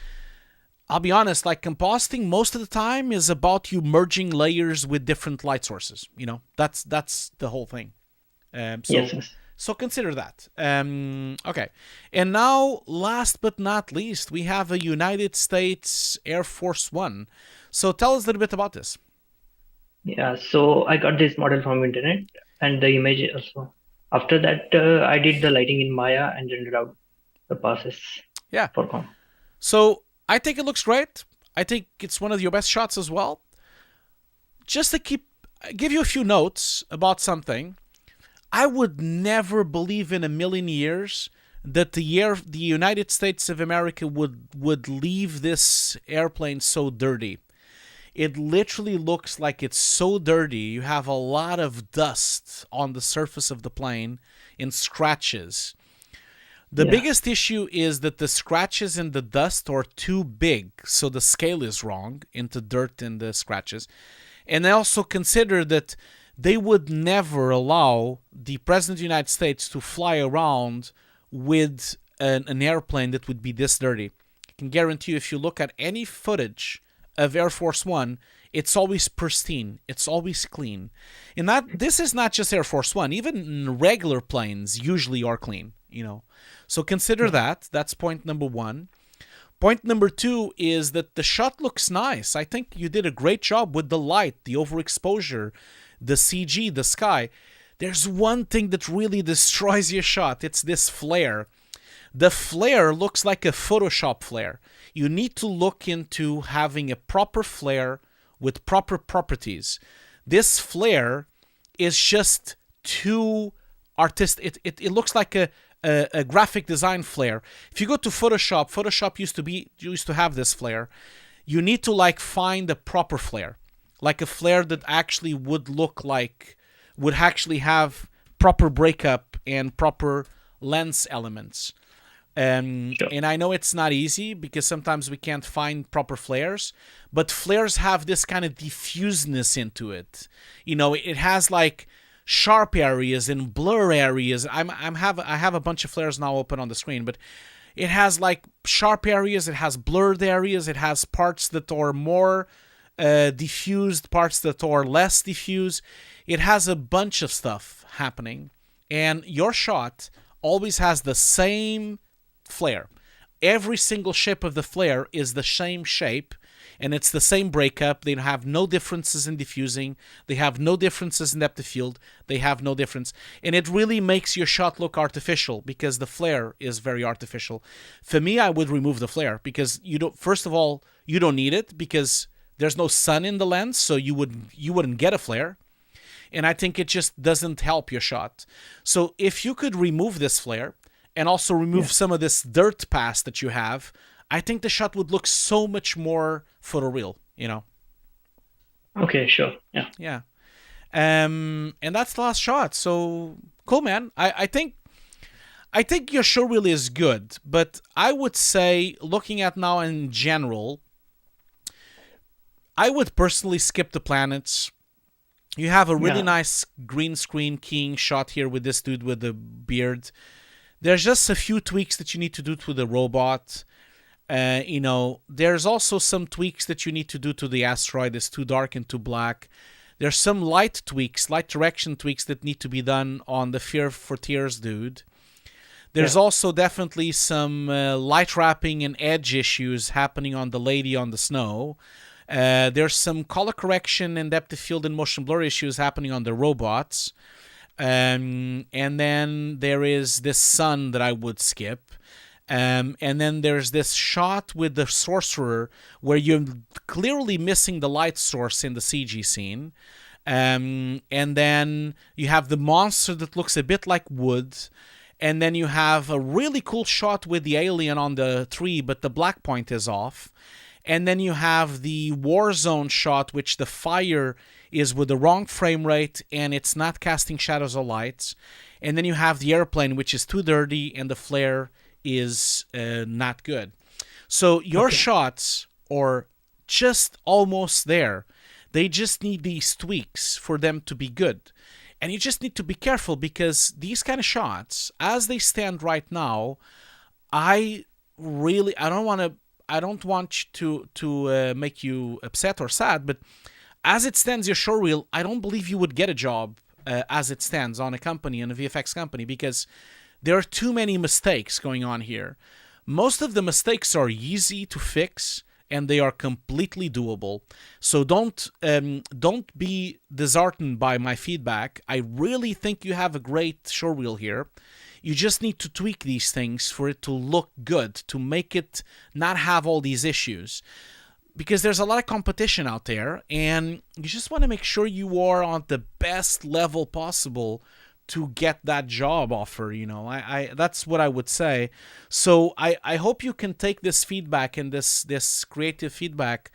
I'll be honest, like compositing most of the time is about you merging layers with different light sources. You know, that's the whole thing. So consider that. Okay. And now, last but not least, we have a United States Air Force One. So tell us a little bit about this. Yeah, so I got this model from internet and the image also. After that, I did the lighting in Maya and rendered out the passes. Yeah. For comp. So I think it looks great. I think it's one of your best shots as well. Just to give you a few notes about something. I would never believe in a million years that the United States of America would leave this airplane so dirty. It literally looks like it's so dirty. You have a lot of dust on the surface of the plane and scratches. The biggest issue is that the scratches and the dust are too big, so the scale is wrong into dirt and the scratches. And I also consider that they would never allow the President of the United States to fly around with an airplane that would be this dirty. I can guarantee you, if you look at any footage of Air Force One, it's always pristine. It's always clean. And this is not just Air Force One. Even regular planes usually are clean, So consider that. That's point number one. Point number two is that the shot looks nice. I think you did a great job with the light, the overexposure, the CG, the sky. There's one thing that really destroys your shot. It's this flare. The flare looks like a Photoshop flare. You need to look into having a proper flare with proper properties. This flare is just too artistic. It looks like a graphic design flare. If you go to Photoshop used to have this flare. You need to find a proper flare, like a flare that actually would actually have proper breakup and proper lens elements. Sure. And I know it's not easy because sometimes we can't find proper flares, but flares have this kind of diffuseness into it. It has sharp areas and blur areas. I have a bunch of flares now open on the screen, but it has sharp areas, it has blurred areas, it has parts that are more diffused, parts that are less diffused. It has a bunch of stuff happening, and your shot always has the same flare. Every single shape of the flare is the same shape, and it's the same breakup. They have no differences in diffusing. They have no differences in depth of field. They have no difference. And it really makes your shot look artificial because the flare is very artificial. For me, I would remove the flare because first of all, you don't need it because there's no sun in the lens, so you wouldn't get a flare. And I think it just doesn't help your shot. So if you could remove this flare and also remove some of this dirt pass that you have, I think the shot would look so much more photoreal, Okay, sure. Yeah. Yeah. And that's the last shot. So cool, man. I think your showreel is good, but I would say, looking at now in general, I would personally skip the planets. You have a really nice green screen keying shot here with this dude with the beard. There's just a few tweaks that you need to do to the robot. There's also some tweaks that you need to do to the asteroid. It's too dark and too black. There's some light direction tweaks that need to be done on the Fear for Tears dude. There's also definitely some light wrapping and edge issues happening on the lady on the snow. There's some color correction and depth of field and motion blur issues happening on the robots. And then there is this sun that I would skip. And then there's this shot with the sorcerer where you're clearly missing the light source in the CG scene. And then you have the monster that looks a bit like wood. And then you have a really cool shot with the alien on the tree, but the black point is off. And then you have the war zone shot, which the fire is with the wrong frame rate and it's not casting shadows or lights. And then you have the airplane, which is too dirty and the flare is not good. So your shots are just almost there. They just need these tweaks for them to be good. And you just need to be careful because these kind of shots, as they stand right now, I don't want to make you upset or sad, but as it stands, your showreel, I don't believe you would get a job as it stands on a VFX company, because there are too many mistakes going on here. Most of the mistakes are easy to fix, and they are completely doable. So don't be disheartened by my feedback. I really think you have a great showreel here. You just need to tweak these things for it to look good, to make it not have all these issues. Because there's a lot of competition out there, and you just want to make sure you are on the best level possible to get that job offer. That's what I would say. So I hope you can take this feedback and this creative feedback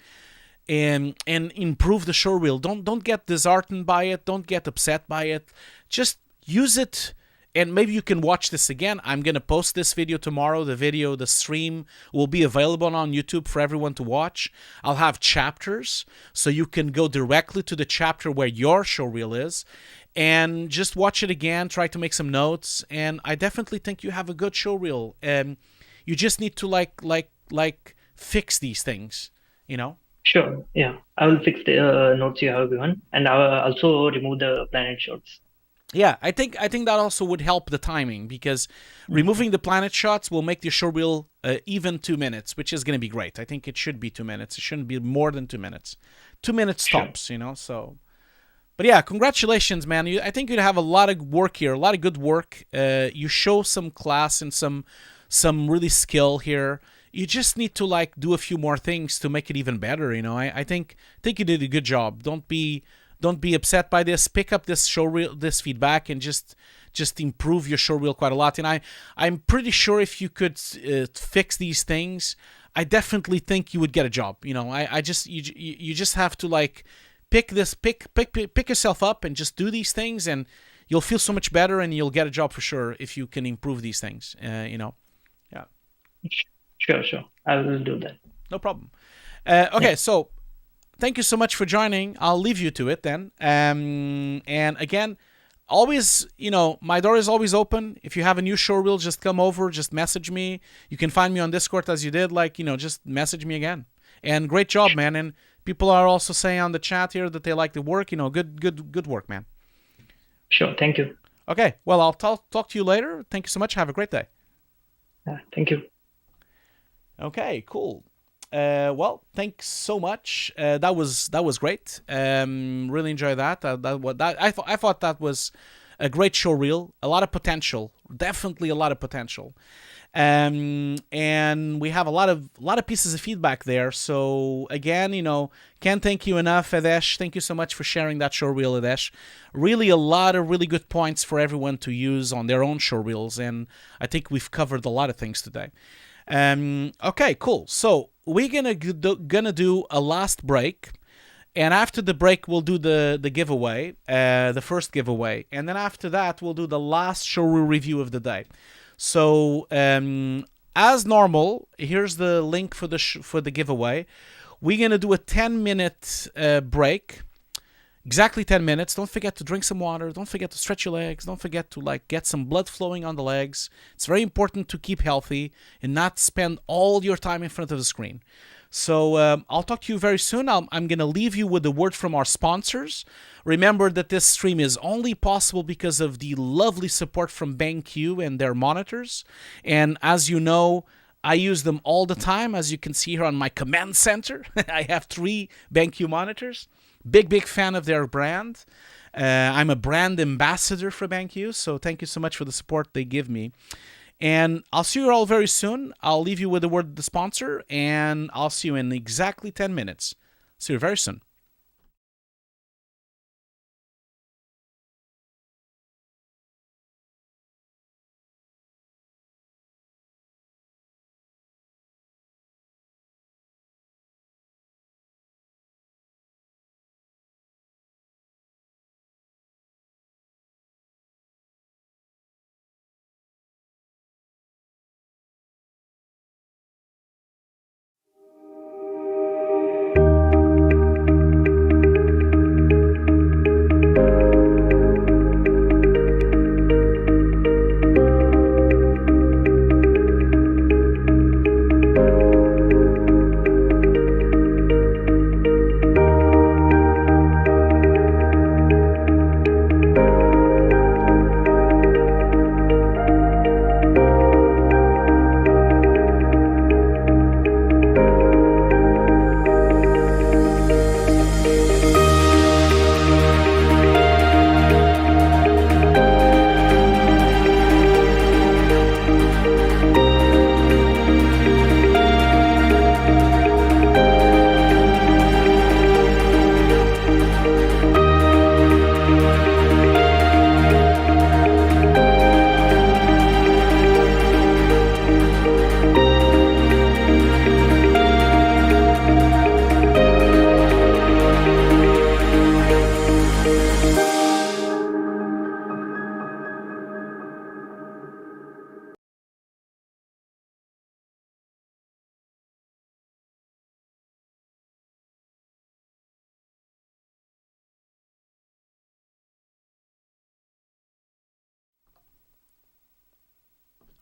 and improve the showreel. Don't get disheartened by it. Don't get upset by it. Just use it and maybe you can watch this again. I'm going to post this video tomorrow. The stream will be available on YouTube for everyone to watch. I'll have chapters, so you can go directly to the chapter where your showreel is and just watch it again, try to make some notes. And I definitely think you have a good showreel. You just need to like fix these things, you know? Sure. Yeah. I will fix the notes you have given, and I will also remove the planet shots. Yeah, I think that also would help the timing, because removing the planet shots will make the showreel even 2 minutes, which is going to be great. I think it should be 2 minutes. It shouldn't be more than 2 minutes. 2 minutes tops, you know. So, but yeah, congratulations, man. I think you'd have a lot of work here, a lot of good work. You show some class and some really skill here. You just need to like do a few more things to make it even better. You know, I think you did a good job. Don't be upset by this. Pick up this showreel, this feedback, and just improve your showreel quite a lot. And I'm pretty sure if you could fix these things, I definitely think you would get a job. You know, you just have to like pick yourself up and just do these things, and you'll feel so much better, and you'll get a job for sure if you can improve these things. You know, yeah. Sure. I will do that. No problem. Okay, so thank you so much for joining. I'll leave you to it then. And again, always, you know, my door is always open. If you have a new showreel, just come over, just message me. You can find me on Discord as you did. Like, you know, just message me again. And great job, man. And people are also saying on the chat here that they like the work. You know, good work, man. Sure. Thank you. Okay. Well, I'll talk to you later. Thank you so much. Have a great day. Thank you. Okay, cool. Well, thanks so much. That was great. Really enjoyed that. I thought that was a great showreel. A lot of potential. Definitely a lot of potential. And we have a lot of pieces of feedback there. So again, you know, can't thank you enough, Adesh. Thank you so much for sharing that showreel, Adesh. Really a lot of really good points for everyone to use on their own showreels, and I think we've covered a lot of things today. Okay, cool. So we're gonna do a last break, and after the break we'll do the giveaway, the first giveaway, and then after that we'll do the last showreel review of the day. So as normal, here's the link for the giveaway. We're gonna do a 10-minute break. Exactly 10 minutes. Don't forget to drink some water. Don't forget to stretch your legs. Don't forget to like get some blood flowing on the legs. It's very important to keep healthy and not spend all your time in front of the screen. So I'll talk to you very soon. I'm going to leave you with a word from our sponsors. Remember that this stream is only possible because of the lovely support from BenQ and their monitors. And as you know, I use them all the time. As you can see here on my command center, I have 3 BenQ monitors. Big fan of their brand. I'm a brand ambassador for BenQ, so thank you so much for the support they give me. And I'll see you all very soon. I'll leave you with a word of the sponsor, and I'll see you in exactly 10 minutes. See you very soon.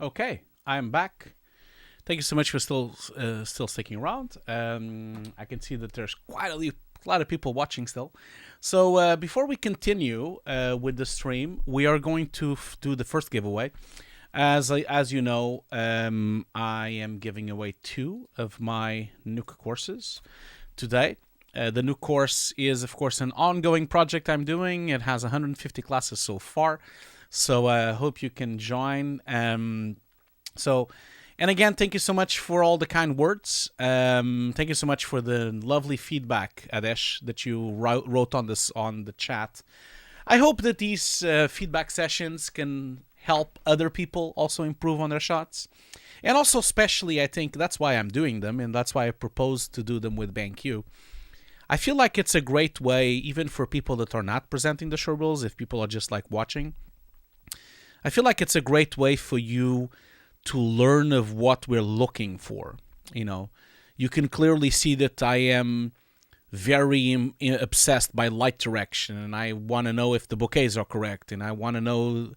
Okay, I'm back. Thank you so much for still sticking around. I can see that there's quite a lot of people watching still. So before we continue with the stream, we are going to do the first giveaway. As you know, I am giving away 2 of my NUC courses today. The NUC course is, of course, an ongoing project I'm doing. It has 150 classes so far, so I hope you can join. And again, thank you so much for all the kind words. Thank you so much for the lovely feedback, Adesh, that you wrote on the chat. I hope that these feedback sessions can help other people also improve on their shots. And also, especially, I think that's why I'm doing them, and that's why I proposed to do them with BenQ. I feel like it's a great way, even for people that are not presenting the showreels, if people are just like watching. I feel like it's a great way for you to learn of what we're looking for. You know, you can clearly see that I am very obsessed by light direction, and I want to know if the bouquets are correct, and I want to know,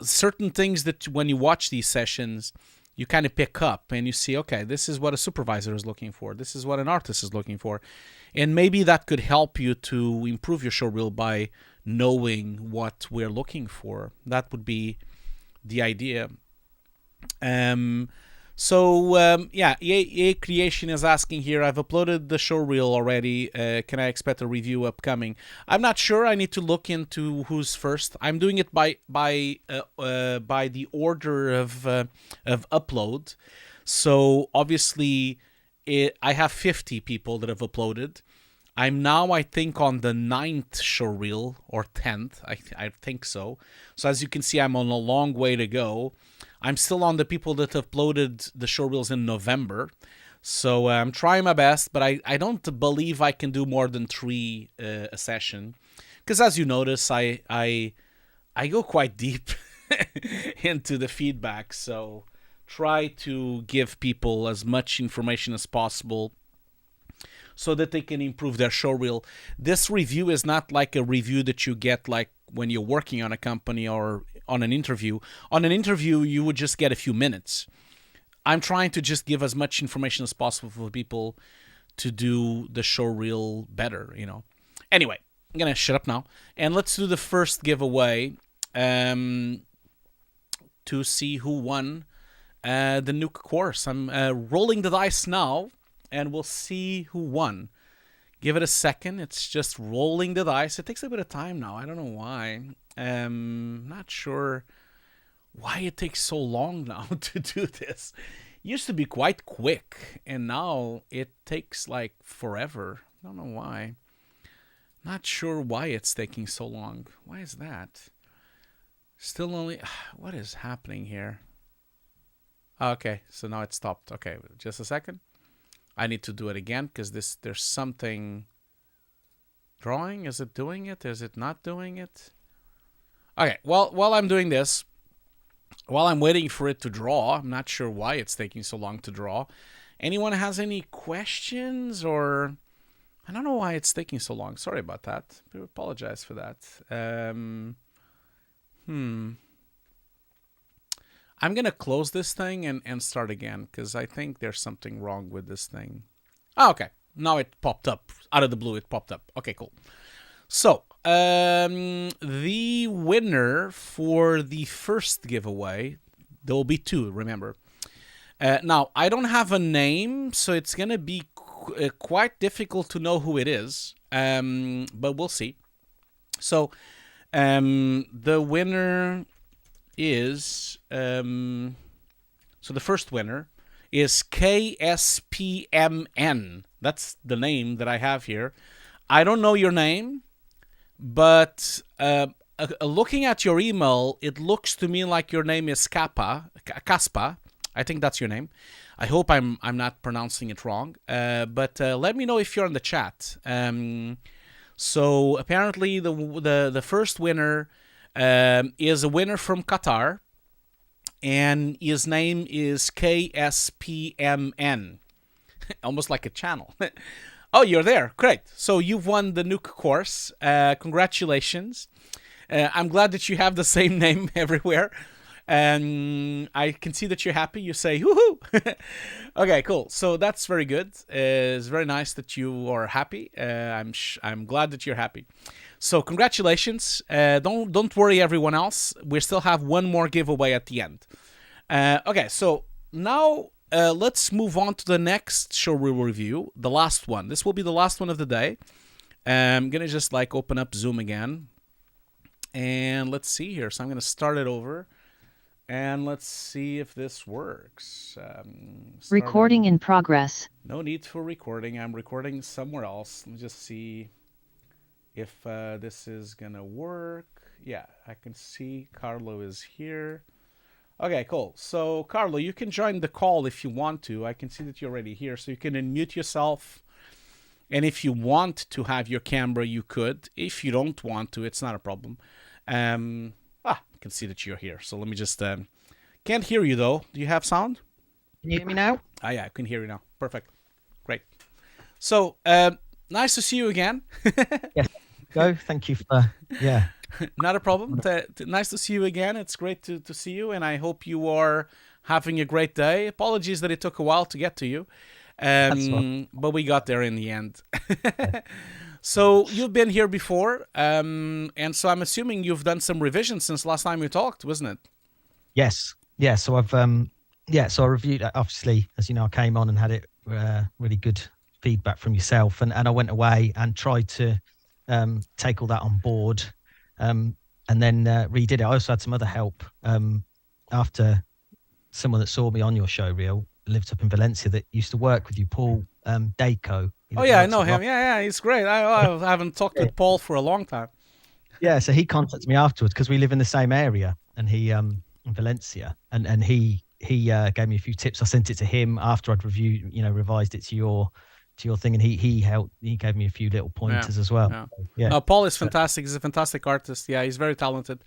certain things that when you watch these sessions, you kind of pick up and you see, okay, this is what a supervisor is looking for. This is what an artist is looking for. And maybe that could help you to improve your showreel by knowing what we're looking for. That would be the idea. EA Creation is asking here, I've uploaded the showreel already. Can I expect a review upcoming? I'm not sure. I need to look into who's first. I'm doing it by the order of upload. So obviously, I have 50 people that have uploaded. I'm now, I think, on the 9th showreel or 10th. I think so. So as you can see, I'm on a long way to go. I'm still on the people that uploaded the showreels in November. So I'm trying my best, but I don't believe I can do more than 3 a session. Because as you notice, I go quite deep into the feedback. So try to give people as much information as possible so that they can improve their showreel. This review is not like a review that you get like when you're working on a company or on an interview. On an interview, you would just get a few minutes. I'm trying to just give as much information as possible for people to do the showreel better, you know. Anyway, I'm going to shut up now. And let's do the first giveaway to see who won the NUC course. I'm rolling the dice now, and we'll see who won. Give it a second. It's just rolling the dice. It takes a bit of time now. I don't know why. Not sure why it takes so long now to do this. It used to be quite quick, and now it takes like forever. I don't know why. Not sure why it's taking so long. Why is that? Still only... What is happening here? Okay, so now it stopped. Okay, just a second. I need to do it again because there's something drawing. Is it doing it? Is it not doing it? Okay, well, while I'm doing this, while I'm waiting for it to draw, I'm not sure why it's taking so long to draw. Anyone has any questions or... I don't know why it's taking so long. Sorry about that. I apologize for that. I'm going to close this thing and start again because I think there's something wrong with this thing. Oh, okay. Now it popped up. Out of the blue, it popped up. Okay, cool. So, the winner for the first giveaway, there will be 2, remember. Now, I don't have a name, so it's going to be quite difficult to know who it is, but we'll see. So, the winner is... so the first winner is KSPMN. That's the name that I have here. I don't know your name, but looking at your email, it looks to me like your name is Kaspa. I think that's your name. I hope I'm not pronouncing it wrong. But let me know if you're in the chat. So apparently the first winner is a winner from Qatar, and his name is KSPMN. Almost like a channel. Oh, you're there. Great. So you've won the NUC course. Congratulations. I'm glad that you have the same name everywhere. And I can see that you're happy. You say, woohoo! Okay, cool. So that's very good. It's very nice that you are happy. I'm glad that you're happy. So congratulations. Don't worry, everyone else. We still have one more giveaway at the end. Okay, so now let's move on to the next showreel review, the last one. This will be the last one of the day. I'm gonna just like open up Zoom again, and let's see here. So I'm gonna start it over, and let's see if this works. Recording in progress. No need for recording. I'm recording somewhere else. Let me just see if this is gonna work. Yeah, I can see Carlo is here. Okay, cool. So Carlo, you can join the call if you want to. I can see that you're already here, so you can unmute yourself. And if you want to have your camera, you could. If you don't want to, it's not a problem. I can see that you're here. So let me just... can't hear you, though. Do you have sound? Can you hear me now? Ah, yeah, I can hear you now. Perfect. Great. So, nice to see you again. Yes. Go. Thank you for... Yeah. Not a problem. Nice to see you again. It's great to see you, and I hope you are having a great day. Apologies that it took a while to get to you. But we got there in the end. So you've been here before, and so I'm assuming you've done some revisions since last time we talked, wasn't it? Yes. Yeah. So I've so I reviewed, obviously, as you know, I came on and had it really good feedback from yourself, and I went away and tried to take all that on board, and then redid it. I also had some other help after someone that saw me on your show reel lived up in Valencia that used to work with you, Paul Daco. Oh yeah, I know him. Yeah, he's great. I haven't talked with Paul for a long time. Yeah, so he contacted me afterwards because we live in the same area, and he in Valencia, and he gave me a few tips. I sent it to him after I'd revised it to your thing, and he helped. He gave me a few little pointers as well. Yeah. Yeah. No, Paul is fantastic. He's a fantastic artist. Yeah, he's very talented.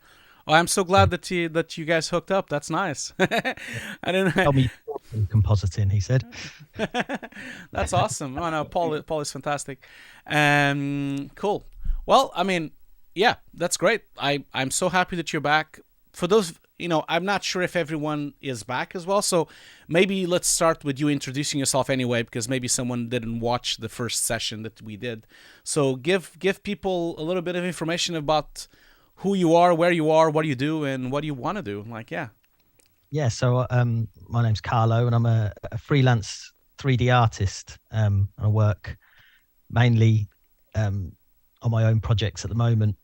Oh, I'm so glad that you guys hooked up. That's nice. I didn't. Tell me compositing, he said. That's awesome. Oh no, Paul is fantastic. Cool. Well, I mean, yeah, that's great. I'm so happy that you're back. For those, I'm not sure if everyone is back as well. So maybe let's start with you introducing yourself anyway, because maybe someone didn't watch the first session that we did. So give people a little bit of information about who you are, where you are, what you do, and what you want to do. Yeah, so my name's Carlo, and I'm a freelance 3D artist. I work mainly on my own projects at the moment,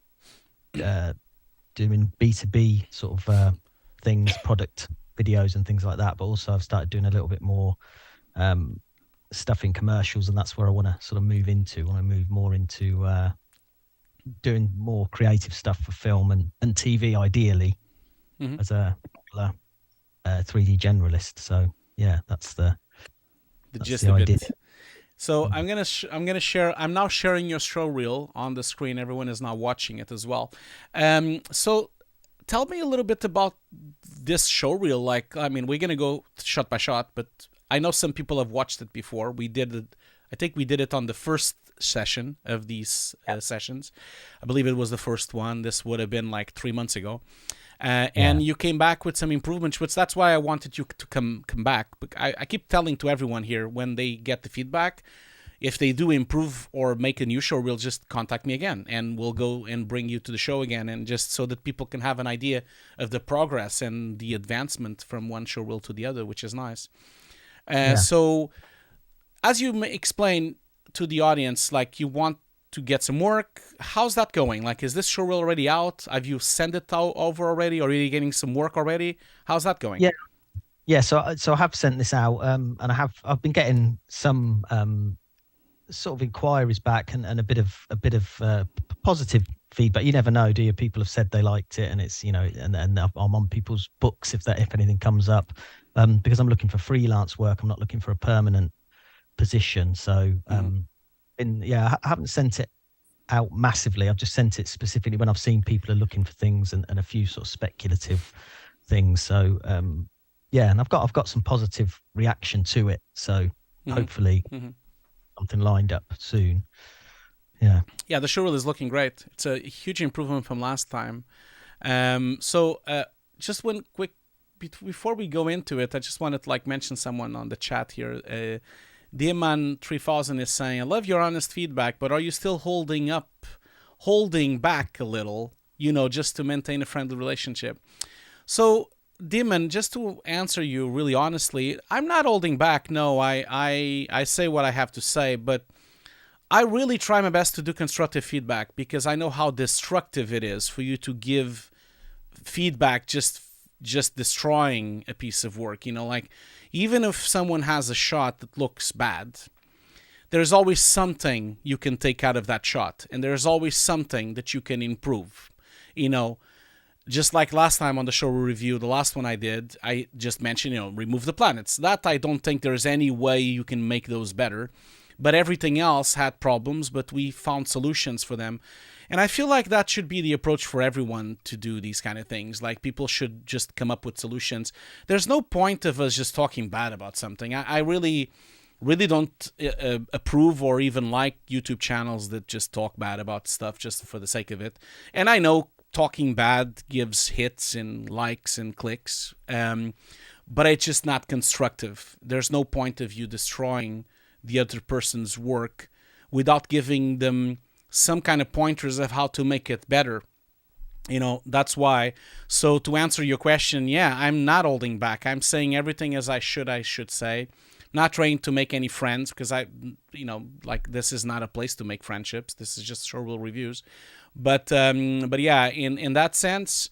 doing B2B sort of things, product videos and things like that. But also I've started doing a little bit more stuff in commercials, and that's where I want to sort of move into. I want to move more into doing more creative stuff for film and TV, ideally, as a 3D generalist. So yeah, that's the gist of it. So I'm gonna share. I'm now sharing your show reel on the screen. Everyone is now watching it as well. So tell me a little bit about this show reel. We're gonna go shot by shot, but I know some people have watched it before. We did it. I think we did it on the first session of these sessions. I believe it was the first one. This would have been like 3 months ago. And you came back with some improvements, which that's why I wanted you to come back. But I keep telling to everyone here, when they get the feedback, if they do improve or make a new show reel, just contact me again, and we'll go and bring you to the show again, and just so that people can have an idea of the progress and the advancement from one show reel to the other, which is nice. So as you explain to the audience, you want to get some work. How's that going? Is this show reel already out? Have you sent it over already, or are you getting some work already? How's that going? Yeah. So I have sent this out, and I've been getting some sort of inquiries back and a bit of positive feedback. You never know, do you? People have said they liked it, and it's and I'm on people's books if anything comes up, because I'm looking for freelance work. I'm not looking for a permanent position. So I haven't sent it out massively. I've just sent it specifically when I've seen people are looking for things and a few sort of speculative things. So and I've got some positive reaction to it. So hopefully something lined up soon. Yeah, the show reel is looking great. It's a huge improvement from last time. So just one quick before we go into it, I just wanted to like mention someone on the chat here. Diaman 3000 is saying, I love your honest feedback, but are you still holding back a little, just to maintain a friendly relationship? So, Diaman, just to answer you really honestly, I'm not holding back. No, I say what I have to say, but I really try my best to do constructive feedback because I know how destructive it is for you to give feedback just destroying a piece of work. Like even if someone has a shot that looks bad, there's always something you can take out of that shot, and there's always something that you can improve. Just like last time on the show review, the last one I did, I just mentioned, remove the planets. That I don't think there's any way you can make those better. But everything else had problems, but we found solutions for them. And I feel like that should be the approach for everyone to do these kind of things. Like people should just come up with solutions. There's no point of us just talking bad about something. I really don't approve or even like YouTube channels that just talk bad about stuff just for the sake of it. And I know talking bad gives hits and likes and clicks, but it's just not constructive. There's no point of you destroying the other person's work without giving them some kind of pointers of how to make it better. That's why. So to answer your question, yeah, I'm not holding back. I'm saying everything as I should say. Not trying to make any friends because this is not a place to make friendships. This is just showreel reviews. But yeah, in that sense,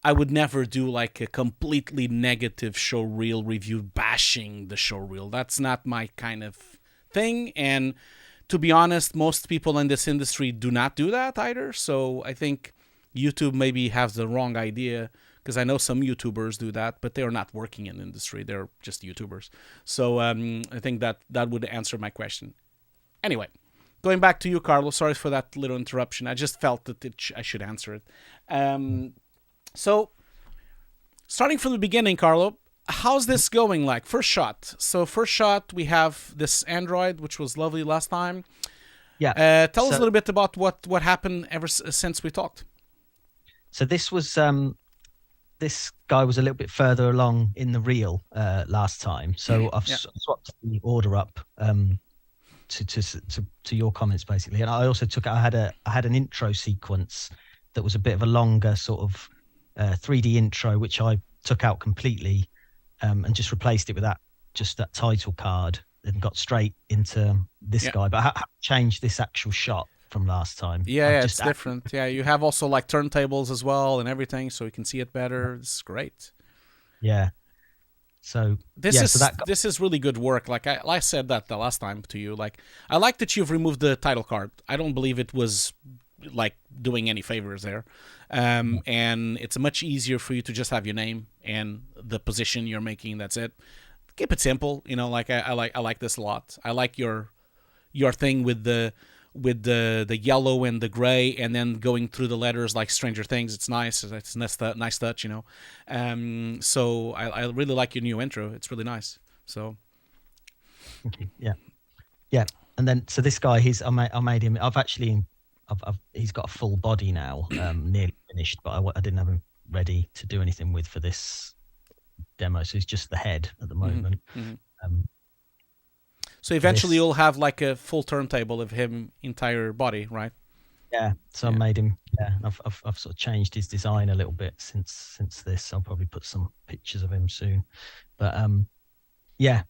I would never do like a completely negative showreel review bashing the showreel. That's not my kind of thing. And to be honest, most people in this industry do not do that either. So I think YouTube maybe has the wrong idea, because I know some YouTubers do that, but they're not working in the industry. They're just YouTubers. So I think that would answer my question. Anyway, going back to you, Carlo. Sorry for that little interruption. I just felt that I should answer it. So starting from the beginning, Carlo, how's this going? Like first shot. So first shot, we have this Android, which was lovely last time. Yeah. Tell us a little bit about what happened ever since we talked. So this was this guy was a little bit further along in the reel last time. So I've swapped the order up to your comments basically, and I also I had an intro sequence that was a bit of a longer sort of 3D intro, which I took out completely and just replaced it with that title card and got straight into this guy. But I haven't changed this actual shot from last time. Yeah, it's different. Yeah, you have also like turntables as well and everything, so you can see it better. It's great. Yeah. So this is really good work. Like I said that the last time to you. Like I like that you've removed the title card. I don't believe it was like doing any favors there, and it's much easier for you to just have your name and the position you're making. That's it. Keep it simple. Like I like this a lot. I like your thing with the yellow and the gray, and then going through the letters like Stranger Things. It's nice. It's nice touch, So I really like your new intro. It's really nice. So thank you. Yeah. And then so this guy, I made him. He's got a full body now, nearly finished, but I didn't have him ready to do anything with for this demo. So he's just the head at the moment. Mm-hmm. So eventually you'll have like a full turntable of him entire body, right? Yeah. So I made him. Yeah. I've sort of changed his design a little bit since this. I'll probably put some pictures of him soon. But yeah.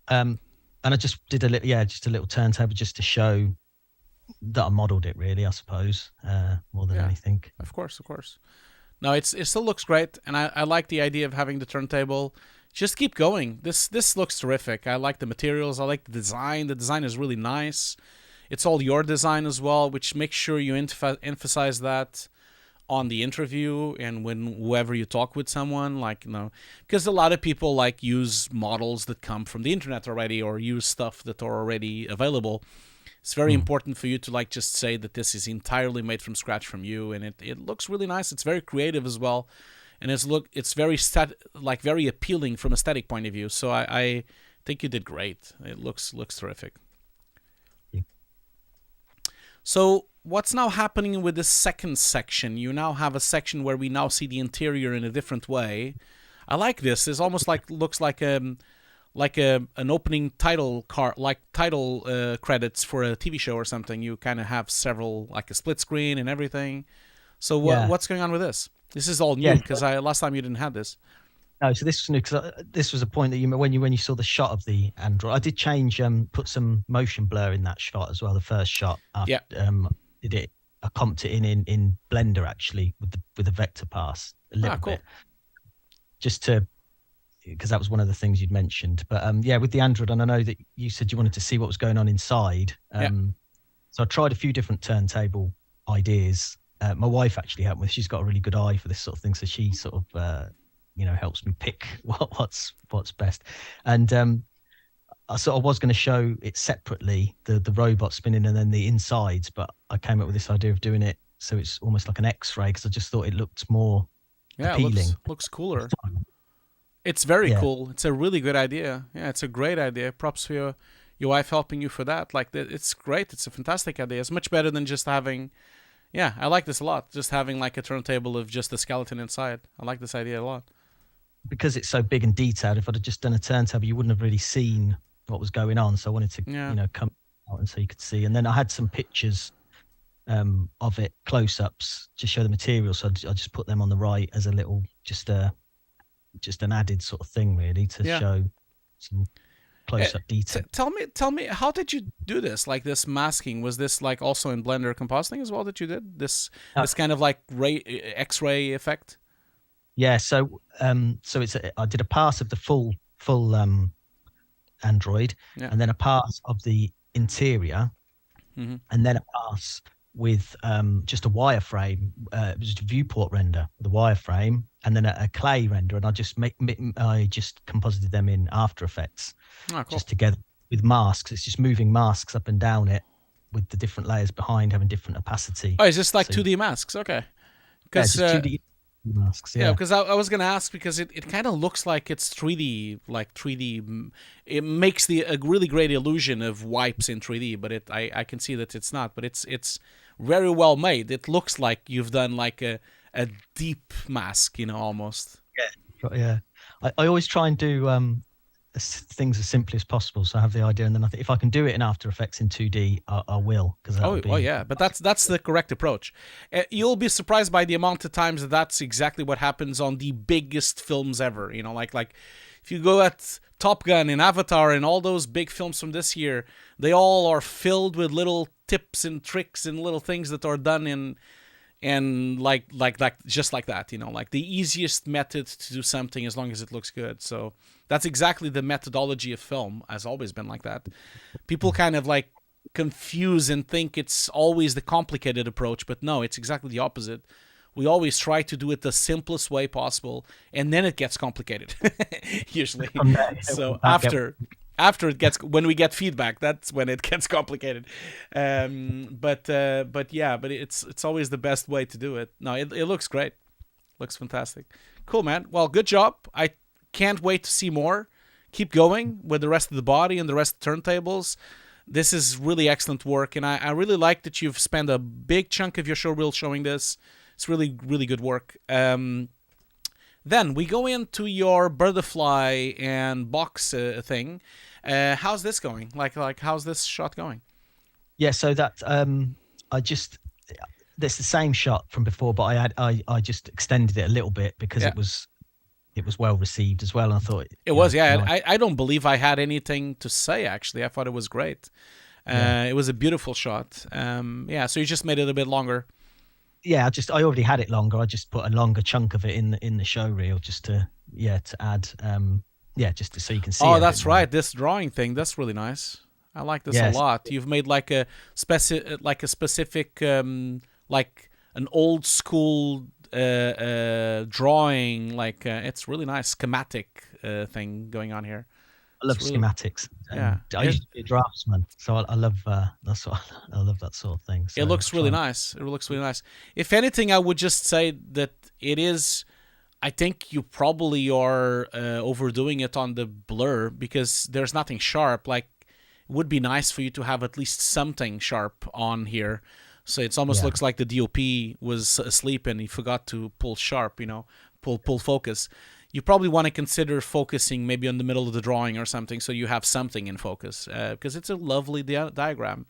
And I just did a little turntable just to show that I modelled it, really, I suppose, more than anything. Of course. No, it still looks great, and I like the idea of having the turntable. Just keep going. This looks terrific. I like the materials. I like the design. The design is really nice. It's all your design as well, which makes sure you emphasize that on the interview and whoever you talk with someone, because a lot of people like use models that come from the internet already or use stuff that are already available. It's very important for you to just say that this is entirely made from scratch from you, and it looks really nice. It's very creative as well, and it's very very appealing from aesthetic point of view. So I think you did great. It looks terrific. Yeah. So what's now happening with this second section? You now have a section where we now see the interior in a different way. I like this. It's almost like looks like an opening title card, like title credits for a TV show or something. You kind of have several, like a split screen and everything. So what's going on with this? This is all new because last time you didn't have this. No, so this was new because this was a point that when you saw the shot of the Android, I did change, put some motion blur in that shot as well. The first shot, after, did it? I comped it in Blender actually with the vector pass a little bit, just to, because that was one of the things you'd mentioned. But with the Android, and I know that you said you wanted to see what was going on inside. So I tried a few different turntable ideas. My wife actually helped me. She's got a really good eye for this sort of thing, so she sort of helps me pick what's best. And I sort of was going to show it separately, the robot spinning and then the insides, but I came up with this idea of doing it so it's almost like an X-ray, because I just thought it looked more appealing. It looks cooler. It's very cool. It's a really good idea. Yeah, it's a great idea. Props for your wife helping you for that. Like, it's great. It's a fantastic idea. It's much better than just having... Yeah, I like this a lot. Just having like a turntable of just the skeleton inside. I like this idea a lot. Because it's so big and detailed, if I'd have just done a turntable, you wouldn't have really seen what was going on. So I wanted to, come out and so you could see. And then I had some pictures of it, close-ups, to show the material. So I just put them on the right as a little, just an added sort of thing, really, to show some close-up detail. Tell me, how did you do this? Like this masking, was this like also in Blender compositing as well that you did this kind of like X-ray effect? Yeah, so it's I did a pass of the full Android, and then a pass of the interior, and then a pass with just a wireframe. It was a viewport render with a wireframe, and then a clay render, and I just composited them in After Effects, just together with masks. It's just moving masks up and down it with the different layers behind having different opacity. Oh, it's just like 2D masks, okay? Because 2D masks, because I was gonna ask, because it kind of looks like it's 3D, like 3D. It makes a really great illusion of wipes in 3D, but I can see that it's not. But it's very well made. It looks like you've done like a deep mask, almost. Yeah. I always try and do things as simply as possible, so I have the idea, and then I think if I can do it in After Effects in 2D, I will. But that's the correct approach. You'll be surprised by the amount of times that's exactly what happens on the biggest films ever. Like if you go at Top Gun and Avatar and all those big films from this year, they all are filled with little tips and tricks and little things that are done and like just like that, like the easiest method to do something as long as it looks good. So that's exactly the methodology of film, has always been like that. People kind of like confuse and think it's always the complicated approach, but no, it's exactly the opposite. We always try to do it the simplest way possible, and then it gets complicated usually. So after when we get feedback, that's when it gets complicated. But it's always the best way to do it. No, it looks great. Looks fantastic. Cool, man. Well, good job. I can't wait to see more. Keep going with the rest of the body and the rest of the turntables. This is really excellent work, and I really like that you've spent a big chunk of your showreel showing this. It's really, really good work. Then we go into your butterfly and box thing. How's this going? Like how's this shot going? Yeah, so that that's the same shot from before, but I just extended it a little bit because it was well received as well. And I thought it was. I don't believe I had anything to say, actually. I thought it was great. It was a beautiful shot. So you just made it a bit longer. Yeah, I already had it longer. I just put a longer chunk of it in the showreel just to add just so you can see. Oh, that's right. This drawing thing, that's really nice. I like this a lot. You've made like a specific like an old school drawing, like it's really nice schematic thing going on here. I love schematics. I used to be a draftsman, so I love I love that sort of thing. So it looks really nice. It looks really nice. If anything, I would just say that it is. I think you probably are overdoing it on the blur, because there's nothing sharp. Like, it would be nice for you to have at least something sharp on here. So it almost looks like the DOP was asleep and he forgot to pull sharp, pull focus. you probably want to consider focusing maybe on the middle of the drawing or something, so you have something in focus, because it's a lovely diagram.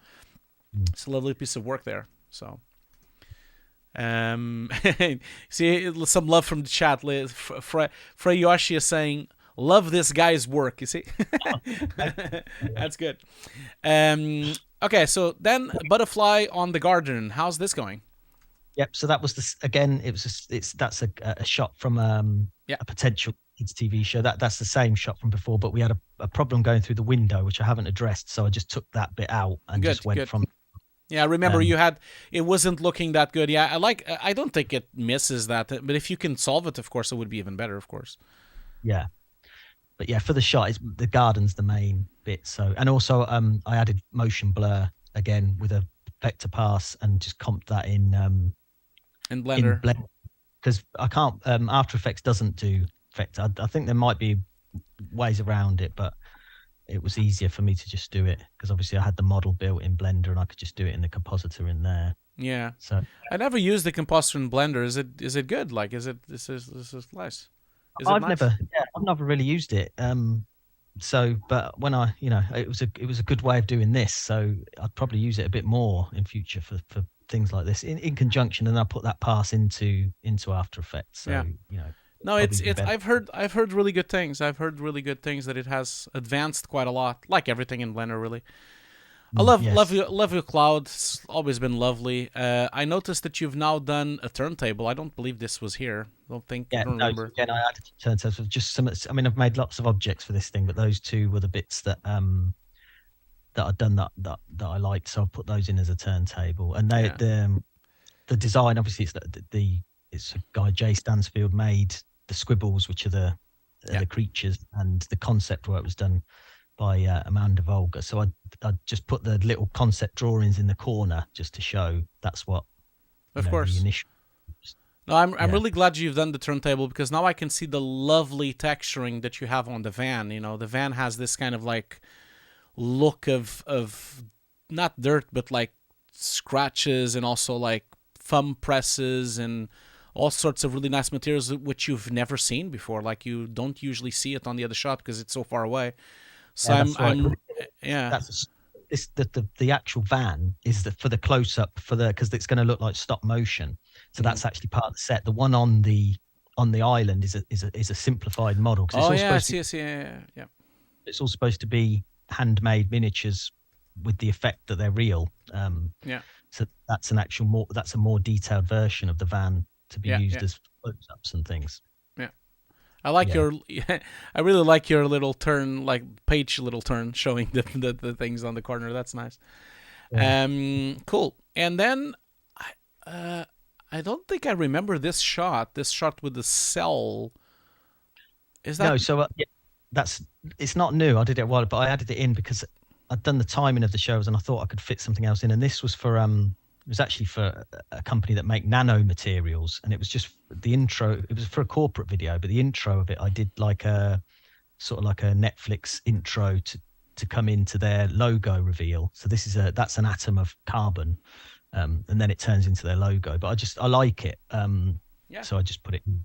It's a lovely piece of work there. So, see, some love from the chat. Freyoshi is saying, "Love this guy's work." You see, that's good. Okay, so then Butterfly on the Garden. How's this going? Yep. So that was that's a shot from a potential kids TV show. That's the same shot from before, but we had a problem going through the window, which I haven't addressed. So I just took that bit out and just went from. Yeah, I remember it wasn't looking that good. Yeah, I don't think it misses that, but if you can solve it, of course, it would be even better, of course. Yeah. But yeah, for the shot, the garden's the main bit. So, and also I added motion blur again with a vector pass and just comped that in Blender. Because I can't. After Effects doesn't do vector. I think there might be ways around it, but it was easier for me to just do it because obviously I had the model built in Blender and I could just do it in the compositor in there. Yeah. So I never used the compositor in Blender. Is it good? Like, this is nice. I've never really used it. So, but when it was a good way of doing this. So I'd probably use it a bit more in future for things like this in conjunction, and I put that pass into After Effects. So no, it's I've heard really good things. I've heard really good things that it has advanced quite a lot, like everything in Blender, really. I love your cloud. It's always been lovely. I noticed that you've now done a turntable. I don't believe this was here. I don't remember. Again, I added turntables with just some. I mean, I've made lots of objects for this thing, but those two were the bits that I'd done that I liked. So I put those in as a turntable. And the design, obviously, it's a guy Jay Stansfield made the squibbles, which are the creatures, and the concept work was done by Amanda Volga. So I just put the little concept drawings in the corner just to show that's what. Of course. The initial. No, I'm really glad you've done the turntable because now I can see the lovely texturing that you have on the van. The van has this kind of like look of not dirt but like scratches and also like thumb presses and all sorts of really nice materials which you've never seen before. Like you don't usually see it on the other shot because it's so far away. So the actual van is for the close up because it's going to look like stop motion. So that's actually part of the set. The one on the island is a simplified model. Yeah. It's all supposed to be handmade miniatures with the effect that they're real. So that's a more detailed version of the van to be used as close ups and things. I like I really like your little turn, like page little turn showing the things on the corner. That's nice. Yeah. Cool. And then I don't think I remember this shot with the cell. Is that? No, so it's not new. I did it a while, but I added it in because I'd done the timing of the shows and I thought I could fit something else in. And this was for it was actually for a company that make nano materials, and it was just the intro. It was for a corporate video, but the intro of it, I did like a sort of like a Netflix intro to come into their logo reveal. So that's an atom of carbon, and then it turns into their logo. But I like it, so I just put it in.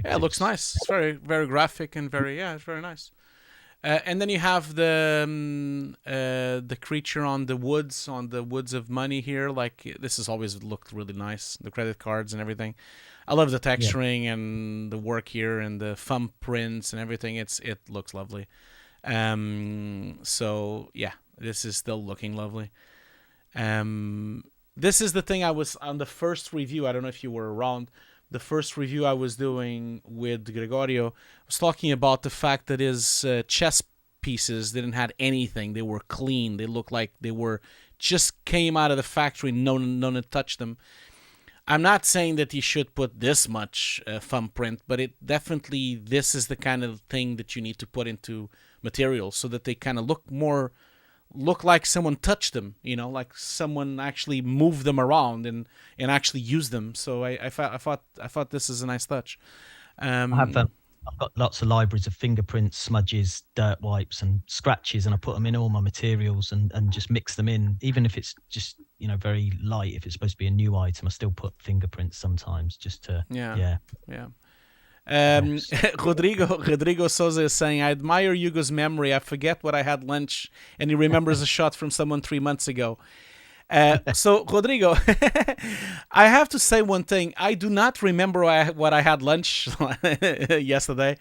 It looks nice. It's very, very graphic and it's very nice. And then you have the creature on the woods of money here. Like this has always looked really nice. The credit cards and everything. I love the texturing and the work here and the thumbprints and everything. It looks lovely. So yeah, this is still looking lovely. This is the thing I was on the first review. I don't know if you were around. The first review I was doing with Gregorio was talking about the fact that his chess pieces didn't have anything. They were clean. They looked like they were just came out of the factory. No one had touched them. I'm not saying that you should put this much thumbprint, but this is the kind of thing that you need to put into materials so that they kind of look like someone touched them, like someone actually moved them around and actually used them. So I thought this is a nice touch. I've got lots of libraries of fingerprints, smudges, dirt wipes, and scratches, and I put them in all my materials and just mix them in. Even if it's just very light, if it's supposed to be a new item, I still put fingerprints sometimes just to Rodrigo Souza is saying, I admire Hugo's memory. I forget what I had lunch, and he remembers a shot from someone 3 months ago. So, Rodrigo, I have to say one thing. I do not remember what I had lunch yesterday,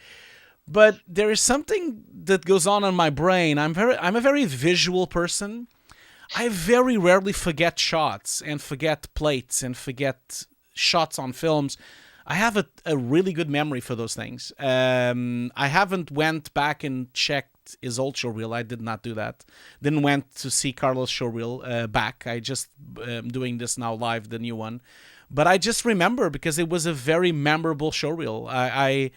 but there is something that goes on in my brain. I'm a very visual person. I very rarely forget shots and forget plates and forget shots on films. I have a really good memory for those things. I haven't went back and checked his old showreel. I did not do that. Didn't went to see Carlo's showreel back. I just doing this now live, the new one. But I just remember because it was a very memorable showreel.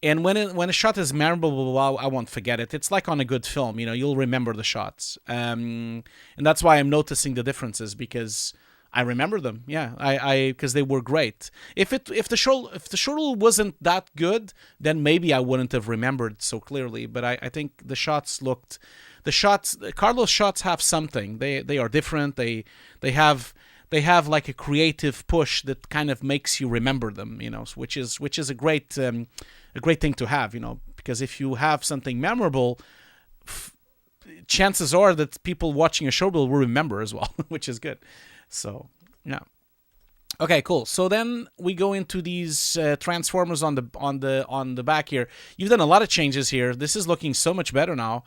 And when a shot is memorable, I won't forget it. It's like on a good film, you'll remember the shots. And that's why I'm noticing the differences, because I remember them. Yeah, because they were great. If the showreel wasn't that good, then maybe I wouldn't have remembered so clearly. But I think Carlo's shots have something. They are different. They have like a creative push that kind of makes you remember them. Which is a great thing to have. Because if you have something memorable, chances are that people watching a showreel will remember as well, which is good. So, yeah. Okay, cool. So then we go into these transformers on the back here. You've done a lot of changes here. This is looking so much better now.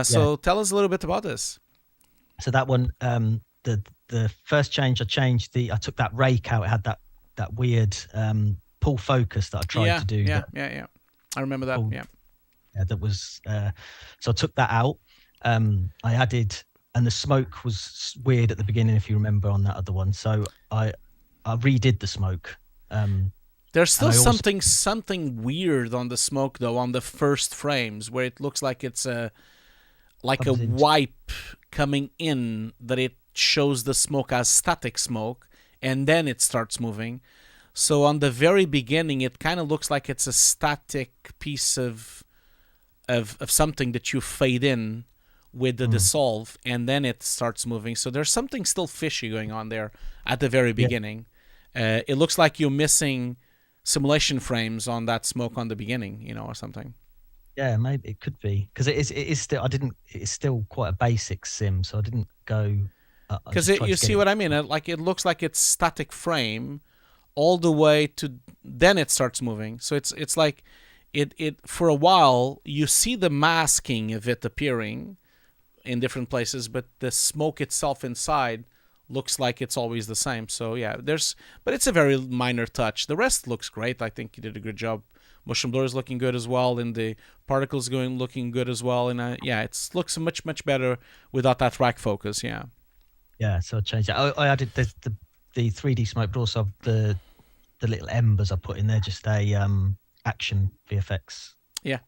So tell us a little bit about this. So that one, the first change I took that rake out. It had that weird pull focus that I tried to do. Yeah. I remember that. Yeah, that was. So I took that out. I added. And the smoke was weird at the beginning, if you remember, on that other one. So I redid the smoke. There's still something weird on the smoke, though, on the first frames, where it looks like it's a wipe coming in, that it shows the smoke as static smoke, and then it starts moving. So on the very beginning, it kind of looks like it's a static piece of something that you fade in with the dissolve, and then it starts moving. So there's something still fishy going on there at the very beginning. It looks like you're missing simulation frames on that smoke on the beginning, or something. Yeah, maybe it could be, because it is still. It's still quite a basic sim, so I didn't go. Because you see what I mean? It looks like it's static frame all the way to then it starts moving. So it's like it for a while you see the masking of it appearing in different places, but the smoke itself inside looks like it's always the same. So yeah, but it's a very minor touch. The rest looks great. I think you did a good job. Motion blur is looking good as well, and the particles looking good as well. And it looks much better without that rack focus. Yeah. Yeah. So I changed that. I added the 3D smoke, but also the little embers I put in there, just a action VFX. Yeah.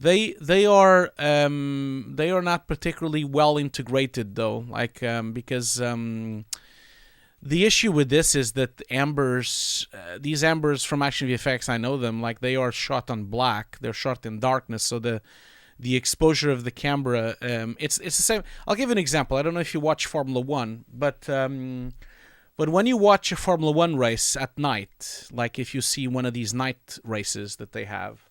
They are not particularly well integrated though, because the issue with this is that these embers from Action VFX, I know them, they are shot on black, they're shot in darkness, so the exposure of the camera, it's the same. I'll give you an example. I don't know if you watch Formula 1, but when you watch a Formula 1 race at night, like if you see one of these night races that they have,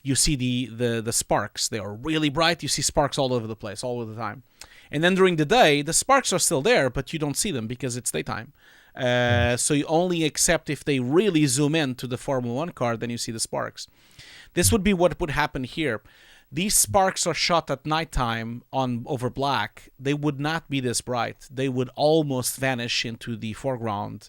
you see the sparks. They are really bright. You see sparks all over the place, all of the time. And then during the day, the sparks are still there, but you don't see them because it's daytime. So you only accept if they really zoom in to the Formula 1 car, then you see the sparks. This would be what would happen here. These sparks are shot at nighttime over black. They would not be this bright. They would almost vanish into the foreground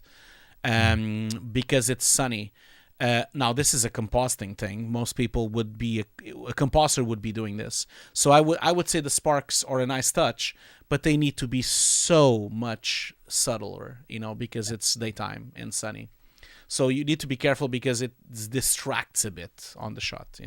because it's sunny. Now, this is a compositing thing. Most people would be a composer would be doing this. So I would say the sparks are a nice touch, but they need to be so much subtler, because it's daytime and sunny. So you need to be careful because it distracts a bit on the shot,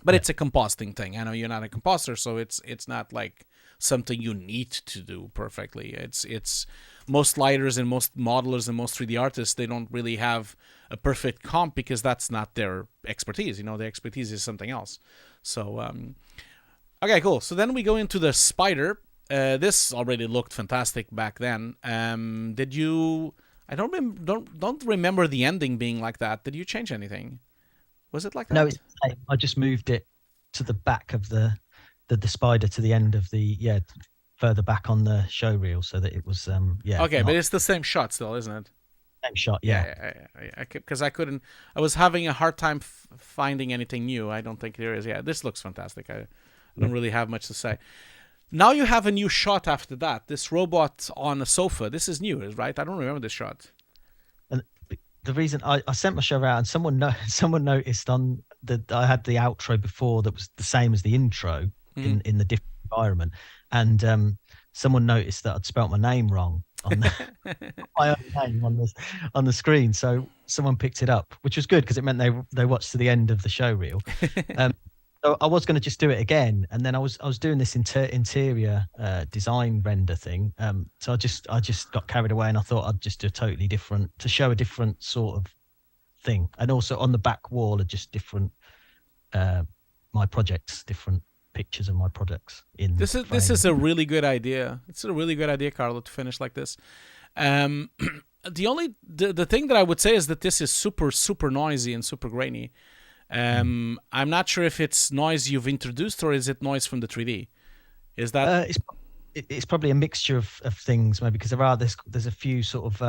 But it's a compositing thing. I know you're not a composer, so it's not like something you need to do perfectly. It's most lighters and most modelers and most 3D artists, they don't really have a perfect comp because that's not their expertise. Their expertise is something else. So, okay, cool. So then we go into the spider. This already looked fantastic back then. I don't remember the ending being like that. Did you change anything? Was it like that? No, I just moved it to the back of the spider to the end of the further back on the show reel so that it was Okay, but it's the same shot still, isn't it? Same shot, yeah. Because I was having a hard time finding anything new. I don't think there is. Yeah, this looks fantastic. I don't really have much to say. Now you have a new shot after that. This robot on a sofa. This is new, right? I don't remember this shot. And the reason I sent my show out, and someone noticed on I had the outro before that was the same as the intro in the different environment, and someone noticed that I'd spelt my name wrong on my own name on the screen. So someone picked it up, which was good because it meant they watched to the end of the show reel. So I was going to just do it again, and then I was doing this interior design render thing. So I just got carried away, and I thought I'd just do to show a different sort of thing, and also on the back wall are just different my projects, different pictures of my products in this is a really good idea. It's a really good idea, Carlo, to finish like this. The thing that I would say is that this is super noisy and super grainy. I'm not sure if it's noise you've introduced or is it noise from the 3D. Is that it's probably a mixture of things, maybe, because there's a few sort of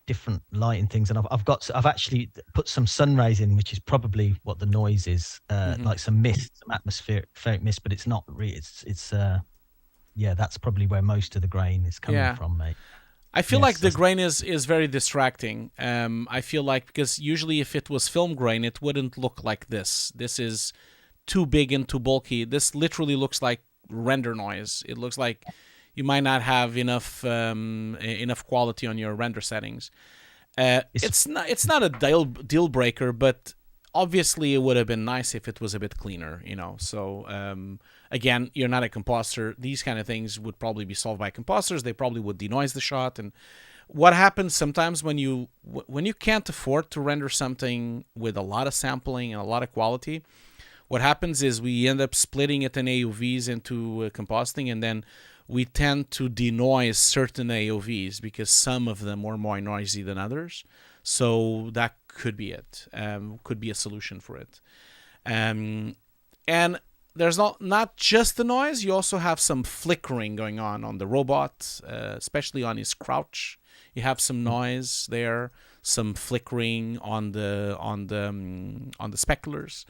different lighting things, and I've actually put some sun rays in, which is probably what the noise is, like some mist, some atmospheric mist, but it's not really. It's that's probably where most of the grain is coming from, mate. I feel like the grain is very distracting. I feel like, because usually if it was film grain, it wouldn't look like this. This is too big and too bulky. This literally looks like render noise. It looks like you might not have enough quality on your render settings. It's not a deal breaker, but obviously it would have been nice if it was a bit cleaner, So again, you're not a compositor. These kind of things would probably be solved by compositors. They probably would denoise the shot. And what happens sometimes when you can't afford to render something with a lot of sampling and a lot of quality, what happens is we end up splitting it in AOVs into compositing, and then we tend to denoise certain AOVs because some of them are more noisy than others. So that could be it. Could be a solution for it. And there's not just the noise. You also have some flickering going on the robot, especially on his crouch. You have some noise there, some flickering on the speculars.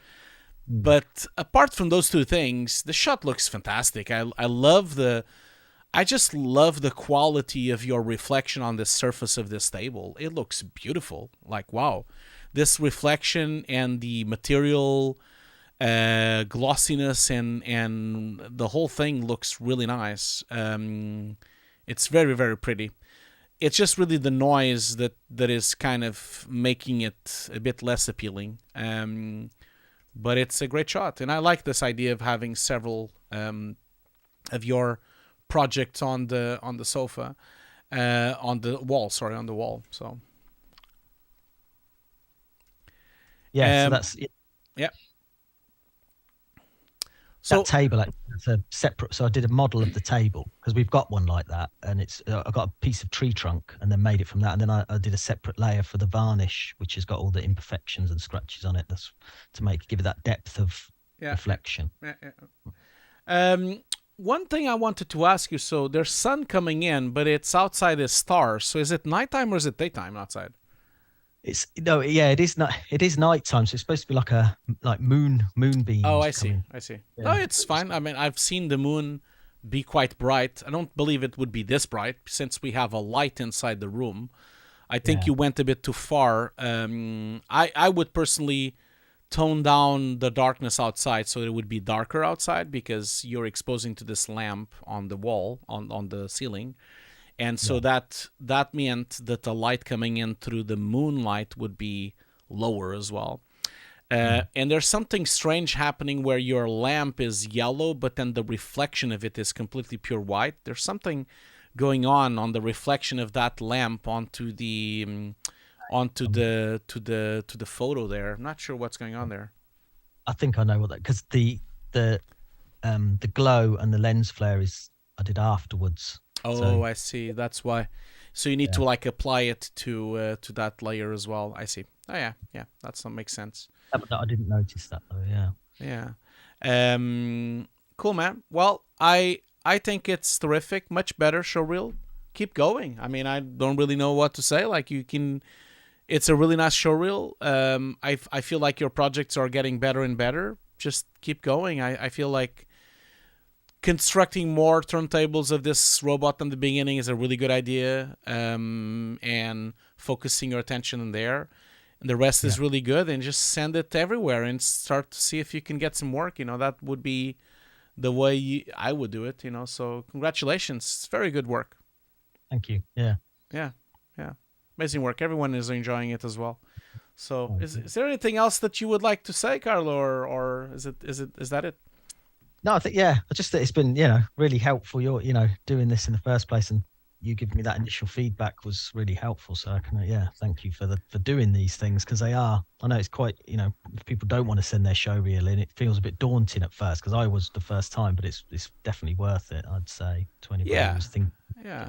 But apart from those two things, the shot looks fantastic. I just love the quality of your reflection on the surface of this table. It looks beautiful. Like, wow. This reflection and the material glossiness and the whole thing looks really nice. It's very, very pretty. It's just really the noise that is kind of making it a bit less appealing. But it's a great shot. And I like this idea of having several of your projects on the sofa, on the wall. So so that's So that table, it's a separate. So I did a model of the table because we've got one like that, and I got a piece of tree trunk and then made it from that, and then I did a separate layer for the varnish, which has got all the imperfections and scratches on it. That's to give it that depth of reflection. One thing I wanted to ask you, so there's sun coming in, but it's outside as stars. So is it nighttime or is it daytime outside? It is not. It is nighttime, so it's supposed to be like moon beams. Oh, I see. Yeah. No, it's fine. I mean, I've seen the moon be quite bright. I don't believe it would be this bright since we have a light inside the room. I think you went a bit too far. I would personally tone down the darkness outside so it would be darker outside, because you're exposing to this lamp on the wall, on the ceiling. And so that meant that the light coming in through the moonlight would be lower as well. And there's something strange happening where your lamp is yellow, but then the reflection of it is completely pure white. There's something going on the reflection of that lamp onto the photo there. I'm not sure what's going on there. I think I know what that, because the glow and the lens flare I did afterwards. Oh, so. I see. That's why. So you need to like apply it to that layer as well. I see. Oh yeah, that makes sense. I didn't notice that though. Yeah. Cool, man. Well, I think it's terrific. Much better, showreel. Keep going. I mean, I don't really know what to say. Like it's a really nice showreel. I feel like your projects are getting better and better. Just keep going. I feel like constructing more turntables of this robot in the beginning is a really good idea. And focusing your attention in there. And the rest is really good. And just send it everywhere and start to see if you can get some work. That would be the way I would do it. So congratulations. It's very good work. Thank you. Yeah. Amazing work. Everyone is enjoying it as well. So, is there anything else that you would like to say, Carlo, or is that it? No, I think I just that it's been really helpful. You're doing this in the first place, and you giving me that initial feedback was really helpful. So I can thank you for doing these things, because they are. I know it's quite if people don't want to send their show reel in, it feels a bit daunting at first, because I was the first time, but it's definitely worth it. I'd say to anybody who's thinking. Yeah.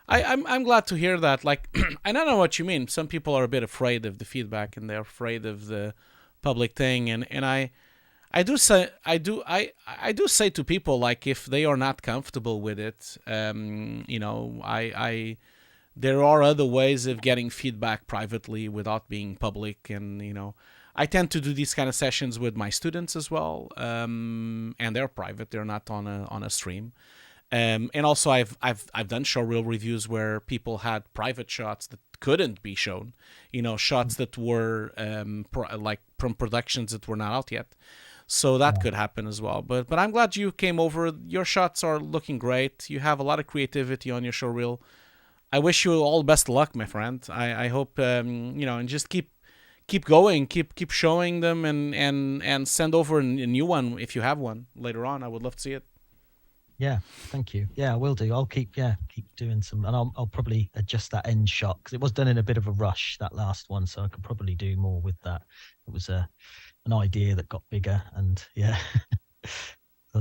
I'm glad to hear that. Like, I don't know what you mean. Some people are a bit afraid of the feedback, and they're afraid of the public thing. And I do say to people, like, if they are not comfortable with it, there are other ways of getting feedback privately without being public. And I tend to do these kind of sessions with my students as well, and they're private. They're not on a stream. And also I've done showreel reviews where people had private shots that couldn't be shown, shots that were like from productions that were not out yet. So that could happen as well. But I'm glad you came over. Your shots are looking great. You have a lot of creativity on your showreel. I wish you all best luck, my friend. I hope and just keep going, keep showing them, and send over a new one if you have one later on. I would love to see it. Yeah, thank you. Yeah, I will do. I'll keep doing some, and I'll probably adjust that end shot, because it was done in a bit of a rush, that last one, so I could probably do more with that. It was an idea that got bigger, and I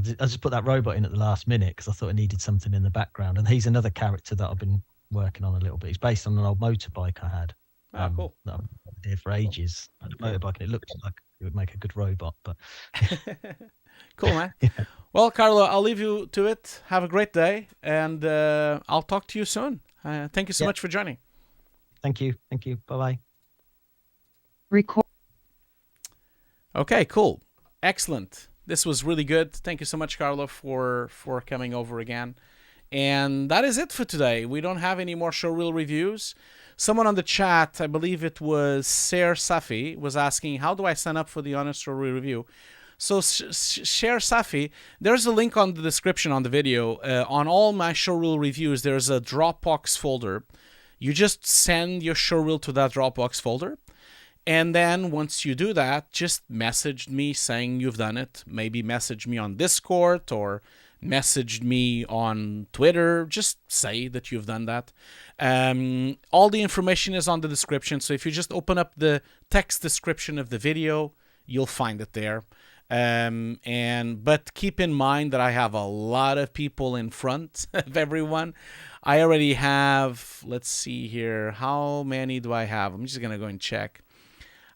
just put that robot in at the last minute because I thought it needed something in the background. And he's another character that I've been working on a little bit. He's based on an old motorbike I had. Cool. That I've had here for ages. I had a motorbike, and it looked like it would make a good robot, but. Cool, man. Well, Carlo, I'll leave you to it. Have a great day, and I'll talk to you soon. Thank you so much for joining. Thank you. Bye-bye. Record. Okay, cool. Excellent. This was really good. Thank you so much, Carlo, for coming over again. And that is it for today. We don't have any more showreel reviews. Someone on the chat, I believe it was Ser Safi, was asking, how do I sign up for the Honest Showreel review? So, Share Safi, there's a link on the description on the video. On all my showreel reviews, there's a Dropbox folder. You just send your showreel to that Dropbox folder. And then once you do that, just message me saying you've done it. Maybe message me on Discord or message me on Twitter. Just say that you've done that. All the information is on the description. So if you just open up the text description of the video, you'll find it there. But keep in mind that I have a lot of people in front of everyone. I already have, let's see here, how many do I have? I'm just gonna go and check.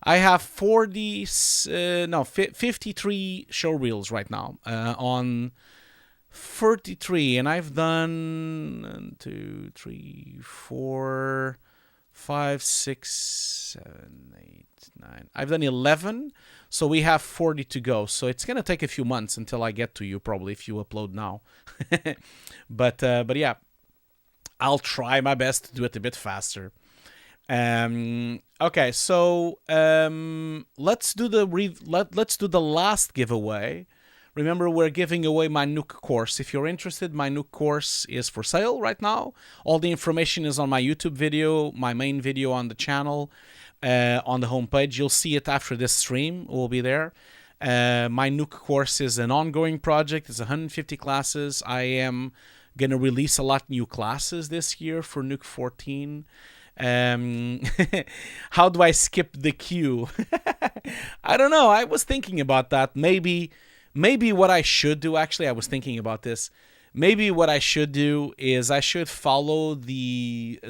I have 53 showreels right now on 33, and I've done 1, 2, 3, 4, 5, 6, 7, 8, 9. I've done 11, so we have 40 to go. So it's gonna take a few months until I get to you, probably, if you upload now. but yeah, I'll try my best to do it a bit faster. Okay, so let's do the last giveaway. Remember, we're giving away my Nuke course. If you're interested, my Nuke course is for sale right now. All the information is on my YouTube video, my main video on the channel, on the homepage. You'll see it after this stream. It will be there. My Nuke course is an ongoing project. It's 150 classes. I am going to release a lot new classes this year for Nuke 14. How do I skip the queue? I don't know. I was thinking about that. Maybe what I should do, actually, I was thinking about this. maybe what I should do is I should follow the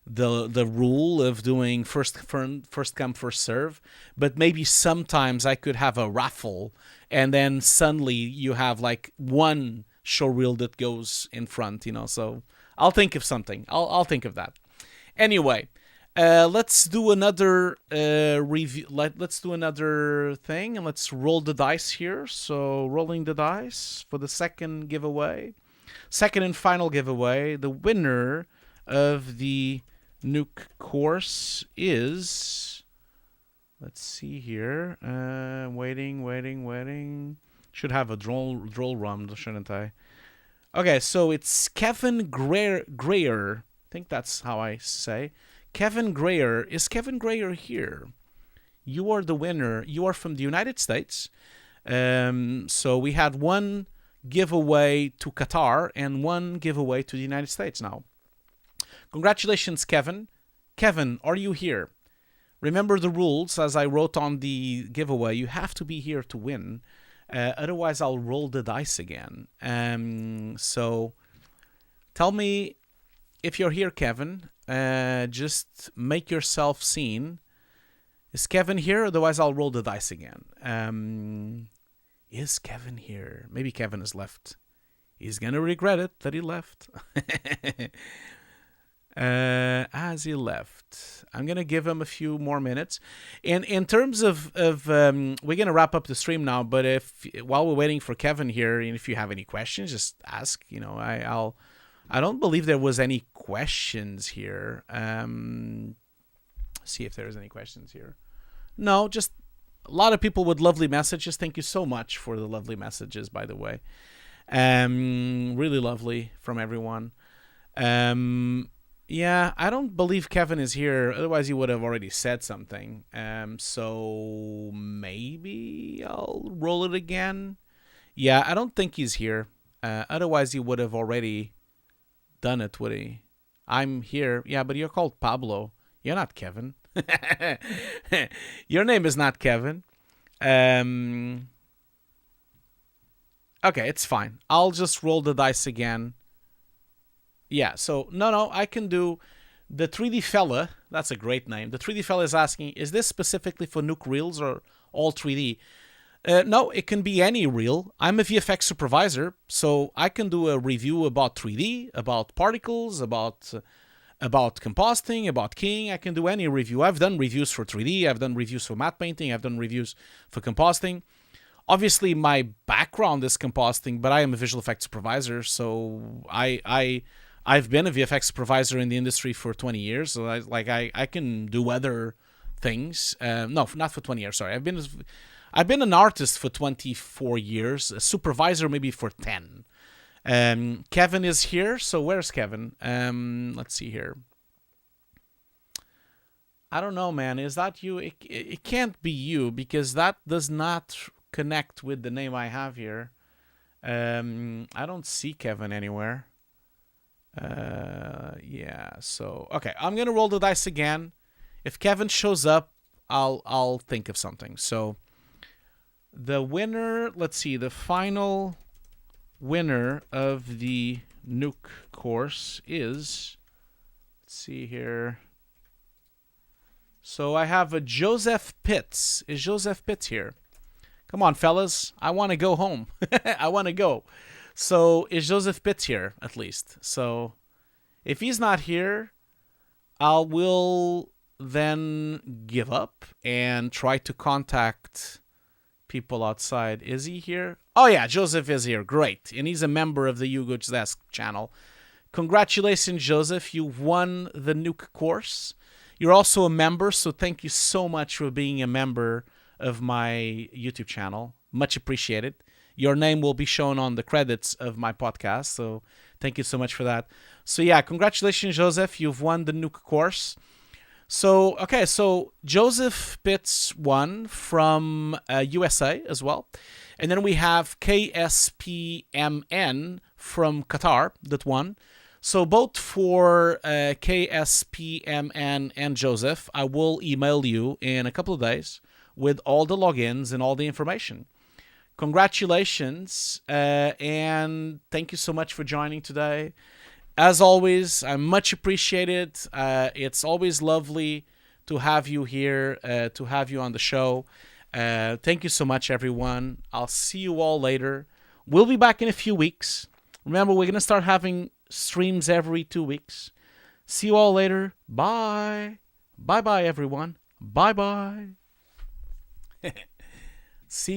rule of doing first come first serve, but maybe sometimes I could have a raffle, and then suddenly you have like one showreel that goes in front, So I'll think of something. I'll think of that. Anyway, let's do another review. Let's do another thing, and let's roll the dice here. So rolling the dice for the second giveaway, second and final giveaway. The winner of the Nuke course is, let's see here, waiting. Should have a droll run, shouldn't I? Okay, so it's Kevin Greyer. I think that's how I say. Kevin Greyer. Is Kevin Greyer here? You are the winner. You are from the United States. So we had one giveaway to Qatar and one giveaway to the United States now. Congratulations, Kevin. Kevin, are you here? Remember the rules as I wrote on the giveaway. You have to be here to win. Otherwise, I'll roll the dice again. So tell me if you're here, Kevin. Just make yourself seen. Is Kevin here? Otherwise, I'll roll the dice again. Is Kevin here? Maybe Kevin has left. He's going to regret it that he left. As he left, I'm gonna give him a few more minutes. And in terms of we're gonna wrap up the stream now. But while we're waiting for Kevin here, and if you have any questions, just ask. I don't believe there was any questions here. See if there's any questions here. No, just a lot of people with lovely messages. Thank you so much for the lovely messages, by the way. Really lovely from everyone. Yeah, I don't believe Kevin is here. Otherwise, he would have already said something. So maybe I'll roll it again. Yeah, I don't think he's here. Otherwise, he would have already done it, would he? I'm here. Yeah, but you're called Pablo. You're not Kevin. Your name is not Kevin. Okay, it's fine. I'll just roll the dice again. Yeah, so no, I can do the 3D fella. That's a great name. The 3D fella is asking, is this specifically for Nuke Reels or all 3D? No, it can be any reel. I'm a VFX supervisor, so I can do a review about 3D, about particles, about compositing, about keying. I can do any review. I've done reviews for 3D. I've done reviews for matte painting. I've done reviews for compositing. Obviously, my background is compositing, but I am a visual effects supervisor, so I've been a VFX supervisor in the industry for 20 years, so I can do other things. No, not for 20 years. Sorry, I've been an artist for 24 years, a supervisor maybe for 10. Kevin is here, so where's Kevin? Let's see here. I don't know, man. Is that you? It can't be you because that does not connect with the name I have here. I don't see Kevin anywhere. Yeah, so okay, I'm gonna roll the dice again. If Kevin shows up, I'll think of something. So the winner, let's see, the final winner of the Nuke course is, let's see here. So I have a Joseph Pitts. Is Joseph Pitts here? Come on, fellas. I want to go home. I want to go. So is Joseph Pitts here, at least? So if he's not here, I will then give up and try to contact people outside. Is he here? Oh, yeah, Joseph is here. Great. And he's a member of the Hugo's Desk channel. Congratulations, Joseph. You've won the Nuke course. You're also a member, so thank you so much for being a member of my YouTube channel. Much appreciated. Your name will be shown on the credits of my podcast, so thank you so much for that. So yeah, congratulations, Joseph. You've won the Nuke course. So, okay, so Joseph Pitts won from USA as well. And then we have KSPMN from Qatar that won. So both for KSPMN and Joseph, I will email you in a couple of days with all the logins and all the information. congratulations, and thank you so much for joining today. As always, I much appreciate it. It's always lovely to have you here, to have you on the show. Thank you so much, everyone. I'll see you all later. We'll be back in a few weeks. Remember, we're going to start having streams every 2 weeks. See you all later. Bye. Bye-bye, everyone. Bye-bye. See